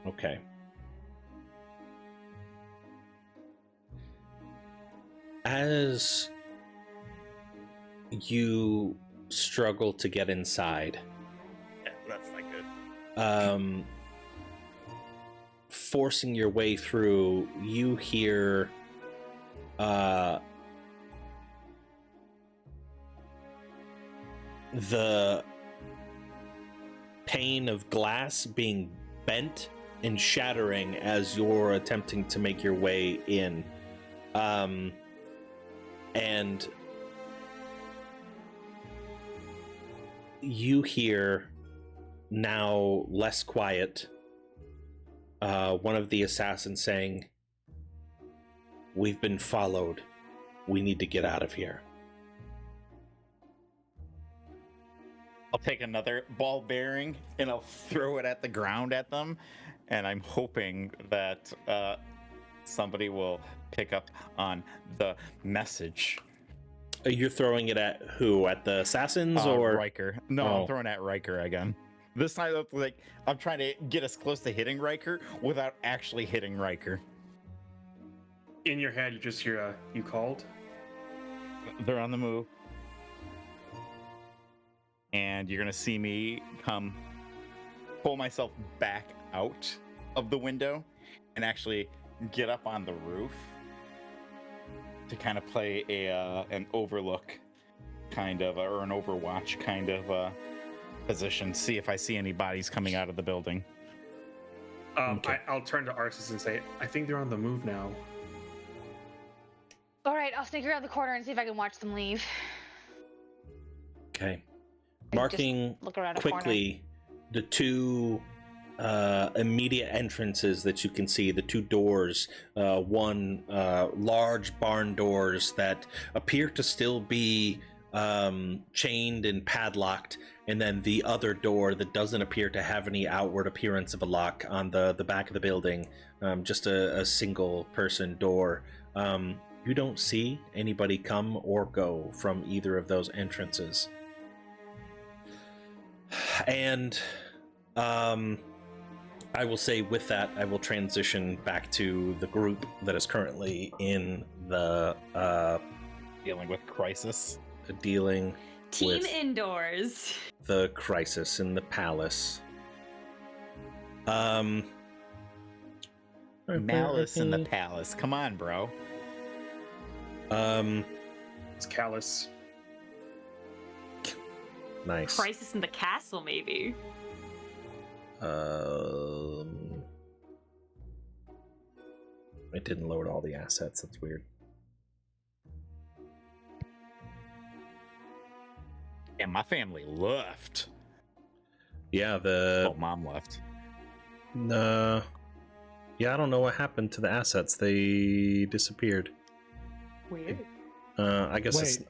Okay. As you struggle to get inside, Yeah, that's not good. forcing your way through, you hear the pane of glass being bent and shattering as you're attempting to make your way in. And you hear, now less quiet, one of the assassins saying, "We've been followed. We need to get out of here." I'll take another ball bearing and I'll throw it at the ground at them, and I'm hoping that somebody will pick up on the message. You're throwing it at who? At the assassins or Riker? No, Oh. I'm throwing at Riker again. This time, like, I'm trying to get as close to hitting Riker without actually hitting Riker. In your head, you just hear, "You called." They're on the move. And you're going to see me pull myself back out of the window and actually get up on the roof to kind of play an overlook kind of, or an overwatch kind of position, see if I see any bodies coming out of the building. Okay. I'll turn to Arsis and say, "I think they're on the move now." All right, I'll sneak around the corner and see if I can watch them leave. Okay. And Marking just look around a quickly the two immediate entrances that you can see, the two doors, one large barn doors that appear to still be chained and padlocked, and then the other door that doesn't appear to have any outward appearance of a lock on the back of the building, just a single person door. You don't see anybody come or go from either of those entrances. And I will say with that, I will transition back to the group that is currently in the Dealing with crisis. dealing Team with indoors. the crisis in the palace. Malice in the palace. Come on, bro. It's Callus. Nice. Crisis in the castle, maybe. It didn't load all the assets. That's weird. And my family left. Yeah, the Oh, mom left. yeah, I don't know what happened to the assets. They disappeared. Weird. I guess it's Wait,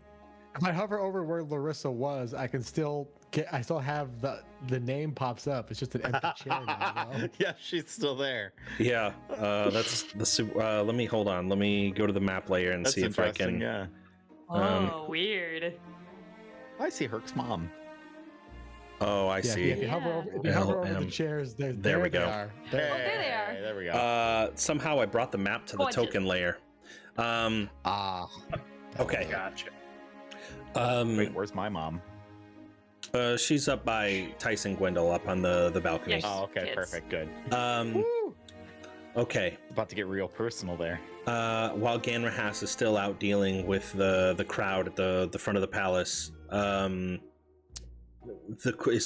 if I hover over where Larissa was, I can still get. I still have the name pops up. It's just an empty chair now. You know? Yeah, she's still there. yeah. That's the. Let me hold on. Let me go to the map layer and That's see if I interesting, can. Yeah. Oh, weird. I see Herc's mom. Oh, I Yeah, see. if you hover over, if you hover over the LM. chairs, There we they go. are. Oh, there they are. There we go. Somehow I brought the map to the Gorgeous. token layer. Ah, Okay. Gotcha. Wait, where's my mom? She's up by Tyson Gwendol up on the balcony. Yeah, Oh, okay, Kids. perfect, good. Okay. About to get real personal there. While Ganrahas is still out dealing with the crowd at the front of the palace, as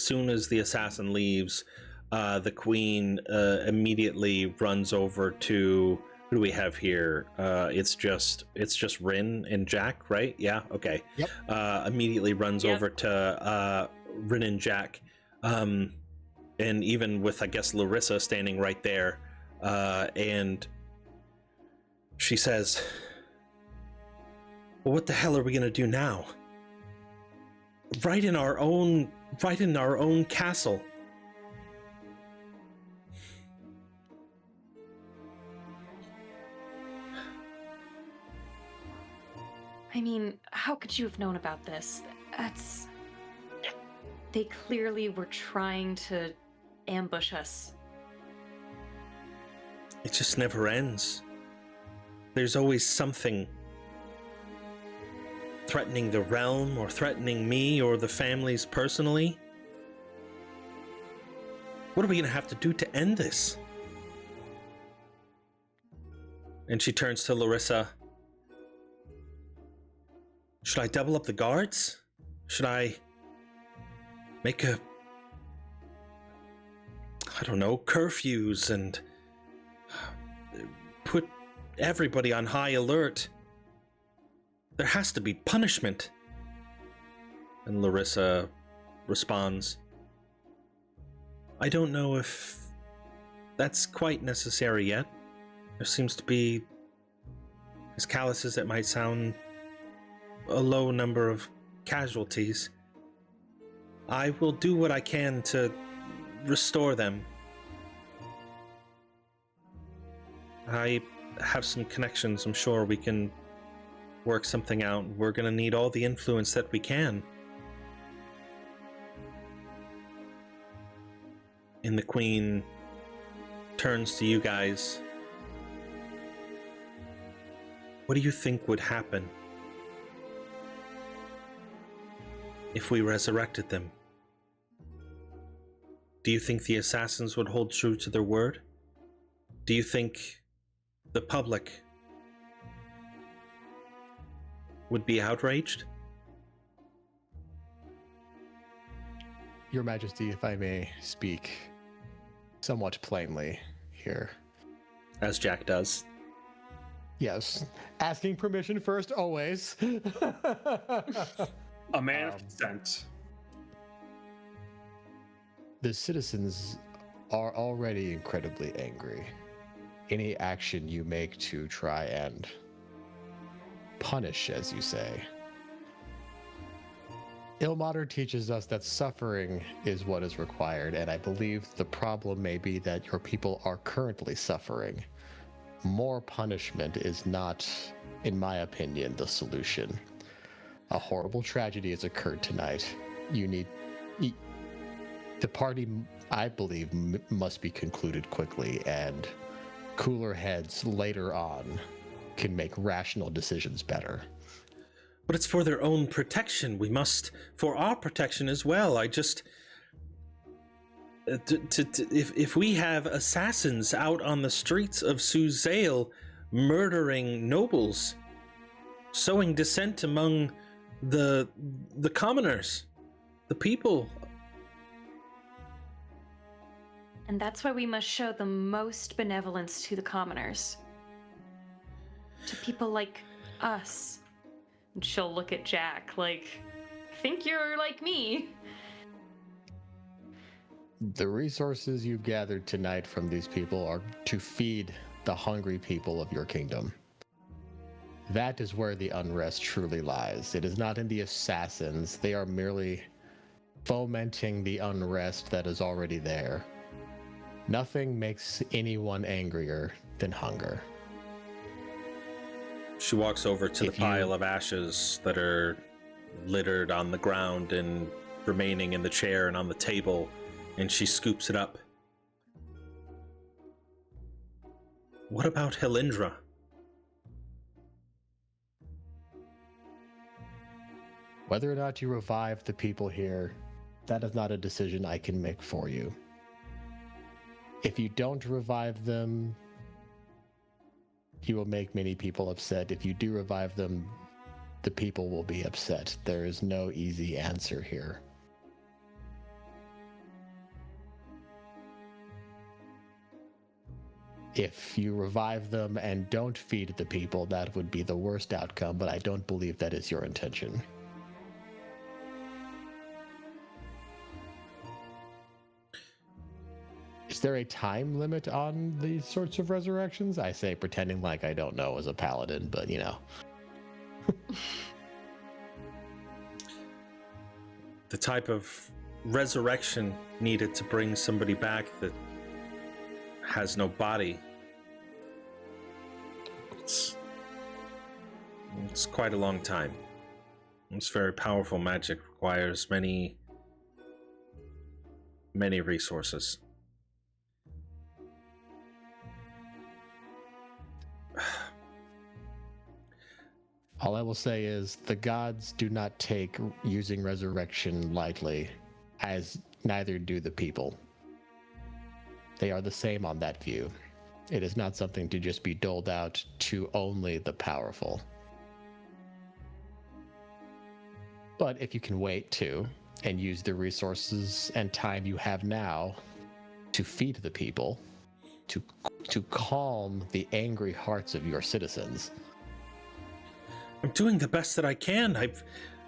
soon as the assassin leaves, the queen immediately runs over to, who do we have here? It's just Rin and Jack, right? Yeah. Okay. Yep. Immediately runs Yep. over to Rin and Jack, and even with, I guess, Larissa standing right there, and she says, "Well, what the hell are we gonna do now? Right in our own castle." I mean, how could you have known about this? They clearly were trying to ambush us. It just never ends. There's always something threatening the realm or threatening me or the families personally. What are we going to have to do to end this? And she turns to Larissa. Should I double up the guards? Should I make curfews and put everybody on high alert? There has to be punishment. And Larissa responds, I don't know if that's quite necessary yet. There seems to be, as callous as it might sound, a low number of casualties. I will do what I can to restore them. I have some connections. I'm sure we can work something out. We're going to need all the influence that we can. And the Queen turns to you guys. What do you think would happen if we resurrected them? Do you think the assassins would hold true to their word? Do you think the public would be outraged? Your Majesty, if I may speak somewhat plainly here. As Jack does. Yes. Asking permission first, always. A man of consent. The citizens are already incredibly angry. Any action you make to try and punish, as you say. Ilmater teaches us that suffering is what is required, and I believe the problem may be that your people are currently suffering. More punishment is not, in my opinion, the solution. A horrible tragedy has occurred tonight. The party, I believe, must be concluded quickly, and cooler heads later on can make rational decisions better. But it's for their own protection. We must, for our protection as well. I just... if we have assassins out on the streets of Suzail murdering nobles, sowing dissent among the commoners, the people... And that's why we must show the most benevolence to the commoners. To people like us. And she'll look at Jack like, think you're like me. The resources you've gathered tonight from these people are to feed the hungry people of your kingdom. That is where the unrest truly lies. It is not in the assassins. They are merely fomenting the unrest that is already there. Nothing makes anyone angrier than hunger. She walks over to the pile of ashes that are littered on the ground and remaining in the chair and on the table, and she scoops it up. What about Helindra? Whether or not you revive the people here, that is not a decision I can make for you. If you don't revive them, you will make many people upset. If you do revive them, the people will be upset. There is no easy answer here. If you revive them and don't feed the people, that would be the worst outcome, but I don't believe that is your intention. Is there a time limit on these sorts of resurrections? I say pretending like I don't know as a paladin, but you know. The type of resurrection needed to bring somebody back that has no body. It's quite a long time. It's very powerful magic, requires many resources. All I will say is the gods do not take using resurrection lightly, as neither do the people. They are the same on that view. It is not something to just be doled out to only the powerful. But if you can wait too, and use the resources and time you have now to feed the people, to calm the angry hearts of your citizens. I'm doing the best that I can.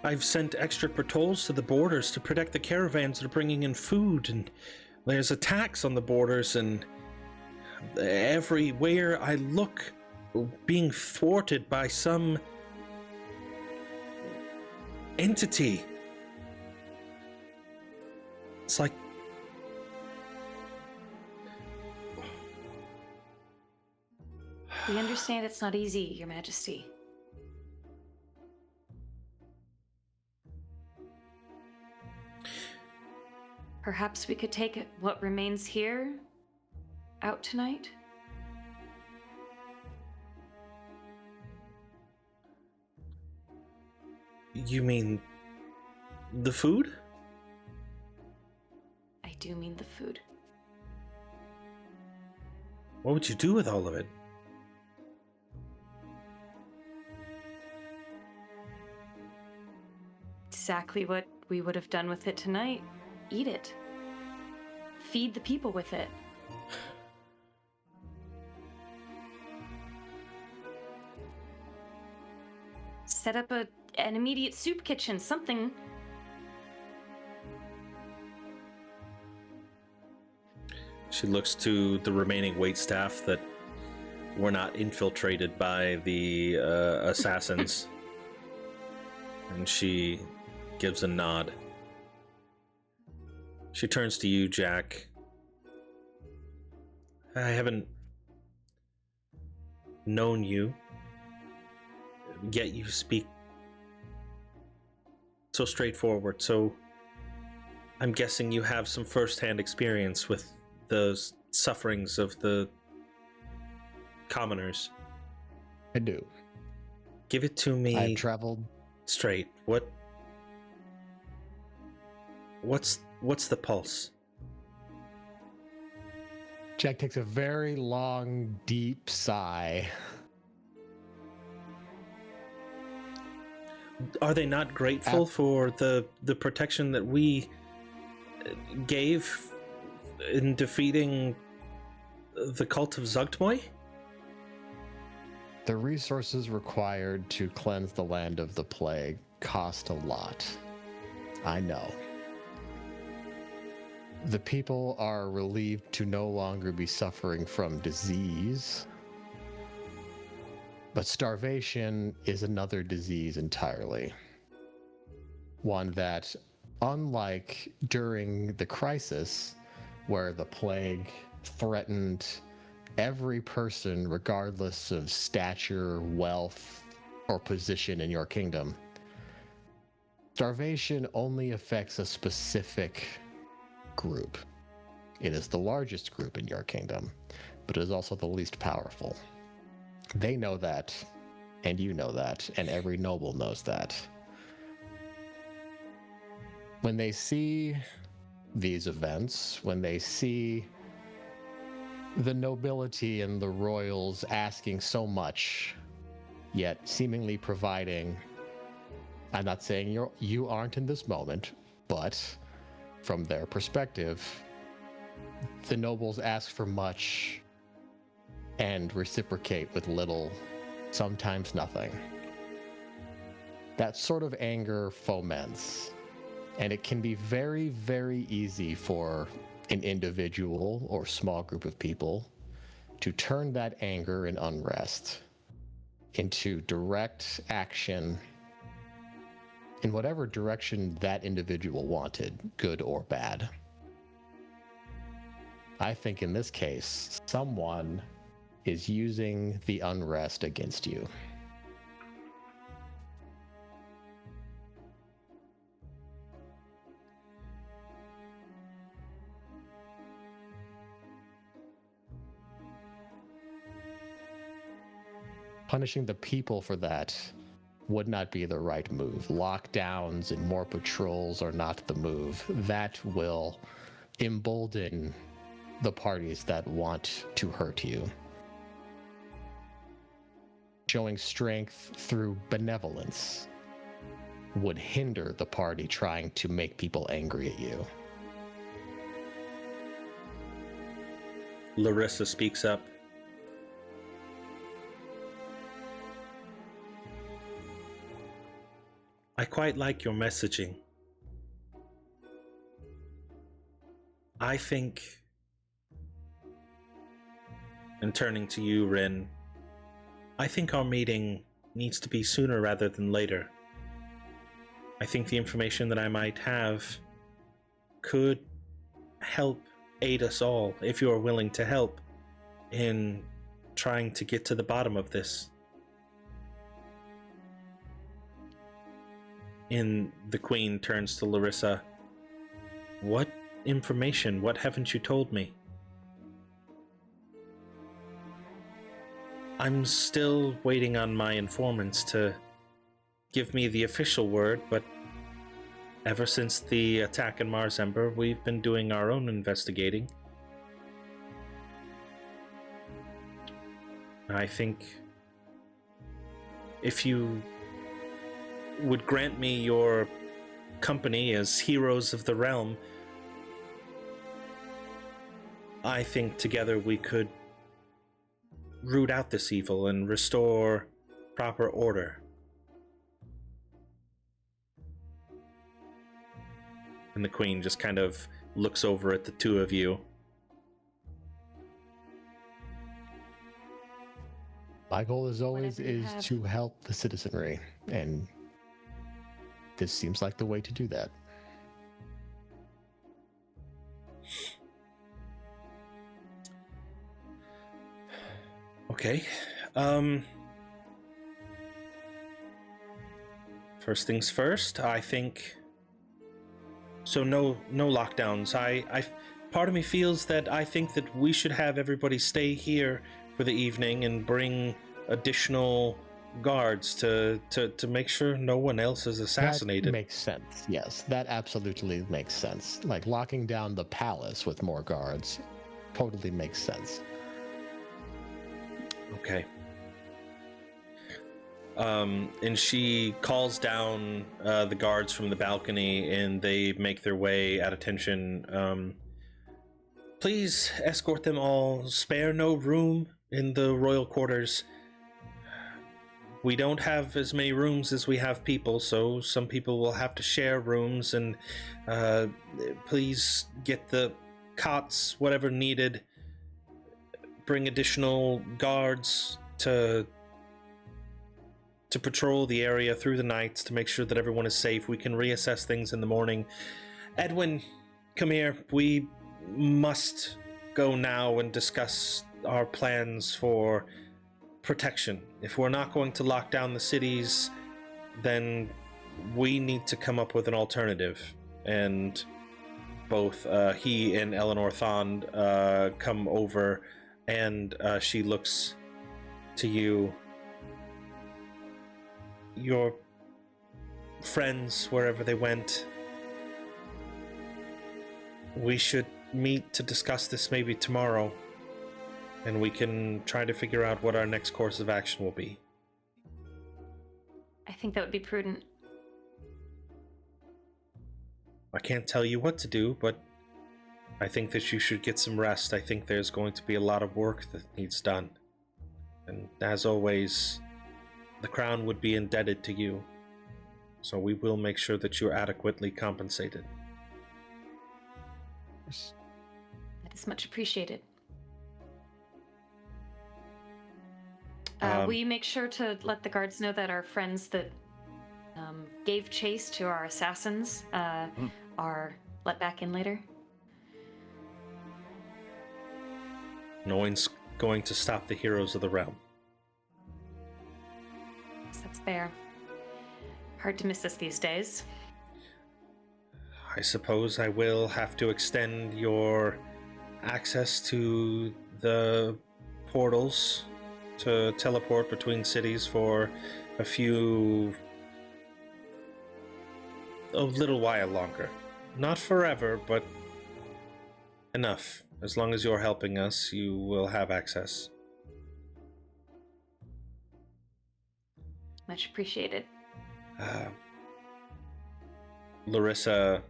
I've sent extra patrols to the borders to protect the caravans that are bringing in food, and there's attacks on the borders, and everywhere I look, being thwarted by some entity. It's like We understand it's not easy, Your Majesty. Perhaps we could take what remains here out tonight? You mean the food? I do mean the food. What would you do with all of it? Exactly what we would have done with it tonight. Eat it. Feed the people with it. Set up an immediate soup kitchen, something. She looks to the remaining waitstaff that were not infiltrated by the assassins. And she gives a nod. She turns to you, Jack. I haven't known you, yet you speak so straightforward, so I'm guessing you have some first-hand experience with the sufferings of the commoners. I do. Give it to me. I've traveled straight. What's the pulse? Jack takes a very long, deep sigh. Are they not grateful for the protection that we gave in defeating the cult of Zugtmoy? The resources required to cleanse the land of the plague cost a lot. I know. The people are relieved to no longer be suffering from disease. But starvation is another disease entirely. One that, unlike during the crisis, where the plague threatened every person, regardless of stature, wealth, or position in your kingdom, starvation only affects a specific group. It is the largest group in your kingdom, but it is also the least powerful. They know that, and you know that, and every noble knows that. When they see these events, when they see the nobility and the royals asking so much, yet seemingly providing, I'm not saying you aren't in this moment, but from their perspective, the nobles ask for much and reciprocate with little, sometimes nothing. That sort of anger foments, and it can be very, very easy for an individual or small group of people to turn that anger and unrest into direct action in whatever direction that individual wanted, good or bad. I think in this case, someone is using the unrest against you. Punishing the people for that would not be the right move. Lockdowns and more patrols are not the move. That will embolden the parties that want to hurt you. Showing strength through benevolence would hinder the party trying to make people angry at you. Larissa speaks up. I quite like your messaging. I think, and turning to you, Rin, I think our meeting needs to be sooner rather than later. I think the information that I might have could help aid us all, if you are willing to help, in trying to get to the bottom of this. And the Queen turns to Larissa. What information? What haven't you told me? I'm still waiting on my informants to give me the official word, but ever since the attack in Mars Ember, we've been doing our own investigating. I think if you would grant me your company as heroes of the realm, I think together we could root out this evil and restore proper order. And the Queen just kind of looks over at the two of you. My goal, as always, Whatever you is have. to help the citizenry, and this seems like the way to do that. Okay. First things first, I think. So no lockdowns. Part of me feels that I think that we should have everybody stay here for the evening and bring additional guards to make sure no one else is assassinated. That makes sense. Yes, that absolutely makes sense. Like locking down the palace with more guards totally makes sense. Okay. And she calls down the guards from the balcony, and they make their way at attention. Please escort them all. Spare no room in the royal quarters. We don't have as many rooms as we have people, so some people will have to share rooms, and please get the cots, whatever needed. Bring additional guards to patrol the area through the nights to make sure that everyone is safe. We can reassess things in the morning. Edwin, come here. We must go now and discuss our plans for protection. If we're not going to lock down the cities, then we need to come up with an alternative. And both he and Eleanor Thond come over, and she looks to you. Your friends, wherever they went, we should meet to discuss this maybe tomorrow, and we can try to figure out what our next course of action will be. I think that would be prudent. I can't tell you what to do, but I think that you should get some rest. I think there's going to be a lot of work that needs done. And as always, the Crown would be indebted to you. So we will make sure that you're adequately compensated. That is much appreciated. Um, Will you make sure to let the guards know that our friends that gave chase to our assassins are let back in later? No one's going to stop the heroes of the realm. Yes, that's fair. Hard to miss us these days. I suppose I will have to extend your access to the portals to teleport between cities for a little while longer. Not forever, but enough. As long as you're helping us, you will have access. Much appreciated. Larissa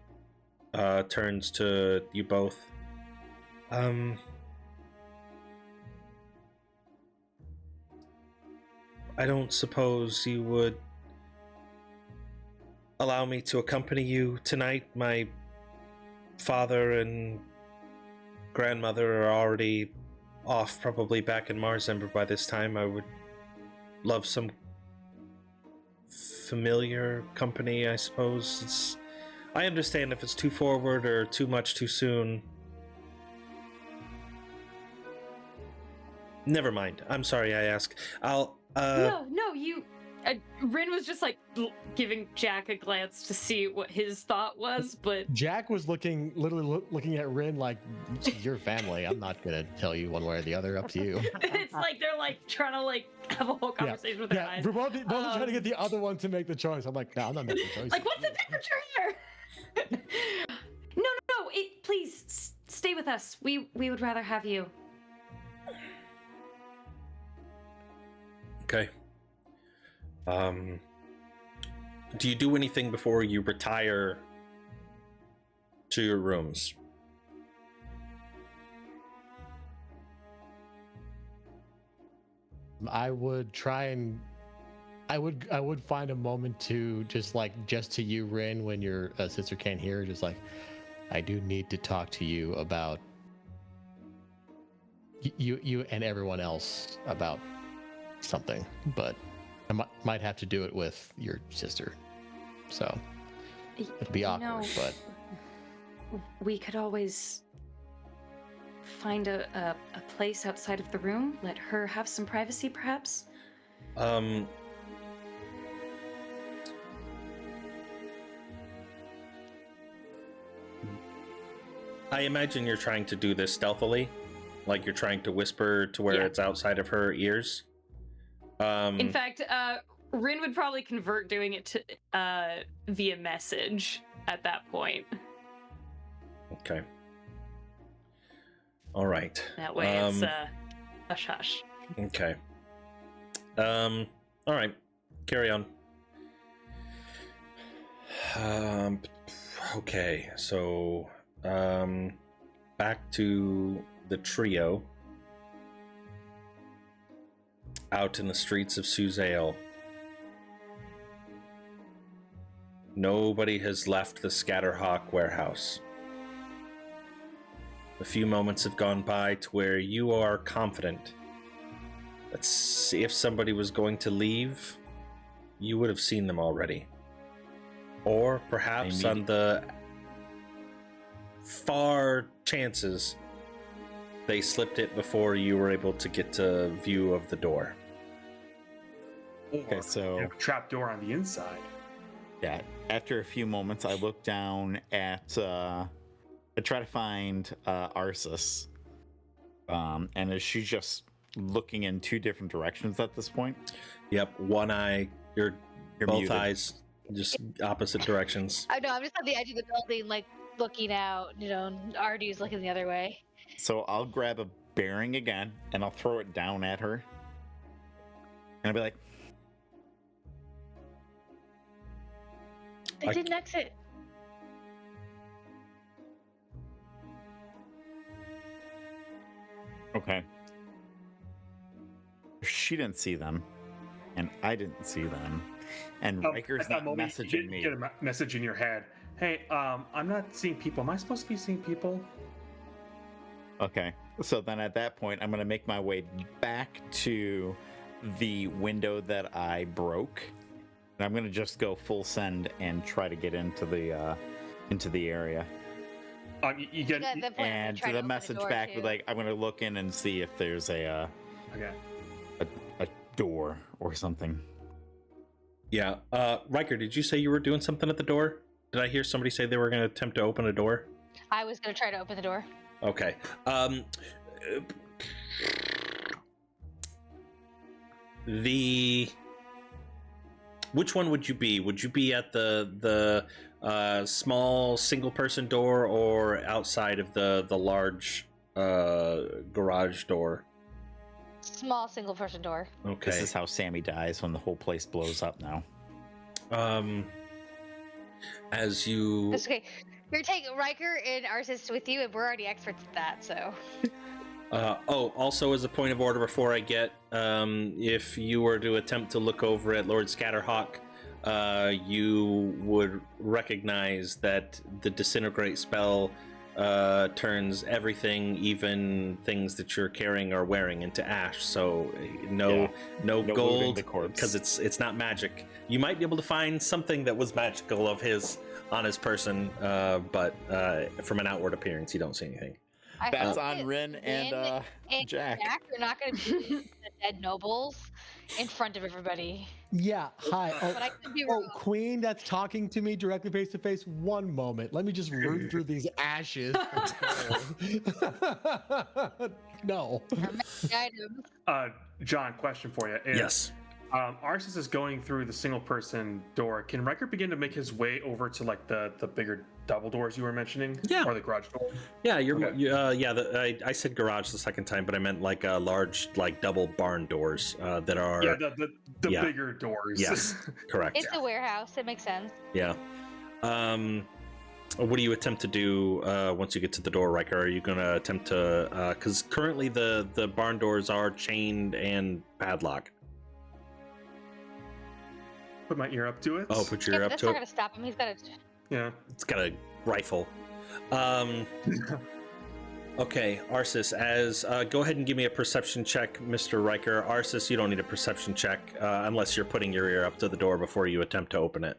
turns to you both. I don't suppose you would allow me to accompany you tonight? My father and grandmother are already off, probably back in Marzember by this time. I would love some familiar company, I suppose. I understand if it's too forward or too much too soon. Never mind. I'm sorry I ask. No, you. Rin was just like giving Jack a glance to see what his thought was, but Jack was literally looking at Rin like, "Your family. I'm not gonna tell you one way or the other. Up to you." it's like they're like trying to like have a whole conversation with their eyes. We're both trying to get the other one to make the choice. I'm like, no, I'm not making the choice. Like, what's the temperature here? No. Please stay with us. We would rather have you. Okay. Do you do anything before you retire to your rooms? I would try and I would find a moment to just to you, Rin, when your sister can't hear, just like, I do need to talk to you about you and everyone else about something, but I might have to do it with your sister, so it'll be awkward. But we could always find a place outside of the room, let her have some privacy, perhaps. I imagine you're trying to do this stealthily, like you're trying to whisper to where it's outside of her ears. In fact, Rin would probably convert doing it to via message at that point. Okay. All right. That way it's hush hush. Okay. All right. Carry on. Okay. So, back to the trio out in the streets of Suzail. Nobody has left the Scatterhawk warehouse. A few moments have gone by to where you are confident that if somebody was going to leave, you would have seen them already. Or perhaps on the far chances, they slipped it before you were able to get to view of the door. Okay, so trap door on the inside. Yeah. After a few moments, I look down at. I try to find Arsis, and is she just looking in two different directions at this point? Yep, one eye. You're both muted. eyes, just opposite directions. I know. I'm just on the edge of the building, like looking out. You know, Ardy's looking the other way. So I'll grab a bearing again, and I'll throw it down at her, and I'll be like, They didn't exit. okay. She didn't see them, and I didn't see them, and Riker's not messaging me. Get a message in your head. Hey, I'm not seeing people. Am I supposed to be seeing people? Okay, so then at that point, I'm going to make my way back to the window that I broke, and I'm going to just go full send and try to get into the area. You get And the message back with like, I'm going to look in and see if there's a door or something. Yeah. Riker, did you say you were doing something at the door? Did I hear somebody say they were going to attempt to open a door? I was going to try to open the door. Okay. The Which one would you be? Would you be at the small single person door or outside of the large garage door? Small single person door. Okay. This is how Sammy dies when the whole place blows up now. As you That's okay. You're taking Riker and Arsis with you, and we're already experts at that, so. also as a point of order before I get, if you were to attempt to look over at Lord Scatterhawk, you would recognize that the disintegrate spell turns everything, even things that you're carrying or wearing, into ash. So no gold, because it's not magic. You might be able to find something that was magical of his on his person, but from an outward appearance, you don't see anything. That's on Rin and Jack. You're not going to be the dead nobles in front of everybody. Yeah, hi. But I could be Oh, wrong. Queen that's talking to me directly face to face. One moment. Let me just root through these ashes. No. Items. John, question for you. If, Yes. Arsis is going through the single person door. Can Riker begin to make his way over to like the bigger double doors you were mentioning? Yeah. Or the garage door? Yeah, you're. Okay. I said garage the second time, but I meant like large, like double barn doors that are. Yeah, the yeah. bigger doors. Yes, correct. It's a warehouse. It makes sense. Yeah. What do you attempt to do once you get to the door, Riker? Are you going to attempt to? Because currently the barn doors are chained and padlocked. Put my ear up to it. Oh, put your ear Yeah, up that's to not it. going to stop him. He's got to. Yeah. It's got a rifle. Okay, Arsis, as go ahead and give me a perception check, Mr. Riker. Arsis, you don't need a perception check unless you're putting your ear up to the door before you attempt to open it.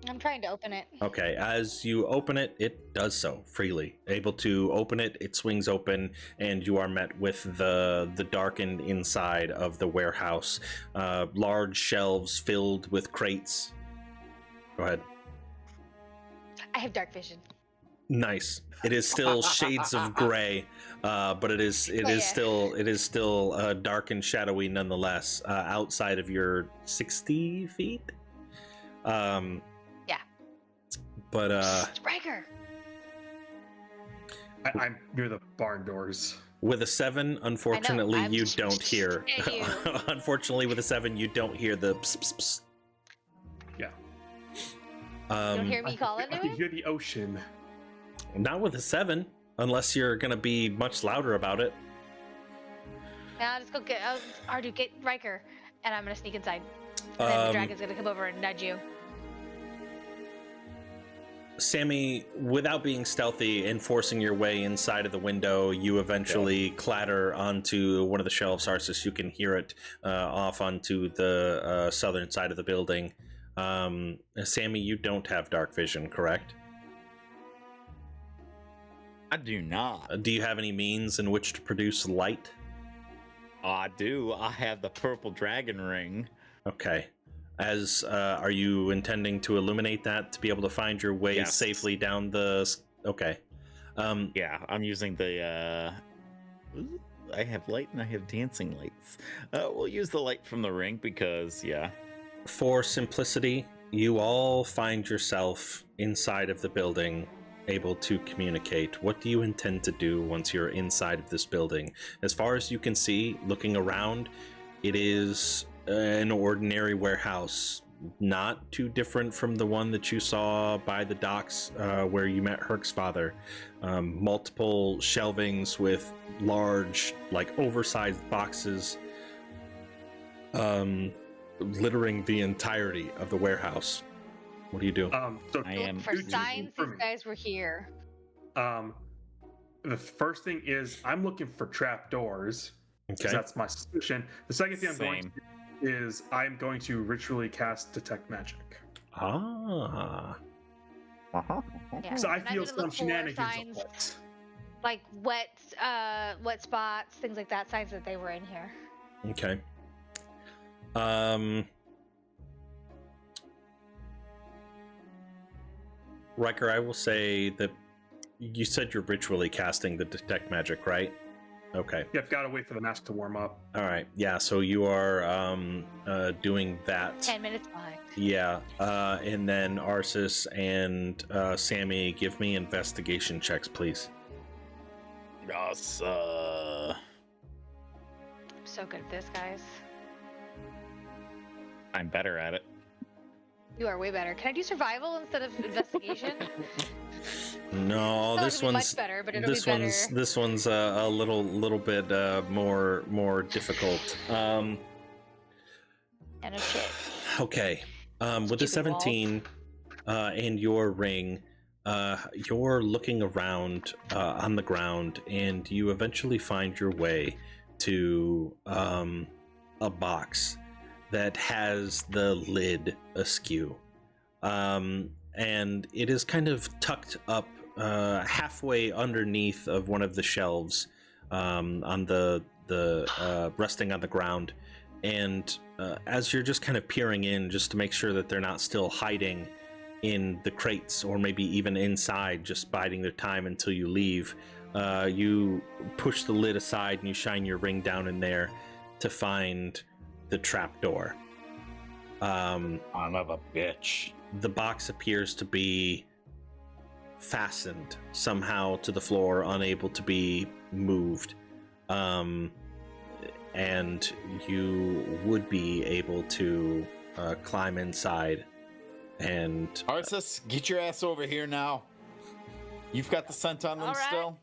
I'm trying to open it. Okay, as you open it, it does so freely. Able to open it, it swings open, and you are met with the darkened inside of the warehouse. Large shelves filled with crates. Go ahead. I have dark vision. Nice. It is still shades of gray, but it is still dark and shadowy nonetheless. Outside of your 60 feet. Yeah. But Riker. I'm near the barn doors. with a 7, unfortunately, I'm you just- don't hear. At you. Unfortunately, with a 7, you don't hear the pss, pss, pss. Yeah. You don't hear me calling I to can it? hear the ocean. Not with a 7, unless you're gonna be much louder about it. Now just go get Ardu, get Riker, and I'm gonna sneak inside. And then the dragon's gonna come over and nudge you. Sammy, without being stealthy and forcing your way inside of the window, you eventually clatter onto one of the shelves. Arsis, you can hear it off onto the southern side of the building. Sammy, you don't have dark vision, correct? I do not. Do you have any means in which to produce light? I do. I have the purple dragon ring. Okay. As are you intending to illuminate that to be able to find your way Yes. safely down the? Okay. Yeah, I'm using the. I have light and I have dancing lights. We'll use the light from the ring because, yeah. For simplicity, you all find yourself inside of the building, able to communicate. What do you intend to do once you're inside of this building? As far as you can see, looking around, it is an ordinary warehouse, not too different from the one that you saw by the docks where you met Herc's father. Multiple shelvings with large, like oversized boxes littering the entirety of the warehouse. What do you do? So I am. For Dude, signs for these me. guys were here. The first thing is I'm looking for trap doors. Okay. That's my suspicion. The second thing I'm going Same. to do is I'm going to ritually cast detect magic. Ah. Yeah. So I and I'm feel gonna some look for shenanigans signs afoot. like wet spots, things like that, signs that they were in here. Okay. Riker, I will say that you said you're ritually casting the detect magic, right? Okay. Yep, gotta wait for the mask to warm up. All right. Yeah. So you are doing that. 10 minutes behind. Yeah. And then Arsis and Sammy, give me investigation checks, please. Yes. I'm so good at this, guys. I'm better at it. You are way better. Can I do survival instead of investigation? No, It's not this gonna be one's much better, but it'll this be better. one's a little bit more difficult. And a shit. Okay. With the Stupid wall. 17 and your ring, you're looking around on the ground, and you eventually find your way to a box that has the lid askew. And it is kind of tucked up halfway underneath of one of the shelves on the resting on the ground. And as you're just kind of peering in just to make sure that they're not still hiding in the crates or maybe even inside just biding their time until you leave, you push the lid aside and you shine your ring down in there to find the trapdoor. Son of a bitch. The box appears to be fastened somehow to the floor, unable to be moved. And you would be able to climb inside and... Arsis, get your ass over here now. You've got the scent on them All right. still?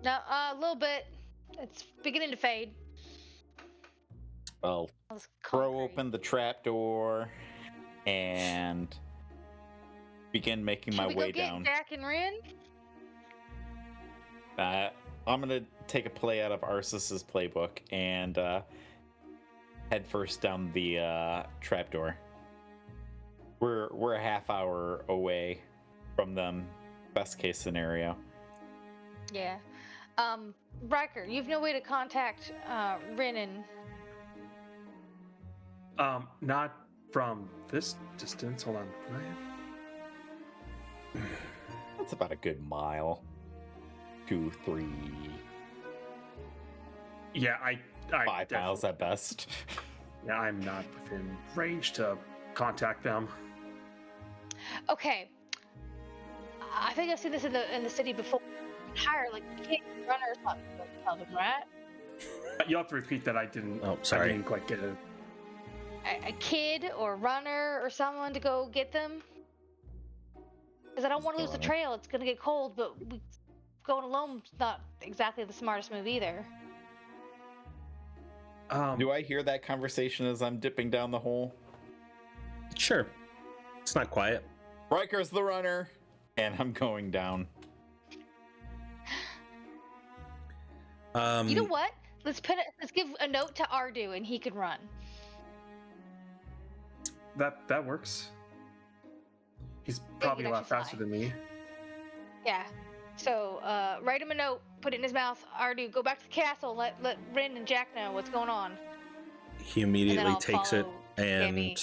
No, a little bit. It's beginning to fade. Well, It's throw concrete. open the trapdoor and begin making Should my we way go get down. Jack and Rin? I'm gonna take a play out of Arsis's playbook and head first down the trapdoor. We're a half hour away from them. Best case scenario. Yeah. Riker, you've no way to contact Rin and... Not from this distance. Hold on. That's about a good mile. 2, 3, Yeah, I 5 miles at best. Yeah, I'm not within range to contact them. Okay. I think I've seen this in the city before. Hire like a kid runner or something to tell them, right? You'll have to repeat that. I didn't. Oh, sorry. I didn't quite get it. A kid or runner or someone to go get them. Because I don't want to lose the trail. It's gonna get cold, but going alone's not exactly the smartest move either. Do I hear that conversation as I'm dipping down the hole? Sure. It's not quiet. Riker's the runner, and I'm going down. You know what? Let's give a note to Ardu and he can run. That works. He's he probably can a lot actually faster fly. than me. Yeah. So write him a note, put it in his mouth. Ardu, go back to the castle. Let Rin and Jack know what's going on. He immediately I'll takes it follow and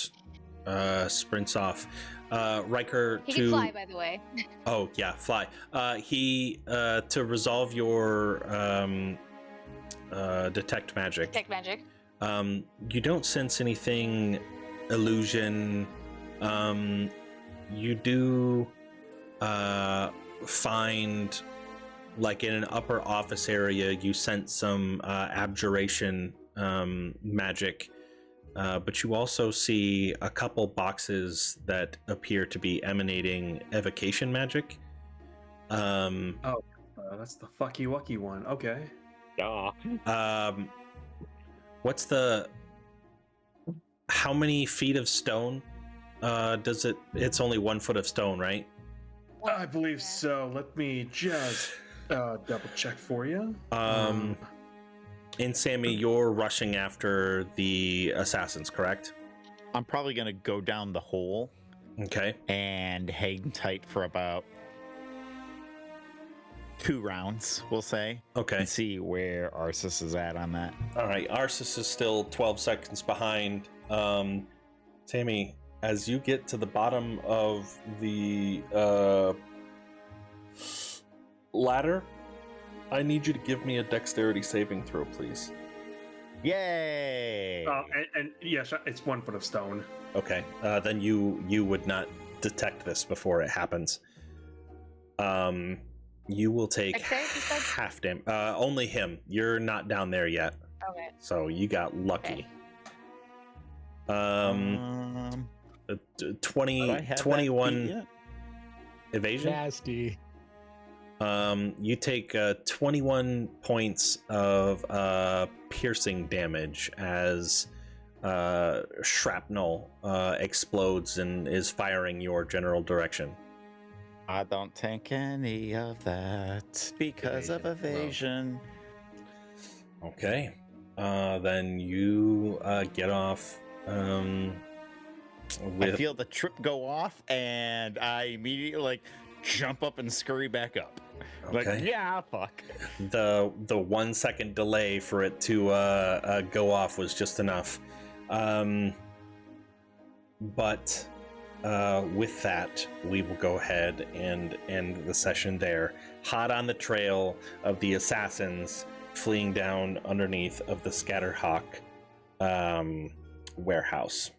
sprints off. Riker He to... can fly, by the way. Oh, yeah, fly. He, to resolve your detect magic. Detect magic. You don't sense anything illusion. You do find, like in an upper office area, you sense some abjuration magic. But you also see a couple boxes that appear to be emanating evocation magic. That's the fucky wucky one. Okay. Yeah. What's the... How many feet of stone does it... It's only 1 foot of stone, right? I believe so. Let me just double check for you. And Sammy, you're rushing after the assassins, correct? I'm probably going to go down the hole Okay. and hang tight for about 2 rounds, we'll say. Okay. And see where Arsis is at on that. All right. Arsis is still 12 seconds behind. Sammy, as you get to the bottom of the ladder, I need you to give me a dexterity saving throw, please. Yay! And yeah, it's 1 foot of stone. Okay, then you would not detect this before it happens. You will take Dexterity, you said? half damage. Only him. You're not down there yet, Okay. so you got lucky. Do 20, I have that 21 feat yet? evasion. Nasty. You take 21 points of piercing damage as shrapnel explodes and is firing your general direction. I don't take any of that because of evasion. Okay. Then you get off. I feel the trip go off, and I immediately jump up and scurry back up. Okay. Yeah, fuck. The 1 second delay for it to go off was just enough. But with that, we will go ahead and end the session there. Hot on the trail of the assassins fleeing down underneath of the Scatterhawk warehouse.